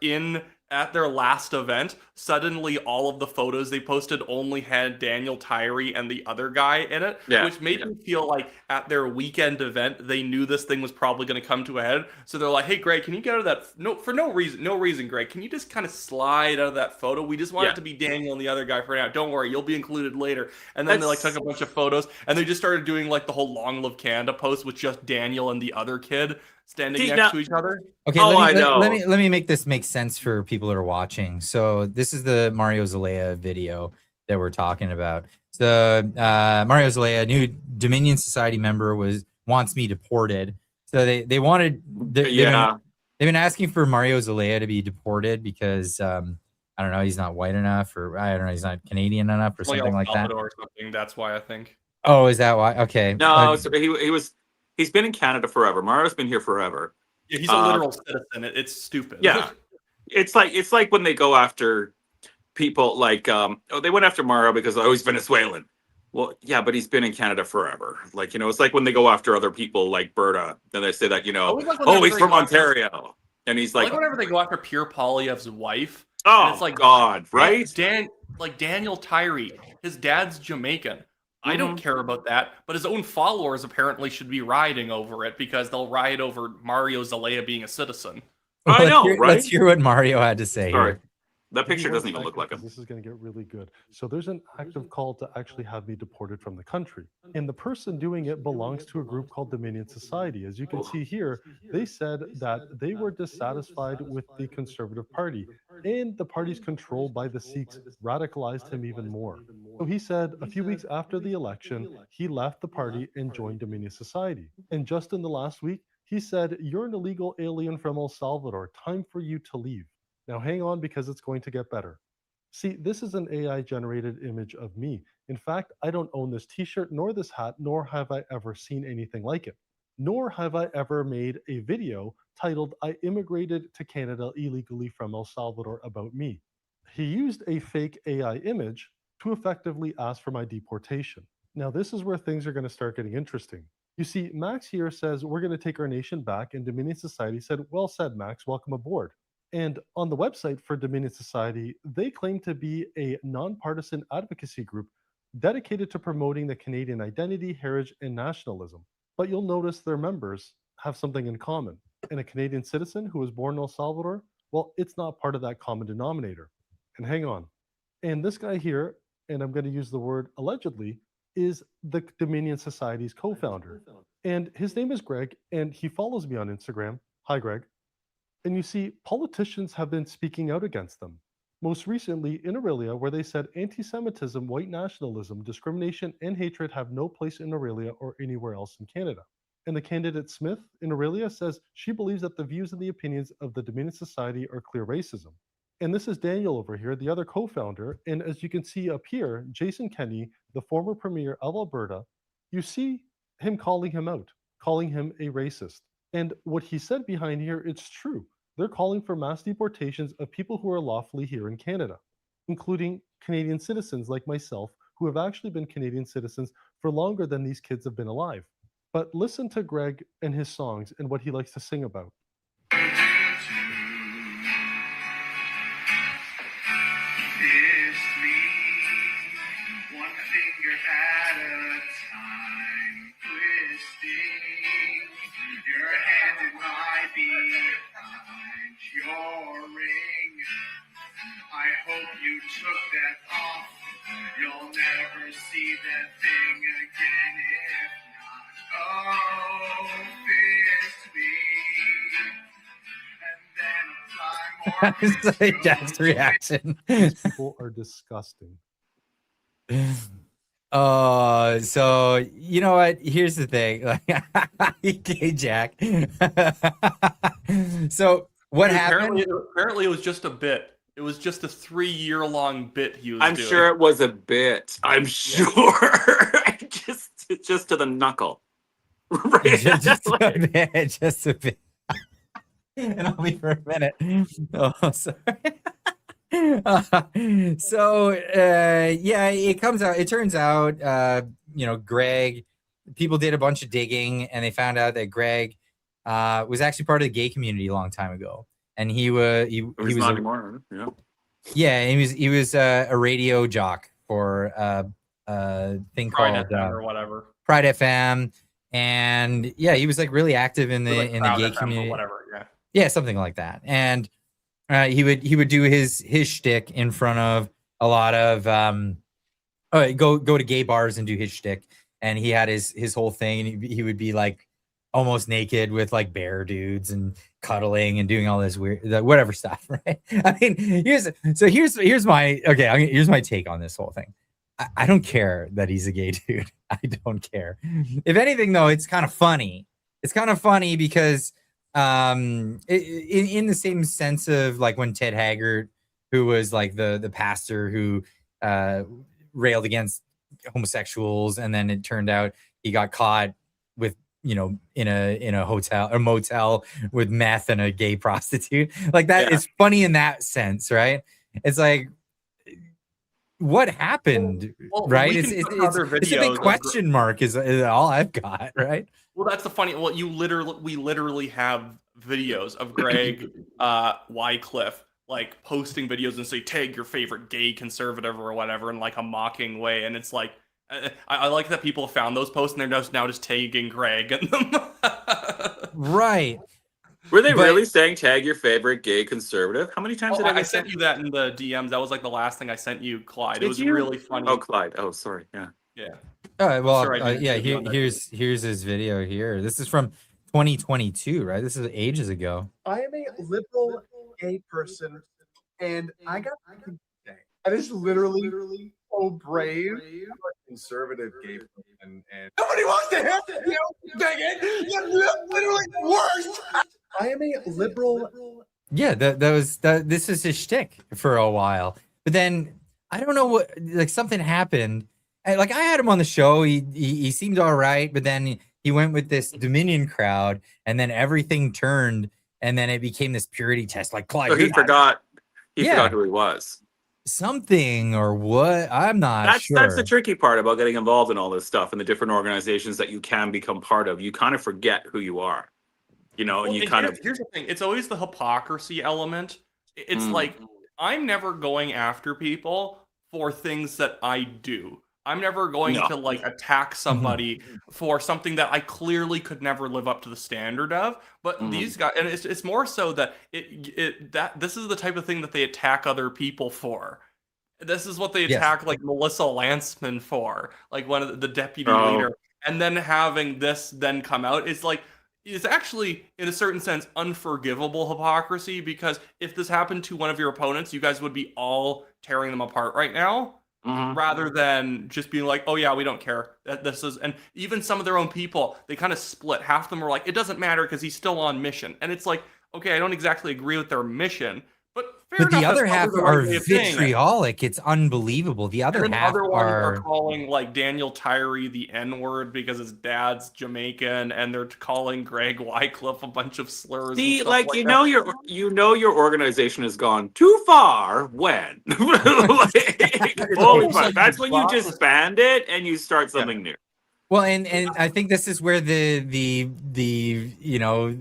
at their last event, suddenly all of the photos they posted only had Daniel Tyree and the other guy in it, which made me feel like at their weekend event, they knew this thing was probably going to come to a head. So they're like, hey, Greg, can you get out of that? No reason, Greg. Can you just kind of slide out of that photo? We just want it to be Daniel and the other guy for now. Don't worry, you'll be included later. And then they like took a bunch of photos and they just started doing like the whole Long Live Canada post with just Daniel and the other kid standing next to each other. Okay, let me make this make sense for people that are watching. So this is the Mario Zelaya video that we're talking about. So Mario Zelaya, new Dominion Society member, wants me deported. So they've been asking for Mario Zelaya to be deported because I don't know, he's not white enough, or I don't know, he's not Canadian enough, or something like that. Or something. That's why I think. Oh, is that why? Okay. No, he's been in Canada forever. Mario's been here forever. Yeah, he's a literal citizen. It's stupid. Yeah, it's like when they go after people like they went after Mario because he's Venezuelan. Well, yeah, but he's been in Canada forever. Like, it's like when they go after other people like Berta, then they say that he's from Ontario, and he's like whenever they go after Pierre Poilievre's wife. Oh, and it's like God, right? Daniel Tyree, his dad's Jamaican. I don't care about that, but his own followers apparently should be rioting over it because they'll riot over Mario Zelaya being a citizen. I know, Let's right? hear what Mario had to say Sorry. here. That Give me picture one doesn't even second, look like because him. this is going to get really good. So there's an active call to actually have me deported from the country. And the person doing it belongs to a group called Dominion Society. As you can see here, they said that they were dissatisfied with the Conservative Party, and the party's control by the Sikhs radicalized him even more. So he said a few weeks after the election, he left the party and joined Dominion Society. And just in the last week, he said, "You're an illegal alien from El Salvador. Time for you to leave." Now hang on, because it's going to get better. See, this is an AI generated image of me. In fact, I don't own this t-shirt nor this hat, nor have I ever seen anything like it. Nor have I ever made a video titled "I immigrated to Canada illegally from El Salvador" about me. He used a fake AI image to effectively ask for my deportation. Now this is where things are going to start getting interesting. You see, Max here says we're going to take our nation back, and Dominion Society said, "Well said, Max, welcome aboard." And on the website for Dominion Society, they claim to be a nonpartisan advocacy group dedicated to promoting the Canadian identity, heritage, and nationalism. But you'll notice their members have something in common. And a Canadian citizen who was born in El Salvador, well, it's not part of that common denominator. And hang on. And this guy here, and I'm going to use the word allegedly, is the Dominion Society's co founder. And his name is Greg, and he follows me on Instagram. Hi, Greg. And you see, politicians have been speaking out against them. Most recently in Aurelia, where they said anti Semitism, white nationalism, discrimination, and hatred have no place in Aurelia or anywhere else in Canada. And the candidate Smith in Aurelia says she believes that the views and the opinions of the Dominion Society are clear racism. And this is Daniel over here, the other co founder. And as you can see up here, Jason Kenney, the former premier of Alberta, you see him calling him out, calling him a racist. And what he said behind here, it's true. They're calling for mass deportations of people who are lawfully here in Canada, including Canadian citizens like myself, who have actually been Canadian citizens for longer than these kids have been alive. But listen to Greg and his songs and what he likes to sing about. I hope you took that off. You'll never see that thing again if not. Oh, fist me. And then apply more. Jack's reaction. These people are disgusting. So you know what? Here's the thing. Okay, Jack. So what happened? Apparently, it was just a bit. It was just a 3-year-long bit he was I'm doing. sure it was a bit. I'm sure. just to the knuckle. Right? just a bit. Just a bit. And only for a minute. Oh, sorry. Yeah, it turns out Greg, people did a bunch of digging and they found out that Greg was actually part of the gay community a long time ago, and he was not anymore. He was a radio jock for a thing Pride called FM or whatever. Pride FM, and yeah, he was like really active in the gay community, whatever. Yeah, something like that. And he would do his shtick in front of a lot of go to gay bars and do his shtick. And he had his whole thing, and he would be like almost naked with like bear dudes and cuddling and doing all this weird whatever stuff, right? I mean, here's my take on this whole thing. I don't care that he's a gay dude. I don't care. If anything, though, it's kind of funny. It's kind of funny because in the same sense of like when Ted Haggart, who was like the pastor who railed against homosexuals, and then it turned out he got caught with in a hotel or motel with meth and a gay prostitute, like that. It's funny in that sense, right? It's like, what happened, right? It's a big question mark is all I've got, right? Well, that's the funny. Well, we literally have videos of Greg Wycliffe like posting videos and say tag your favorite gay conservative or whatever in like a mocking way, and it's like I like that people found those posts and they're now just tagging Greg in them. Right. Were they But really saying tag your favorite gay conservative? How many times Oh, did I I get sent sent? you that in the DMs. That was like the last thing I sent you, Clyde. It Did was you? really funny. Oh, Clyde. Oh, sorry. Yeah. Yeah. I'm well, sure I didn't yeah. put it on that. Here's his video here. This is from 2022, right? This is ages ago. I am a liberal gay person, and I got something to say. That is literally so brave. I'm a conservative gay person, and nobody wants to hear you, bigot. You're literally the worst. I am a liberal. Yeah, this is his shtick for a while. But then I don't know what, like, something happened. Like, I had him on the show. He seemed all right, but then he went with this Dominion crowd, and then everything turned, and then it became this purity test. Like, Clyde, So he forgot. He Yeah. forgot who he was. something or what? I'm not That's sure. the tricky part about getting involved in all this stuff and the different organizations that you can become part of. You kind of forget who you are, you know, and Well, you and kind of. here's the thing. It's always the hypocrisy element. It's Mm. like I'm never going after people for things that I do. I'm never going No. to like attack somebody for something that I clearly could never live up to the standard of. But Mhm. these guys, and it's more so that that this is the type of thing that they attack other people for. This is what they Yes. attack like Melissa Lantsman for, like one of the deputy Oh. leader, and then having this then come out is like it's actually in a certain sense unforgivable hypocrisy, because if this happened to one of your opponents, you guys would be all tearing them apart right now, Mhm. rather than just being like, oh yeah, we don't care that this is. And even some of their own people, they kind of split. Half of them were like, it doesn't matter because he's still on mission, and it's like, okay, I don't exactly agree with their mission, but fair But the enough, other that's half probably the right are way of saying it. vitriolic. It's unbelievable. The other And then half other ones are are calling like Daniel Tyree the N-word because his dad's Jamaican, and they're calling Greg Wycliffe a bunch of slurs. See, and stuff like, like you that. know your organization has gone too far when. Like, holy almost fuck, like that's you when you process- disband it and you start something new. well, and I think this is where the you know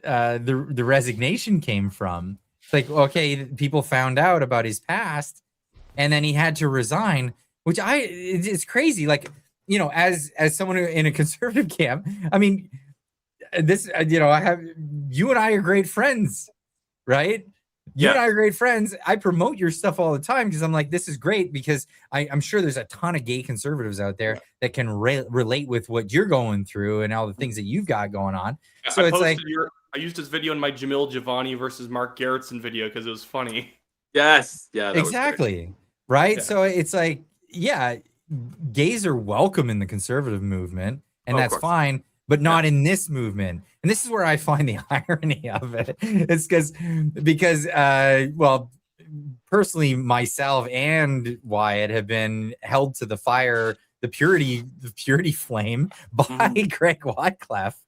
the resignation came from. It's like, okay, people found out about his past, and then he had to resign, which it's crazy. Like, you know, as someone in a conservative camp, I mean, this you know, you and I are great friends, right? You and Yeah. I are great friends. I promote your stuff all the time because I'm like, this is great, because I'm sure there's a ton of gay conservatives out there that can relate with what you're going through and all the things that you've got going on. So I it's like, I used his video in my Jamil Giovanni versus Mark Garrettson video because it was funny. Yes. Yeah. That was great. exactly, right? Yeah. So it's like, yeah, gays are welcome in the conservative movement, and Of that's course. fine, but not in this movement. And this is where I find the irony of it. It's because well, personally, myself and Wyatt have been held to the fire, the purity flame by Greg Wycliffe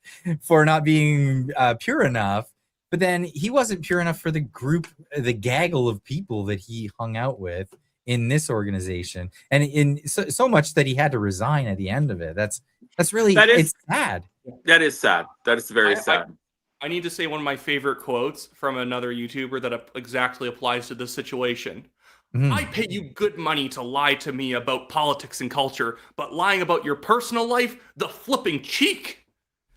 for not being pure enough. But then he wasn't pure enough for the gaggle of people that he hung out with in this organization, and in so much that he had to resign at the end of it. That's really, it's sad. That is sad. That is very sad. I need to say one of my favorite quotes from another YouTuber that exactly applies to this situation. I pay you good money to lie to me about politics and culture, but lying about your personal life, the flipping cheek.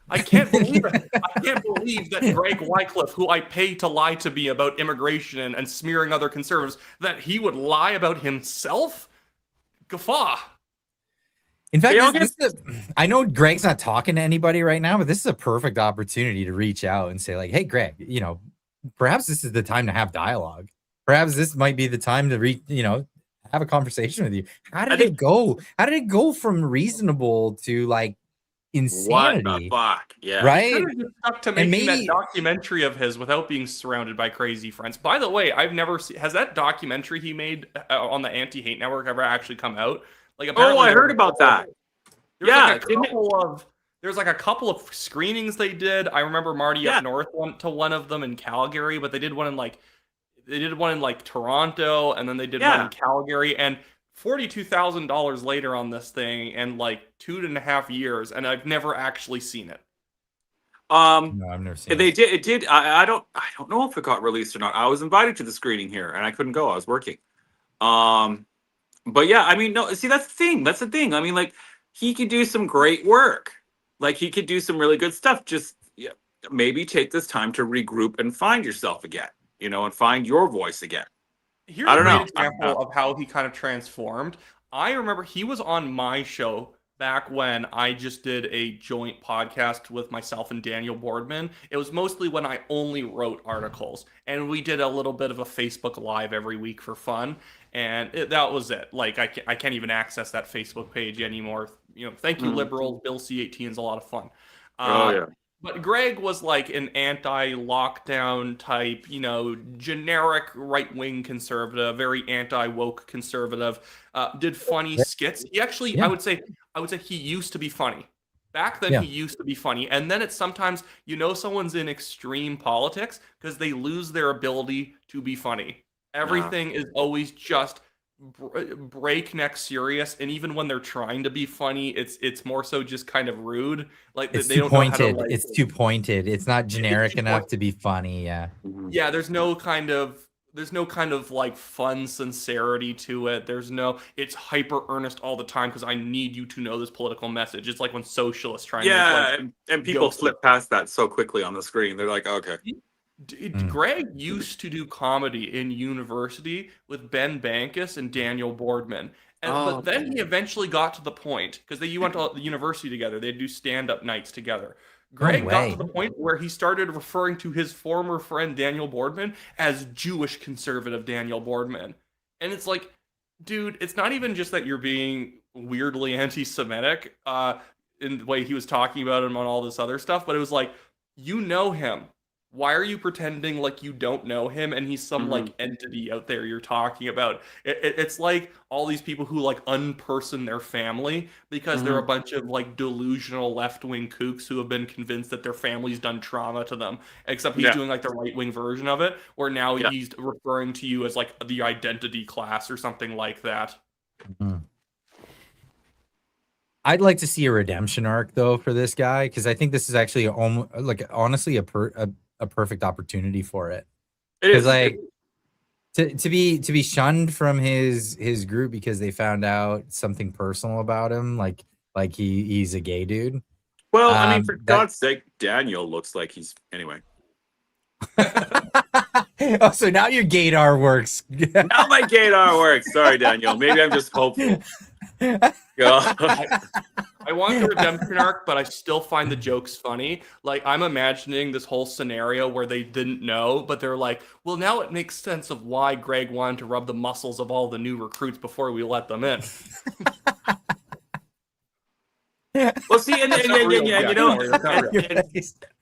I can't believe it. I can't believe that Greg Wycliffe, who I pay to lie to me about immigration and smearing other conservatives, that he would lie about himself? Guffaw. In fact, I know Greg's not talking to anybody right now, but this is a perfect opportunity to reach out and say, like, hey, Greg, you know, perhaps this is the time to have dialogue. Perhaps this might be the time to have a conversation with you. How did it go? How did it go from reasonable to like insanity? What the fuck? Yeah. Right? Should have just stuck to making that documentary of his without being surrounded by crazy friends. By the way, I've never seen. Has that documentary he made on the Anti-Hate Network ever actually come out? Like, apparently I heard about that. There's like a couple of screenings they did. I remember Marty up north went to one of them in Calgary, but they did one in like Toronto, and then they did one in Calgary, and $42,000 later on this thing, and like 2.5 years, and I've never actually seen it. No, I've never seen They it. did. It did. I don't know if it got released or not. I was invited to the screening here, and I couldn't go. I was working. Um, but yeah, I mean, no. See, that's the thing. That's the thing. I mean, like, he could do some great work. Like, he could do some really good stuff. Just maybe take this time to regroup and find yourself again. And find your voice again. Here's I a don't great know. example of how he kind of transformed. I remember he was on my show back when I just did a joint podcast with myself and Daniel Boardman. It was mostly when I only wrote articles, and we did a little bit of a Facebook Live every week for fun, and that was it. Like, I can't even access that Facebook page anymore. Thank you, liberals. Bill C-18 is a lot of fun. Oh yeah. But Greg was like an anti-lockdown type, generic right-wing conservative, very anti-woke conservative. Did funny skits. He actually, Yeah. I would say he used to be funny. Back then, Yeah. he used to be funny, and then it's sometimes someone's in extreme politics because they lose their ability to be funny. Everything is always just breakneck serious, and even when they're trying to be funny, it's more so just kind of rude. Like, It's they too don't know how to pointed. like. It's too pointed. It's not generic too enough point- to be funny. Yeah. Yeah, there's no kind of like fun sincerity to it. It's hyper earnest all the time because I need you to know this political message. It's like when socialists try and make, Yeah, like, and people jokes. flip past that so quickly on the screen. They're like, okay. Greg used to do comedy in university with Ben Bankus and Daniel Boardman. But then he eventually got to the point, because they went to the university together, they'd do stand-up nights together. Greg got to the point where he started referring to his former friend Daniel Boardman as Jewish conservative Daniel Boardman. And it's like, dude, it's not even just that you're being weirdly anti-Semitic in the way he was talking about him on all this other stuff, but it was like, you know him. Why are you pretending like you don't know him and he's some like entity out there you're talking about? It's like all these people who like unperson their family because they're a bunch of like delusional left-wing kooks who have been convinced that their family's done trauma to them. Except he's doing like the right-wing version of it, where now he's referring to you as like the identity class or something like that. I'd like to see a redemption arc though for this guy, because I think this is actually almost like honestly a perfect opportunity for it. Because like to be shunned from his group because they found out something personal about him, like he's a gay dude. Well, I mean, for God's sake, Daniel looks like he's anyway. Oh, so now your gaydar works. Now my gaydar works. Sorry, Daniel. Maybe I'm just hopeful. I want the redemption arc, but I still find the jokes funny. Like, I'm imagining this whole scenario where they didn't know, but they're like, well, now it makes sense of why Greg wanted to rub the muscles of all the new recruits before we let them in. Well, see,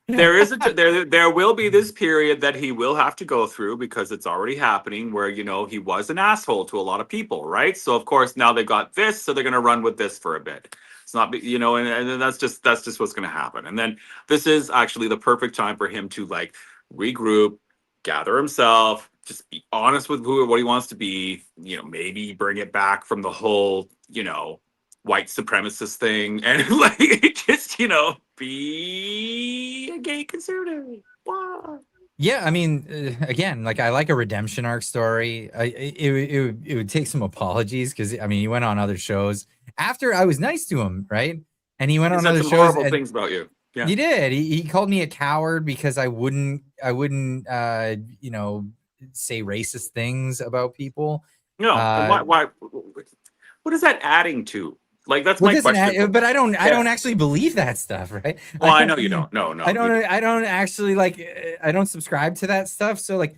there will be this period that he will have to go through because it's already happening where, he was an asshole to a lot of people, right? So of course now they've got this, so they're going to run with this for a bit. It's not, and that's just what's going to happen. And then this is actually the perfect time for him to like regroup, gather himself, just be honest with what he wants to be, maybe bring it back from the whole, white supremacist thing and like just be a gay conservative. Wow. Yeah, I mean, again, like I like a redemption arc story. It would take some apologies because I mean he went on other shows after I was nice to him, right? And he went on other some shows. Horrible things about you. Yeah, he did. He called me a coward because I wouldn't say racist things about people. No, why? What is that adding to? Like that's my question. But I don't actually believe that stuff, right? Well, I know you don't. No. I don't actually I don't subscribe to that stuff. So like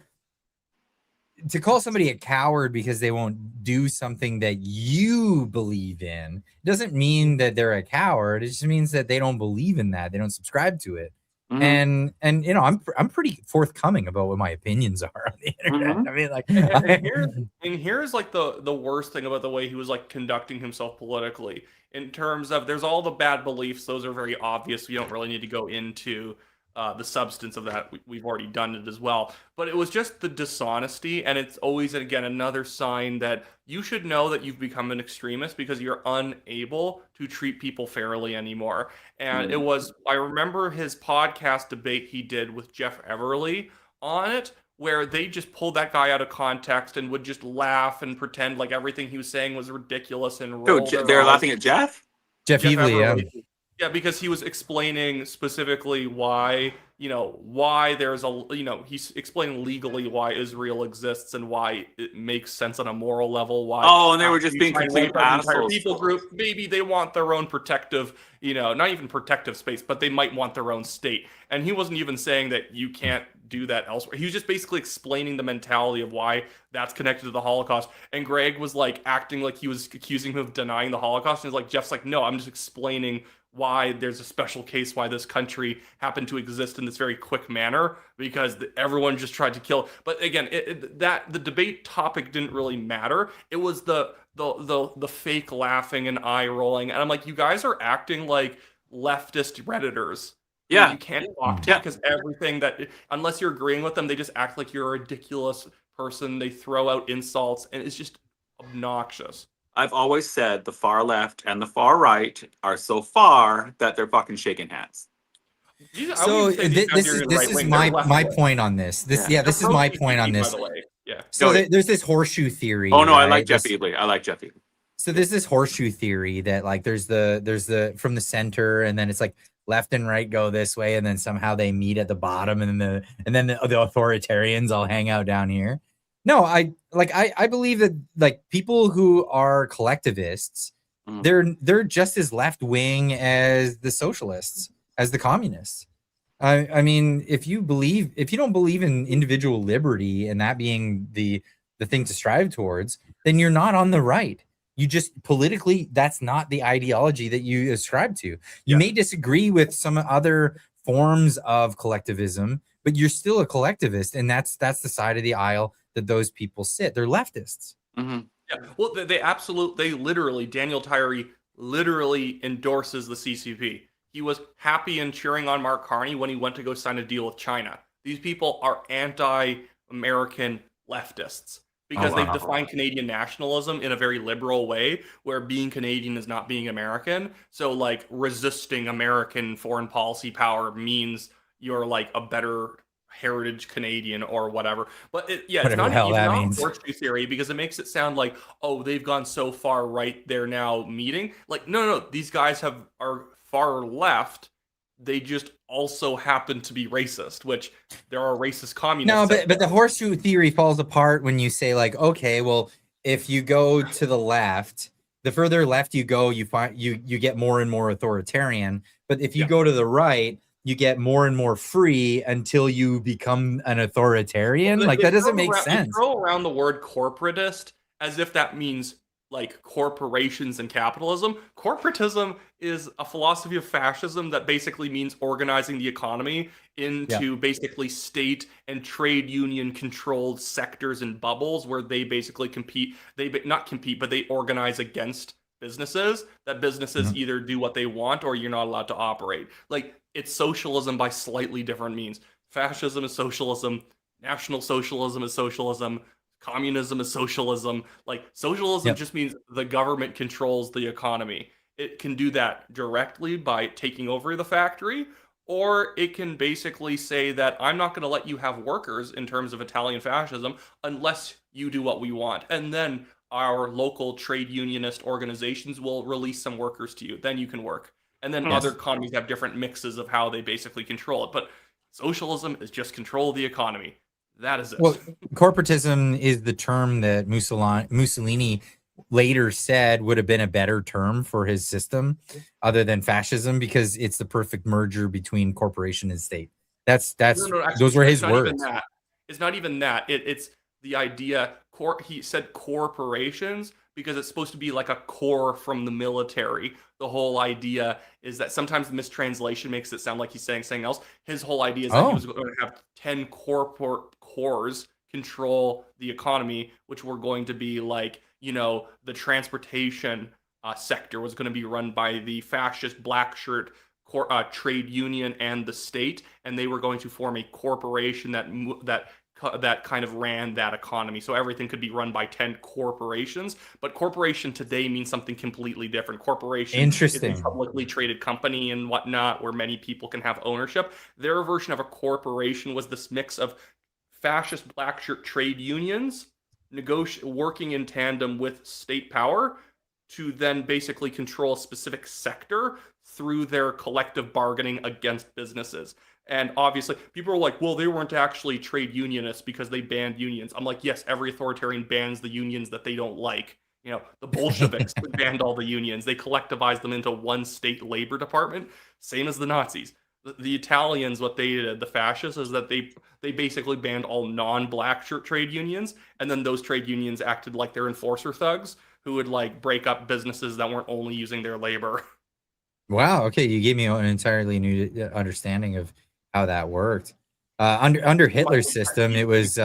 to call somebody a coward because they won't do something that you believe in doesn't mean that they're a coward. It just means that they don't believe in that. They don't subscribe to it. And I'm pretty forthcoming about what my opinions are on the internet. I mean, like, here's like the worst thing about the way he was like conducting himself politically in terms of there's all the bad beliefs. Those are very obvious. We don't really need to go into the substance of that. We've already done it as well. But it was just the dishonesty, and it's always, again, another sign that you should know that you've become an extremist because you're unable to treat people fairly anymore. And it was, I remember his podcast debate he did with Jeff Everly on it, where they just pulled that guy out of context and would just laugh and pretend like everything he was saying was ridiculous and So roll their they're eyes. laughing at Jeff? Jeff Evely, yeah. Everly. Yeah, because he was explaining specifically why, why there's he's explaining legally why Israel exists and why it makes sense on a moral level. Why? Oh, and they were just being trying to complete wipe out the entire assholes. people group. Maybe they want their own protective, not even protective space, but they might want their own state. And he wasn't even saying that you can't do that elsewhere. He was just basically explaining the mentality of why that's connected to the Holocaust. And Greg was like acting like he was accusing him of denying the Holocaust. And he's like, Jeff's like, no, I'm just explaining why there's a special case why this country happened to exist in this very quick manner because everyone just tried to kill. But again, that the debate topic didn't really matter. It was the fake laughing and eye rolling, and I'm like, you guys are acting like leftist redditors. Yeah. You can't talk to because everything that, unless you're agreeing with them, they just act like you're a ridiculous person. They throw out insults, and it's just obnoxious. I've always said the far left and the far right are so far that they're fucking shaking hands. So this is my point on this. This is my point on this. Yeah. So there's this horseshoe theory. Oh no, right? I like Jeff Evely. I like Jeff Evely. So there's this horseshoe theory that like there's the from the center, and then it's like left and right go this way, and then somehow they meet at the bottom, and then the authoritarians all hang out down here. No, I believe that like people who are collectivists, they're just as left wing as the socialists, as the communists. I mean, if you don't believe in individual liberty and that being the thing to strive towards, then you're not on the right. You just politically, that's not the ideology that you ascribe to. You may disagree with some other forms of collectivism, but you're still a collectivist, and that's the side of the aisle that those people sit. They're leftists. Mm-hmm. Yeah. Well, they literally, Daniel Tyree literally endorses the CCP. He was happy and cheering on Mark Carney when he went to go sign a deal with China. These people are anti-American leftists because they've defined Canadian nationalism in a very liberal way, where being Canadian is not being American. So like resisting American foreign policy power means you're like a better heritage Canadian or whatever. But it's not horseshoe theory, because it makes it sound like, oh, they've gone so far right, they're now meeting. Like, no, these guys are far left. They just also happen to be racist, which there are racist communists. No, but the horseshoe theory falls apart when you say like, okay, well, if you go to the left, the further left you go, you find you get more and more authoritarian. But if you go to the right, you get more and more free until you become an authoritarian. Well, that doesn't make sense. They throw around the word corporatist as if that means like corporations and capitalism. Corporatism is a philosophy of fascism that basically means organizing the economy into basically state and trade union controlled sectors and bubbles where they basically compete. They not compete, but they organize against businesses, that businesses either do what they want or you're not allowed to operate. Like, it's socialism by slightly different means. Fascism is socialism. National socialism is socialism. Communism is socialism. Like, socialism just means the government controls the economy. It can do that directly by taking over the factory, or it can basically say that I'm not going to let you have workers in terms of Italian fascism unless you do what we want. And then our local trade unionist organizations will release some workers to you. Then you can work. And then other economies have different mixes of how they basically control it. But socialism is just control of the economy. That is it. Well, corporatism is the term that Mussolini later said would have been a better term for his system other than fascism, because it's the perfect merger between corporation and state. Actually, those were his words. It's not even that. It's the idea. He said corporations because it's supposed to be like a core from the military. The whole idea is that sometimes the mistranslation makes it sound like he's saying something else. His whole idea is that he was going to have 10 cores control the economy, which were going to be like, the transportation sector was going to be run by the fascist black shirt trade union and the state, and they were going to form a corporation that kind of ran that economy. So everything could be run by 10 corporations, but corporation today means something completely different. Corporation is a publicly traded company and whatnot, where many people can have ownership. Their version of a corporation was this mix of fascist black shirt trade unions working in tandem with state power to then basically control a specific sector through their collective bargaining against businesses. And obviously, people are like, well, they weren't actually trade unionists because they banned unions. I'm like, yes, every authoritarian bans the unions that they don't like. You know, the Bolsheviks banned all the unions. They collectivized them into one state labor department, same as the Nazis. The Italians, what they did, the fascists, is that they basically banned all non-black shirt trade unions, and then those trade unions acted like their enforcer thugs who would like break up businesses that weren't only using their labor. Wow. Okay, you gave me an entirely new understanding of how that worked. Under Hitler's system, it was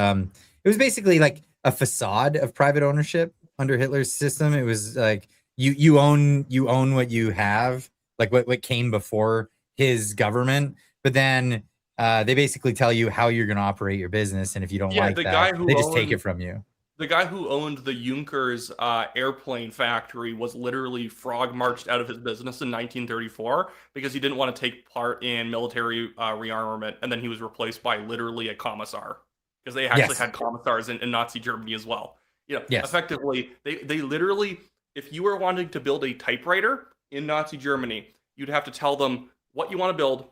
basically like a facade of private ownership. Under Hitler's system, it was like you own what you have, like what came before his government. But then they basically tell you how you're going to operate your business, and if you don't like that, they just take it from you. The guy who owned the Junkers airplane factory was literally frog marched out of his business in 1934 because he didn't want to take part in military rearmament, and then he was replaced by literally a commissar because they actually had commissars in Nazi Germany as well. You know, effectively, they literally, if you were wanting to build a typewriter in Nazi Germany, you'd have to tell them what you want to build.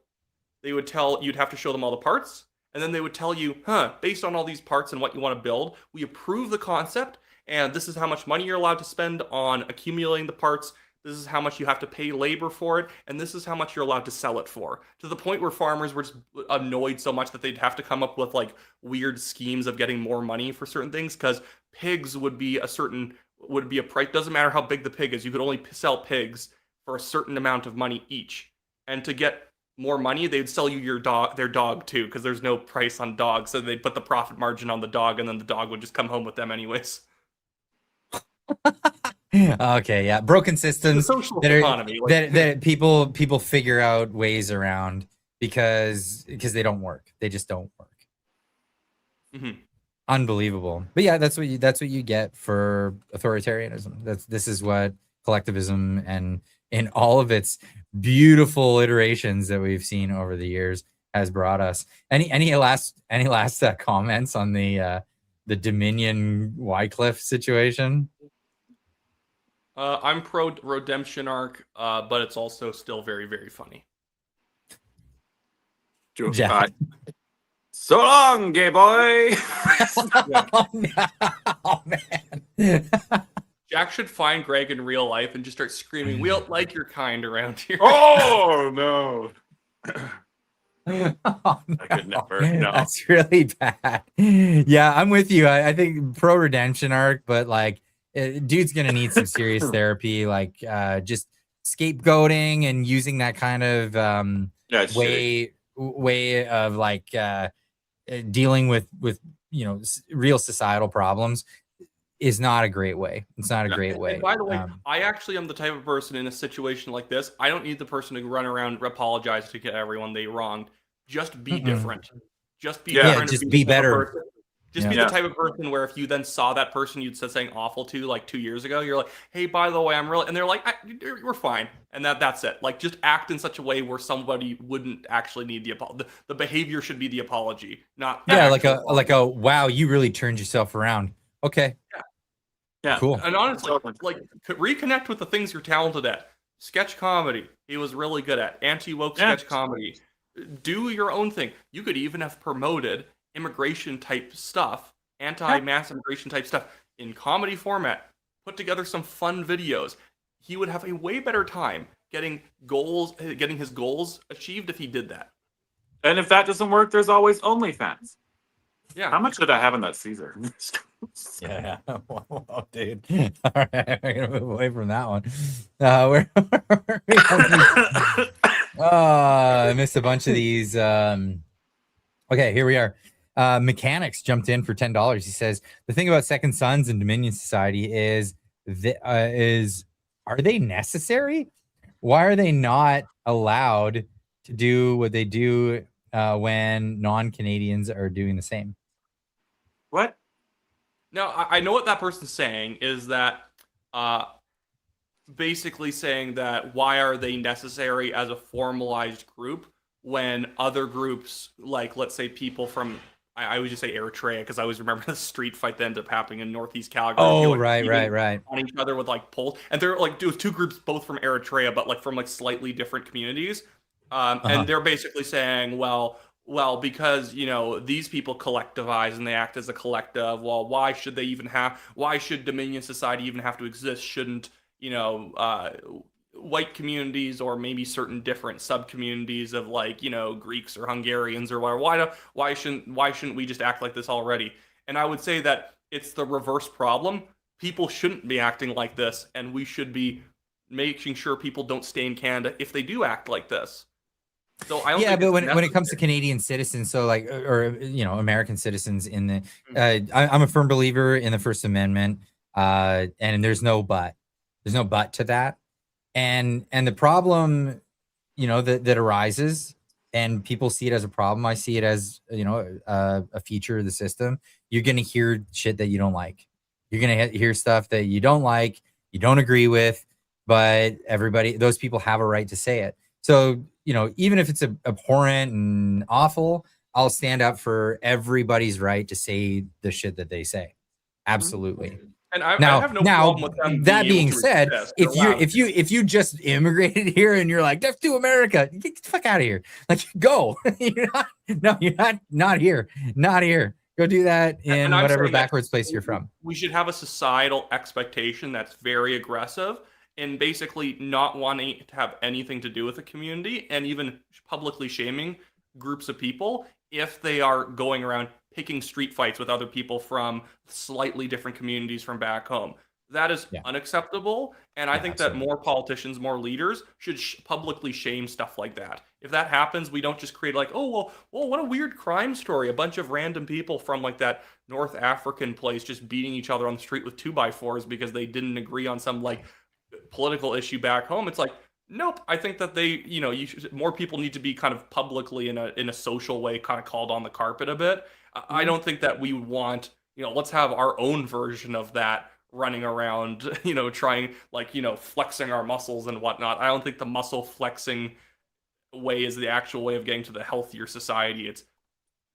You'd have to show them all the parts. And then they would tell you, based on all these parts and what you want to build, we approve the concept, and this is how much money you're allowed to spend on accumulating the parts. This is how much you have to pay labor for it, and this is how much you're allowed to sell it for. To the point where farmers were just annoyed so much that they'd have to come up with like weird schemes of getting more money for certain things, because pigs would be a price. Doesn't matter how big the pig is, you could only sell pigs for a certain amount of money each. And to get more money, they'd sell you their dog too, because there's no price on dogs, so they'd put the profit margin on the dog, and then the dog would just come home with them anyways. Okay, yeah, broken systems economy, that people figure out ways around because they don't work. They just don't work. Mm-hmm. Unbelievable. But yeah, that's what you get for authoritarianism. This is what collectivism and in all of its beautiful iterations that we've seen over the years has brought us. Any last comments on the Dominion Wycliffe situation? I'm pro redemption arc, but it's also still very, very funny. So long, gay boy. Oh man. Jack should find Greg in real life and just start screaming, "We don't like your kind around here." Oh no. Oh, no. I could never. No. That's really bad. Yeah, I'm with you. I think pro redemption arc, but like, dude's gonna need some serious therapy, like just scapegoating and using that kind of way of like dealing with real societal problems is not a great way. It's not a great way. And by the way, I actually am the type of person in a situation like this. I don't need the person to run around apologize to get everyone they wronged. Just be different. Just be different. Just be better. Just be the type of person where if you then saw that person you'd said something awful to like 2 years ago, you're like, hey, by the way, I'm really, and they're like, we're fine. And that's it. Like, just act in such a way where somebody wouldn't actually need the apology. The behavior should be the apology, not like a wow, you really turned yourself around. Okay. Yeah. Cool. And honestly, like, reconnect with the things you're talented at. Sketch comedy, he was really good at. Anti-woke sketch comedy. Do your own thing. You could even have promoted immigration type stuff, anti-mass immigration type stuff in comedy format. Put together some fun videos. He would have a way better time getting his goals achieved if he did that. And if that doesn't work, there's always OnlyFans. Yeah. How much did I have in that Caesar? Yeah. Wow, dude. All right, we're gonna move away from that one. Where I missed a bunch of these. Okay, here we are. Mechanics jumped in for $10. He says the thing about Second Sons and Dominion Society is are they necessary? why are they not allowed to do what they do when non-Canadians are doing the same? What? Now, I know what that person's saying is that uh, basically saying that why are they necessary as a formalized group when other groups, like let's say people from, I would just say Eritrea because I always remember the street fight that ended up happening in Northeast Calgary. Oh, People, like, beating right. on each other with like poles, and they're like it was two groups both from Eritrea, but like from like slightly different communities, and they're basically saying, well, because these people collectivize and they act as a collective. Well, why should Dominion society even have to exist? Shouldn't white communities or maybe certain different sub communities of like Greeks or Hungarians or whatever, why shouldn't we just act like this already? And I would say that it's the reverse problem. People shouldn't be acting like this, and we should be making sure people don't stay in Canada if they do act like this. So I don't Yeah, think but it's when it comes to necessary. Canadian citizens, so like or American citizens in the I'm a firm believer in the First Amendment, and there's no but. There's no but to that. And the problem, that arises, and people see it as a problem. I see it as a feature of the system. You're gonna hear shit that you don't like. You're gonna hear stuff that you don't like, you don't agree with, but those people have a right to say it. So even if it's abhorrent and awful, I'll stand up for everybody's right to say the shit that they say. Absolutely. And I Now, have no problem with them that being able being to said, exist. They're allowed to. if you just immigrated here and you're like, "Death to America," get the fuck out of here. Like, go. You're not here. Not here. Go do that And in I'm whatever saying that backwards place you're from. we should have a societal expectation that's very aggressive and basically not wanting to have anything to do with the community and even publicly shaming groups of people if they are going around picking street fights with other people from slightly different communities from back home. That is Yeah. unacceptable. And I Yeah, think that absolutely. more politicians, more leaders should publicly shame stuff like that. If that happens, we don't just create like, oh, well, what a weird crime story. A bunch of random people from like that North African place just beating each other on the street with 2x4s because they didn't agree on some like political issue back home. It's like, nope. I think that more people need to be kind of publicly in a social way kind of called on the carpet a bit. I don't think that we would want, let's have our own version of that running around, trying like, flexing our muscles and whatnot. I don't think the muscle flexing way is the actual way of getting to the healthier society. It's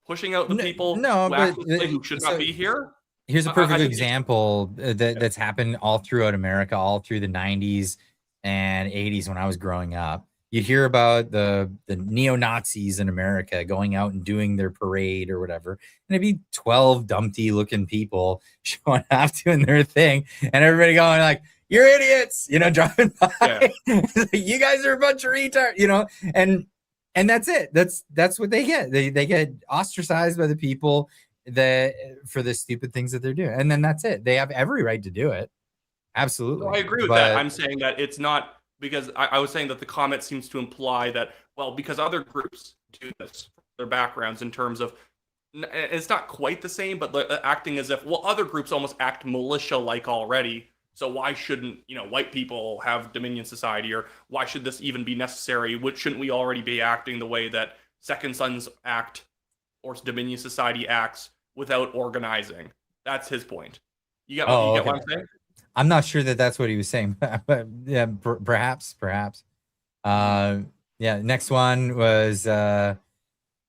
pushing out the people No, who but act this way who should not be here. here's a I perfect think it's example that's happened all throughout America, all through the 90s and 80s when I was growing up. You hear about the neo-Nazis in America going out and doing their parade or whatever, and it'd be 12 dumpty looking people showing up doing their thing, and everybody going like, "You're idiots," driving by. Yeah. You guys are a bunch of retards, and that's it. That's what they get. They get ostracized by the people that for the stupid things that they're doing, and then that's it. They have every right to do it. Absolutely. No, I agree with that. I'm saying that it's not because I was saying that the comment seems to imply that, well, because other groups do this, their backgrounds in terms of, it's not quite the same, but acting as if, well, other groups almost act militia-like already. So why shouldn't, white people have Dominion society, or why should this even be necessary? Shouldn't we already be acting the way that Second Sons act or Dominion society acts without organizing? That's his point. You get what I'm saying? I'm not sure that that's what he was saying, but yeah, perhaps. Yeah. Next one was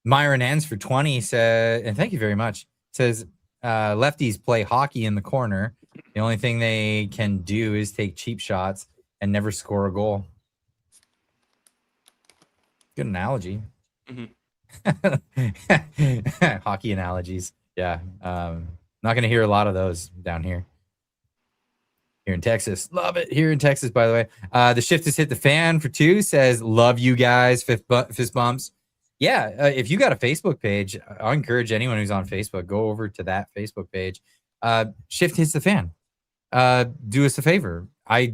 Myron Ends for 20 said, and thank you very much. Says lefties play hockey in the corner. The only thing they can do is take cheap shots and never score a goal. Good analogy. Hockey analogies. Yeah. Not going to hear a lot of those down here. Here in Texas. Love it. Here in Texas, by the way. The shift has hit the fan for 2 says, love you guys. Fist bumps. Yeah. If you got a Facebook page, I'll encourage anyone who's on Facebook, go over to that Facebook page. Shift hits the fan. Do us a favor. I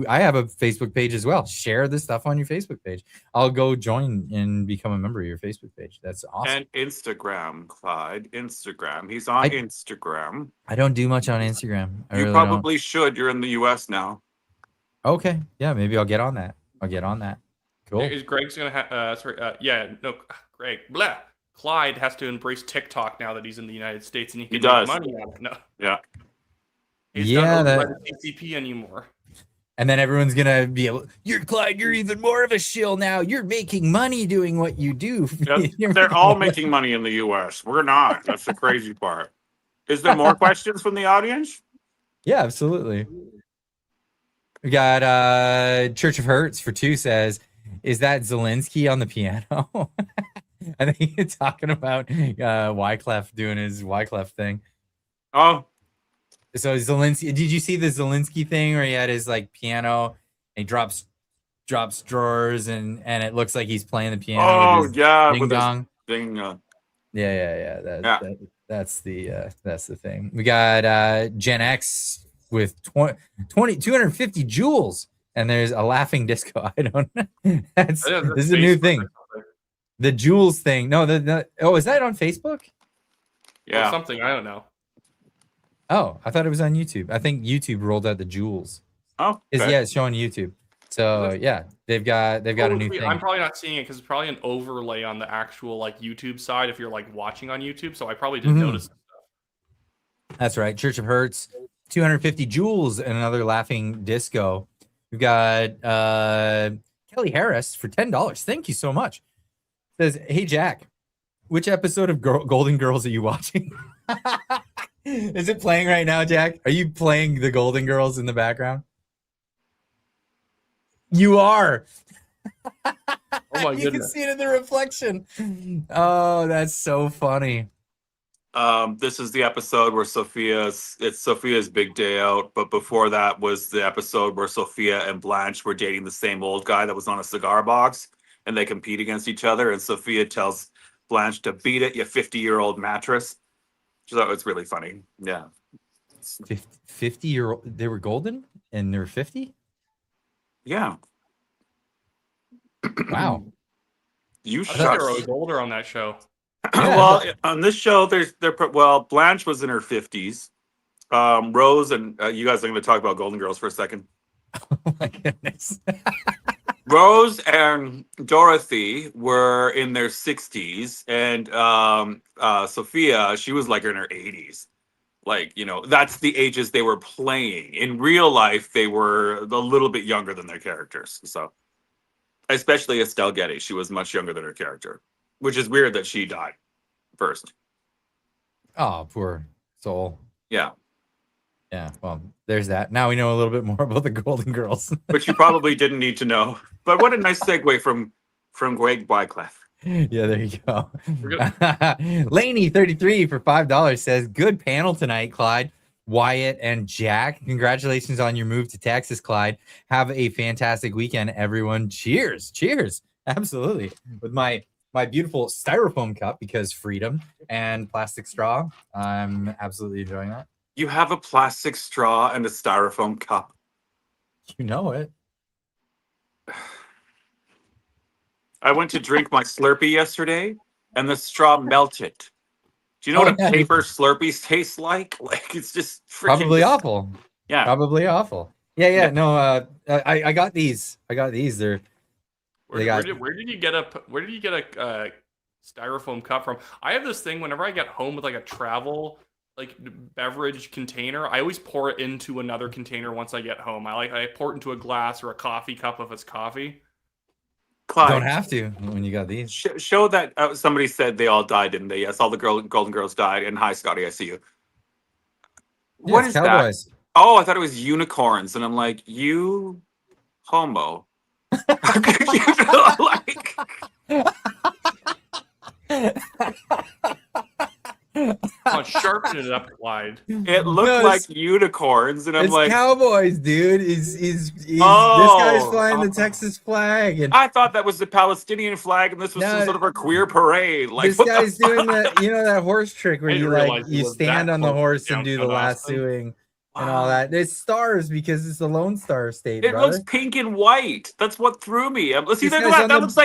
have a Facebook page as well. Share this stuff on your Facebook page. I'll go join and become a member of your Facebook page. That's awesome. And Instagram, Clyde. Instagram. He's on Instagram. I don't do much on Instagram. You really probably should. You're in the US now. Okay. Yeah, maybe I'll get on that. I'll get on that. Cool. Is Greg's gonna have? Greg. Blah. Clyde has to embrace TikTok now that he's in the United States and he can make money on it. No. Yeah. He's Yeah, not a CCP anymore. And then everyone's gonna be able. You're Clyde. You're even more of a shill now. You're making money doing what you do. They're all making money in the U.S. We're not. That's the crazy part. Is there more questions from the audience? Yeah, absolutely. We got Church of Hurts for 2 says, "Is that Zelensky on the piano?" I think you're talking about Wyclef doing his Wyclef thing. Oh. So Zelensky, did you see the Zelensky thing where he had his like piano and he drops drawers and it looks like he's playing the piano? Oh yeah, ding dong. Ding. Yeah. That's the thing. We got Gen X with 250 joules, and there's a laughing disco. I don't know. This is a new thing. The joules thing. No, is that on Facebook? Yeah, or something. I don't know. Oh, I thought it was on YouTube. I think YouTube rolled out the joules. Oh, okay. Yeah, it's showing YouTube. So yeah, they've got a new thing. I'm probably not seeing it because it's probably an overlay on the actual like YouTube side if you're like watching on YouTube. So I probably didn't notice this stuff. That's right. Church of Hurts, 250 joules, and another laughing disco. We've got Kelly Harris for $10. Thank you so much. Says, "Hey Jack, which episode of Golden Girls are you watching?" Is it playing right now, Jack? Are you playing the Golden Girls in the background? You are. Oh my goodness. You can see it in the reflection. Oh, that's so funny. This is the episode where it's Sophia's big day out, but before that was the episode where Sophia and Blanche were dating the same old guy that was on a cigar box, and they compete against each other, and Sophia tells Blanche to beat it, you 50-year-old mattress. So it's really funny. Yeah. 50-year-old, they were golden and they're 50? Yeah. Wow. You I thought they were always older on that show. Well, on this show, Blanche was in her 50s. Rose and you guys are going to talk about Golden Girls for a second. Oh my goodness. Rose and Dorothy were in their 60s, and Sophia, she was like in her 80s. Like, you know, that's the ages they were playing. In real life, they were a little bit younger than their characters. So, especially Estelle Getty, she was much younger than her character, which is weird that she died first. Oh, poor soul. Yeah. Yeah, well, there's that. Now we know a little bit more about the Golden Girls. Which you probably didn't need to know. But what a nice segue from Greg Wyclef. Yeah, there you go. Laney 33 for $5 says, "Good panel tonight, Clyde, Wyatt, and Jack. Congratulations on your move to Texas, Clyde. Have a fantastic weekend, everyone. Cheers." Cheers. Absolutely. With my beautiful styrofoam cup, because freedom, and plastic straw. I'm absolutely enjoying that. You have a plastic straw and a styrofoam cup. You know it. I went to drink my Slurpee yesterday, and the straw melted. Do you know what a paper Slurpee tastes like? Like, it's just freaking probably awful. Yeah, probably awful. Yeah. No, I got these. They're. Where did you get a styrofoam cup from? I have this thing whenever I get home with like a travel like beverage container, I always pour it into another container once I get home. I pour it into a glass or a coffee cup if it's coffee. Clyde, don't have to when you got these. Show that somebody said they all died, didn't they? Yes, all the Golden Girls died. And hi, Scotty, I see you. Yeah, what is cowboys. That? Oh, I thought it was unicorns, and I'm like, you homo. Like. Oh, sharpen it up, Clyde. It looked like unicorns, and I'm it's like, cowboys, dude. This guy's flying the Texas flag, and I thought that was the Palestinian flag, and this was some sort of a queer parade. Like, this guy's doing that horse trick where you stand on the horse and do the lassoing and all that. It's stars because it's the Lone Star State. It looks pink and white. That's what threw me. See, that looks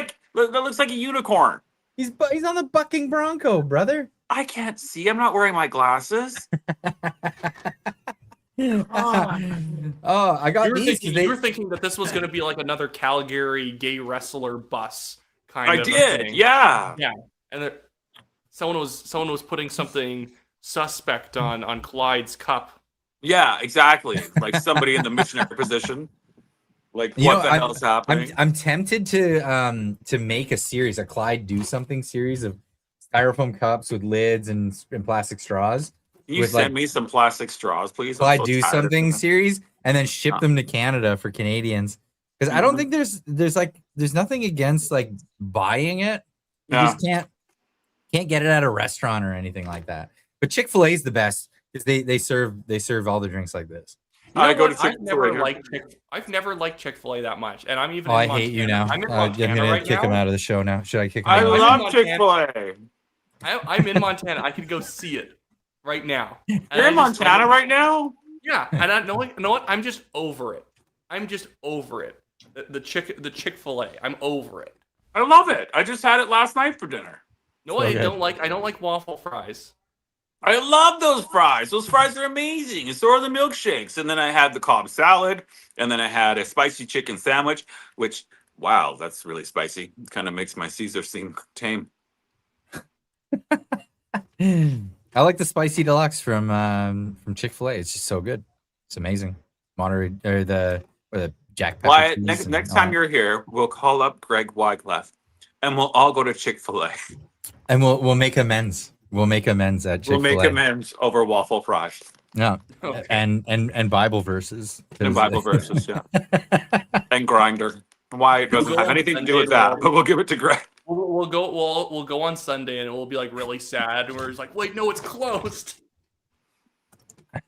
like a unicorn. He's on the bucking bronco, brother. I can't see. I'm not wearing my glasses. Oh, I got You were these. thinking, you were thinking that this was going to be like another Calgary gay wrestler bus kind I of a did, thing. yeah. Yeah, and there, someone was putting something suspect on Clyde's cup. Yeah, exactly. Like somebody in the missionary position. Like, You know, what the hell's happening? I'm tempted to make a series, a Clyde Do Something series of styrofoam cups with lids and plastic straws. Can you with send like me some plastic straws, please? I'm Clyde so Do tired of Something them. series, and then ship them to Canada for Canadians. Because I don't think there's nothing against like buying it. You Yeah. just can't get it at a restaurant or anything like that. But Chick-fil-A is the best because they serve all the drinks like this. You know I go to what? I've Chick-fil-A here. I've never liked Chick-fil-A that much, and I'm even Oh, in I Montana. hate you now. I'm in I'm Montana gonna right kick him now. out of the show now. Should I kick him I out? I'm in love Montana. Chick-fil-A. I'm in Montana. I could go see it right now. And You're in Montana right now? Yeah, and I know, you know what? I'm just over it. I'm just over it. The Chick-fil-A. I'm over it. I love it. I just had it last night for dinner. No, what I Okay. don't like. I don't like waffle fries. I love those fries. Those fries are amazing. And so are the milkshakes. And then I had the Cobb salad. And then I had a spicy chicken sandwich, which, wow, that's really spicy. Kind of makes my Caesar seem tame. I like the spicy deluxe from Chick-fil-A. It's just so good. It's amazing. Monterey or the Jack Pepper. Wyatt, cheese next and all time that. you're here, we'll call up Greg Wyclef and we'll all go to Chick-fil-A. And we'll make amends. We'll make amends at We'll Chick-fil-A. make amends over waffle fries. No. Okay. And Bible verses. And Bible verses, yeah. And Grinder. Wyatt doesn't have anything to do with that, but we'll give it to Greg. We'll go on Sunday and we'll be like really sad. And we're just like, wait, no, it's closed.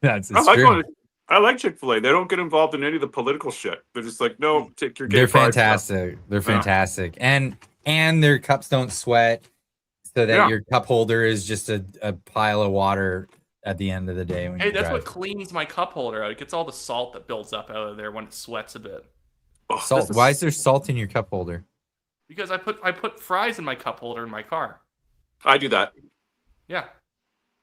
That's I it's like, true. I like Chick-fil-A. They don't get involved in any of the political shit. They're just like, no, take your gay They're fries stuff. fantastic. They're fantastic. And their cups don't sweat, so that your cup holder is just a pile of water at the end of the day. When Hey, you that's drive. what cleans my cup holder out. It gets all the salt that builds up out of there when it sweats a bit. Oh, Salt. this Why is there salt in your cup holder? Because I put fries in my cup holder in my car. I do that. Yeah.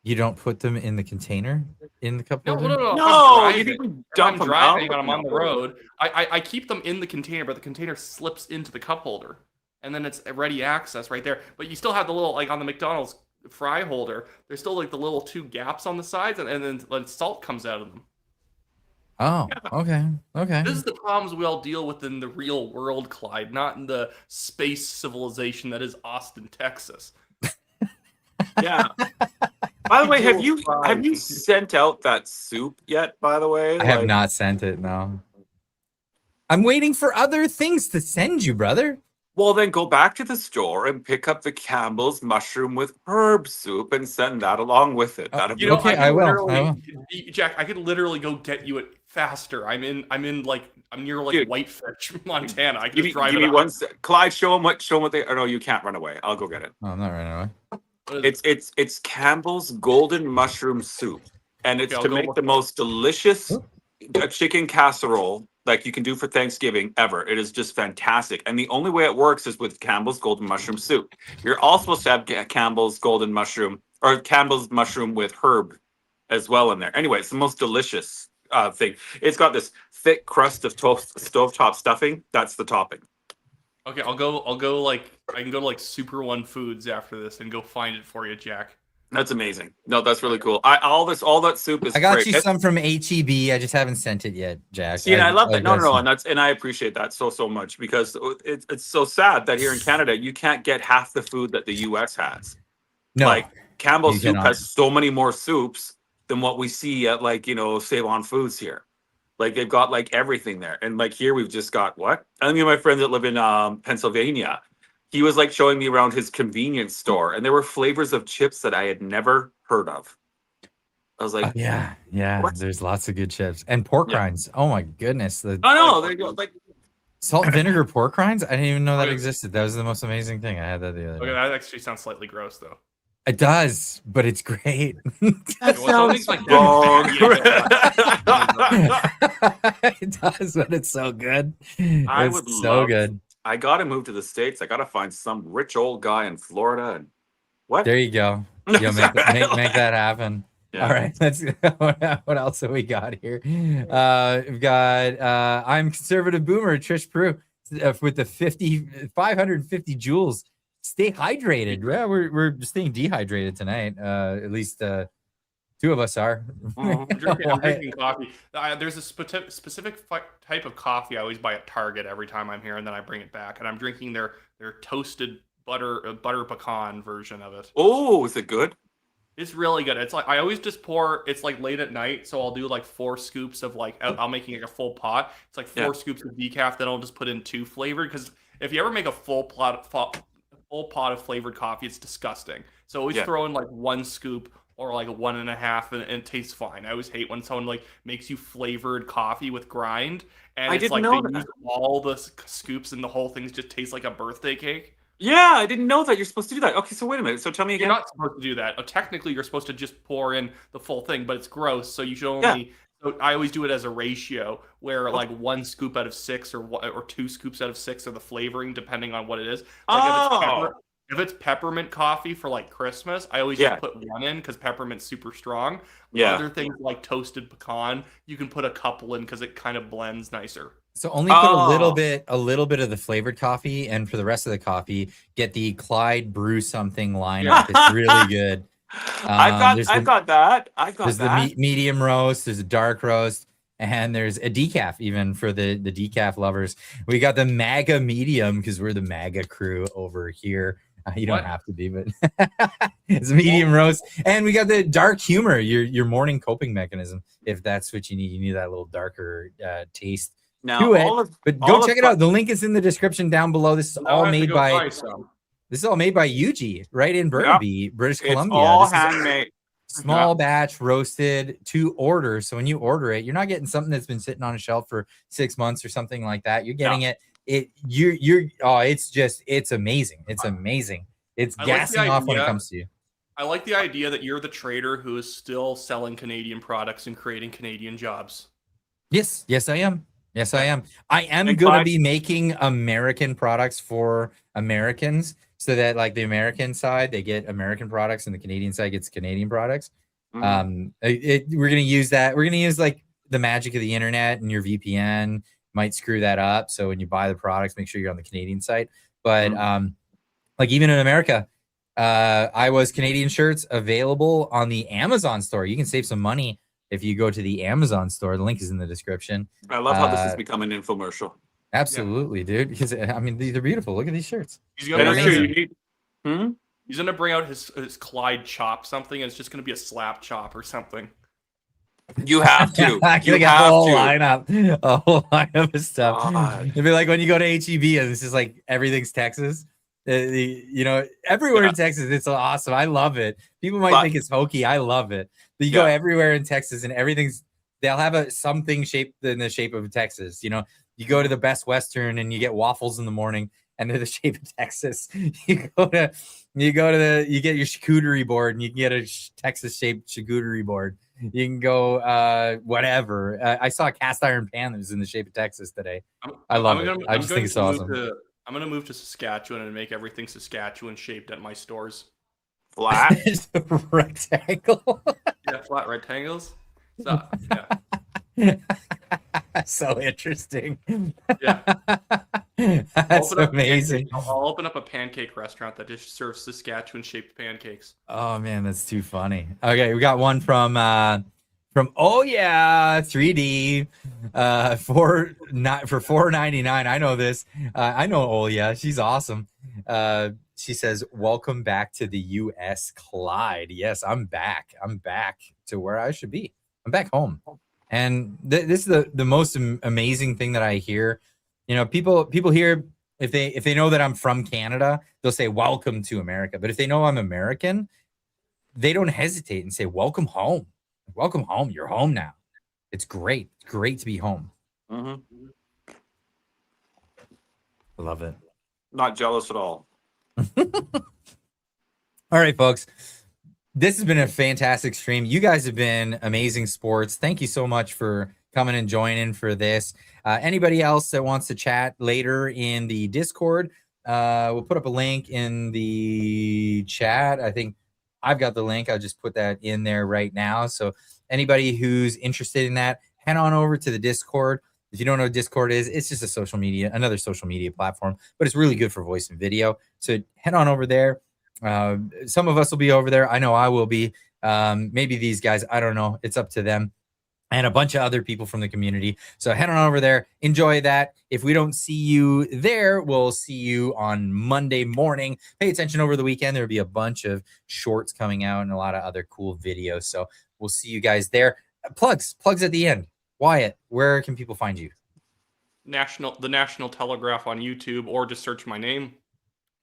You don't put them in the container in the cup No, holder? no, no. No, If you I'm think we driving, dump if them I'm driving out? and I'm on the road, I keep them in the container, but the container slips into the cup holder. And then it's ready access right there. But you still have the little, like on the McDonald's fry holder, there's still like the little two gaps on the sides, and then salt comes out of them. Oh, okay. This is the problems we all deal with in the real world, Clyde, not in the space civilization that is Austin, Texas. Yeah. By the way, have you sent out that soup yet? By the way, I have not sent it. No. I'm waiting for other things to send you, brother. Well, then go back to the store and pick up the Campbell's mushroom with herb soup and send that along with it. That'd be You know, Okay, I I will. literally, Jack, I could literally go get you it faster. I'm near like Dude. Whitefish, Montana. I can Give just me, drive give it me up. one sec. Clyde, show them what they. Oh no, you can't run away. I'll go get it. Oh, I'm not running away. What is it? It's Campbell's golden mushroom soup, and it's Okay, I'll to go make look the it up. most delicious chicken casserole like you can do for Thanksgiving ever. It is just fantastic, and the only way it works is with Campbell's golden mushroom soup. You're also supposed to have Campbell's golden mushroom or Campbell's mushroom with herb as well in there. Anyway, it's the most delicious thing. It's got this thick crust of stovetop stuffing. That's the topping. Okay, I'll go like I can go to like Super One Foods after this and go find it for you, Jack. That's amazing. No, that's really cool. All that soup is I got great. you some from HEB. I just haven't sent it yet, Jack. See, and I love that. No, guess- and I appreciate that so much because it's so sad that here in Canada you can't get half the food that the U.S. has. No, Like Campbell's you soup cannot. has so many more soups than what we see at Save On Foods here. Like they've got like everything there, and like here we've just got what? I mean, my friends that live in Pennsylvania, he was like showing me around his convenience store, and there were flavors of chips that I had never heard of. I was like, yeah. What? There's lots of good chips and pork Yeah. rinds. Oh my goodness, the oh no, they go like. salt and vinegar pork rinds. I didn't even know that Okay. existed. That was the most amazing thing. I had that the other Okay, day. that actually sounds slightly gross though. It does, but it's great. That Well, something's sounds like wrong. It does, but it's so good. I It's would so love- good. I gotta move to the States. I gotta find some rich old guy in Florida and what? There you go. Yo, make that happen. All right, let's. What else have we got here? We've got I'm conservative boomer Trish Prue with the 550 joules. Stay hydrated. Yeah, we're staying dehydrated tonight. At least two of us are. I'm drinking coffee. There's a specific type of coffee I always buy at Target every time I'm here, and then I bring it back. And I'm drinking their toasted butter pecan version of it. Oh, is it good? It's really good. It's like I always just pour. It's like late at night, so I'll do like 4 scoops of like I'm making like a full pot. It's like 4 scoops of decaf. Then I'll just put in 2 flavored, because if you ever make a full pot of flavored coffee, it's disgusting. So always throw in like 1 scoop or like 1.5, and it tastes fine. I always hate when someone like makes you flavored coffee with grind, and it's like they use all the scoops and the whole thing just tastes like a birthday cake. Yeah, I didn't know that you're supposed to do that. Okay, so wait a minute. So tell me again. You're not supposed to do that. Technically, you're supposed to just pour in the full thing, but it's gross. So you should only. So I always do it as a ratio, where like 1 scoop out of 6 or 2 scoops out of 6 are the flavoring, depending on what it is. Like if it's peppermint coffee for like Christmas, I always just put 1 in because peppermint's super strong. Other things like toasted pecan, you can put a couple in because it kind of blends nicer. So only put a little bit of the flavored coffee, and for the rest of the coffee, get the Clyde Brew Something lineup. It's really good. I've got that. There's the medium roast, there's a dark roast, and there's a decaf even for the decaf lovers. We got the MAGA medium because we're the MAGA crew over here. You don't have to be, but it's a medium roast. And we got the dark humor, your morning coping mechanism. If that's what you need that little darker taste. Now, but go check it out. The link is in the description down below. This is all made by UG, right in Burnaby, British Columbia. It's all handmade. Small batch roasted to order. So when you order it, you're not getting something that's been sitting on a shelf for 6 months or something like that. You're getting it's amazing. It's amazing. It's gassing off when it comes to you. I like the idea that you're the trader who is still selling Canadian products and creating Canadian jobs. Yes, I am. I am going to be making American products for Americans, so that like the American side, they get American products and the Canadian side gets Canadian products. Mm-hmm. We're going to use that. We're going to use like the magic of the internet, and your VPN might screw that up. So when you buy the products, make sure you're on the Canadian site. But like even in America, Iowa's Canadian shirts available on the Amazon store. You can save some money if you go to the Amazon store. The link is in the description. I love how this has become an infomercial. Absolutely, dude. Because I mean, these are beautiful. Look at these shirts. He's gonna bring out his Clyde chop something, and it's just gonna be a slap chop or something. You have to. You have a whole lineup of stuff. It'd be like when you go to HEB and it's just like everything's Texas. Everywhere in Texas, it's awesome. I love it. People might think it's hokey. I love it. But you go everywhere in Texas and they'll have something shaped in the shape of Texas. You go to the Best Western and you get waffles in the morning and they're the shape of Texas. You get your charcuterie board and you can get a Texas shaped charcuterie board. You can go whatever. I saw a cast iron pan that was in the shape of Texas today. I love it. I just think it's awesome. I'm going to move to Saskatchewan and make everything Saskatchewan shaped at my stores. Flat? Rectangle? Yeah, flat rectangles. So, yeah. So interesting. Yeah. That's amazing. I'll open up a pancake restaurant that just serves Saskatchewan shaped pancakes. Oh man, that's too funny. Okay, we got one from 3D for $4.99. I know this. I know Olya. She's awesome. She says, "Welcome back to the U.S., Clyde." Yes, I'm back. I'm back to where I should be. I'm back home. And this is the most amazing thing that I hear. People here, if they know that I'm from Canada, they'll say, "Welcome to America." But if they know I'm American, they don't hesitate and say, "Welcome home. Welcome home. You're home now." It's great. It's great to be home. Mm-hmm. I love it. Not jealous at all. All right, folks. This has been a fantastic stream. You guys have been amazing sports. Thank you so much for coming and joining for this. Anybody else that wants to chat later in the Discord, we'll put up a link in the chat. I think I've got the link. I'll just put that in there right now. So anybody who's interested in that, head on over to the Discord. If you don't know what Discord is, it's just another social media platform, but it's really good for voice and video. So head on over there. Some of us will be over there. I know I will be. Maybe these guys, I don't know. It's up to them. And a bunch of other people from the community. So head on over there, enjoy that. If we don't see you there, we'll see you on Monday morning. Pay attention over the weekend. There'll be a bunch of shorts coming out and a lot of other cool videos. So we'll see you guys there. Plugs at the end. Wyatt, where can people find you? The National Telegraph on YouTube, or just search my name.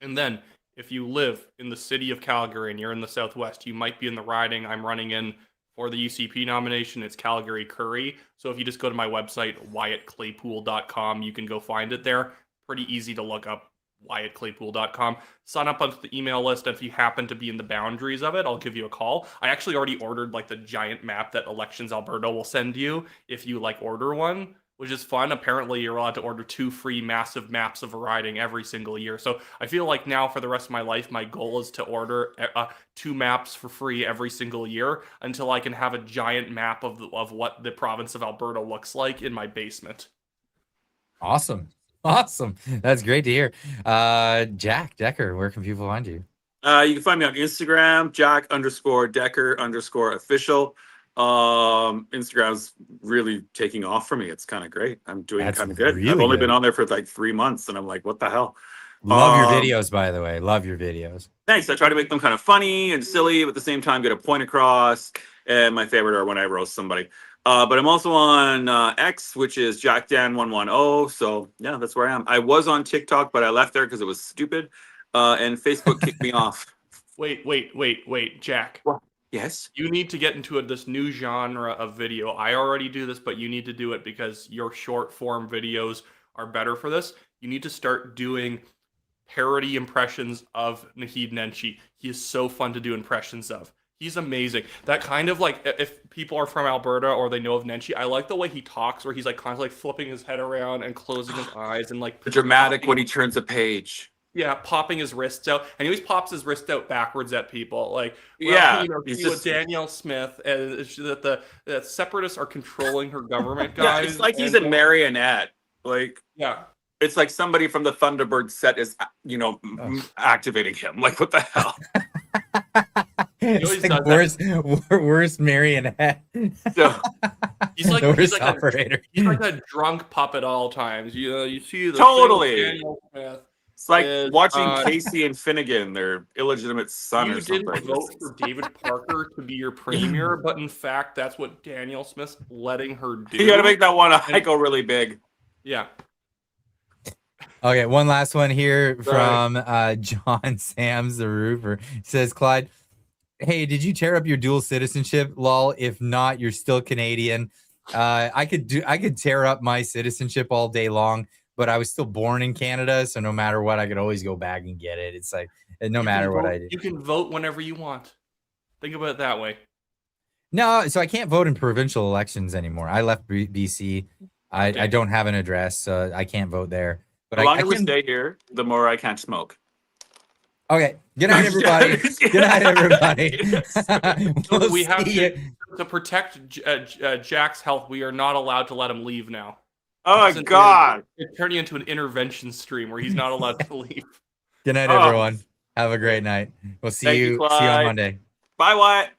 And then if you live in the city of Calgary and you're in the Southwest, you might be in the riding I'm running in for the UCP nomination. It's Calgary Curry. So if you just go to my website, WyattClaypool.com, you can go find it there. Pretty easy to look up, WyattClaypool.com. Sign up onto the email list. If you happen to be in the boundaries of it, I'll give you a call. I actually already ordered like the giant map that Elections Alberta will send you if you like order one, which is fun. Apparently, you're allowed to order 2 free massive maps of a riding every single year. So I feel like now for the rest of my life, my goal is to order 2 maps for free every single year until I can have a giant map of what the province of Alberta looks like in my basement. Awesome. That's great to hear. Jack Decker, where can people find you? You can find me on Instagram, Jack_Decker_official. Instagram's really taking off for me. It's kind of great. I'm doing kind of good. Really I've only good. been on there for like 3 months, and I'm like, what the hell? Love your videos, by the way. Love your videos. Thanks. I try to make them kind of funny and silly, but at the same time get a point across. And my favorite are when I roast somebody. But I'm also on X, which is JackDan110. So yeah, that's where I am. I was on TikTok, but I left there because it was stupid. And Facebook kicked me off. Wait, Jack. What? Yes. You need to get into this new genre of video. I already do this, but you need to do it because your short form videos are better for this. You need to start doing parody impressions of Naheed Nenshi. He is so fun to do impressions of. He's amazing. That kind of like, if people are from Alberta or they know of Nenshi, I like the way he talks, where he's like constantly like flipping his head around and closing his eyes and like the dramatic when he turns a page. Yeah, popping his wrists out, and he always pops his wrist out backwards at people. Like, well, yeah, you know, he's with just Danielle Smith, and that the separatists are controlling her government, guys. Yeah, it's like he's a marionette. Like, yeah, it's like somebody from the Thunderbird set is, you know, activating him. Like, what the hell? It's like worst marionette. So, he's like the worst operator. He's like a drunk puppet at all times. You see the totally. Danielle Smith. It's like watching Casey and Finnegan, their illegitimate son or something. You didn't vote for David Parker to be your premier, but in fact, that's what Danielle Smith's letting her do. You got to make that one go really big. Yeah. Okay, one last one here from John Sams, the roofer. He says, Clyde, hey, did you tear up your dual citizenship? Lol, if not, you're still Canadian. I could tear up my citizenship all day long, but I was still born in Canada, so no matter what, I could always go back and get it. It's like, no matter what I do. You can vote whenever you want. Think about it that way. No, so I can't vote in provincial elections anymore. I left BC. I don't have an address, so I can't vote there. But the longer we stay here, the more I can't smoke. Okay. Good night, everybody. Good night, everybody. We have to protect Jack's health. We are not allowed to let him leave now. Oh my God! It's turning into an intervention stream where he's not allowed to leave. Good night, everyone. Have a great night. We'll see you on Monday. Bye, Wyatt.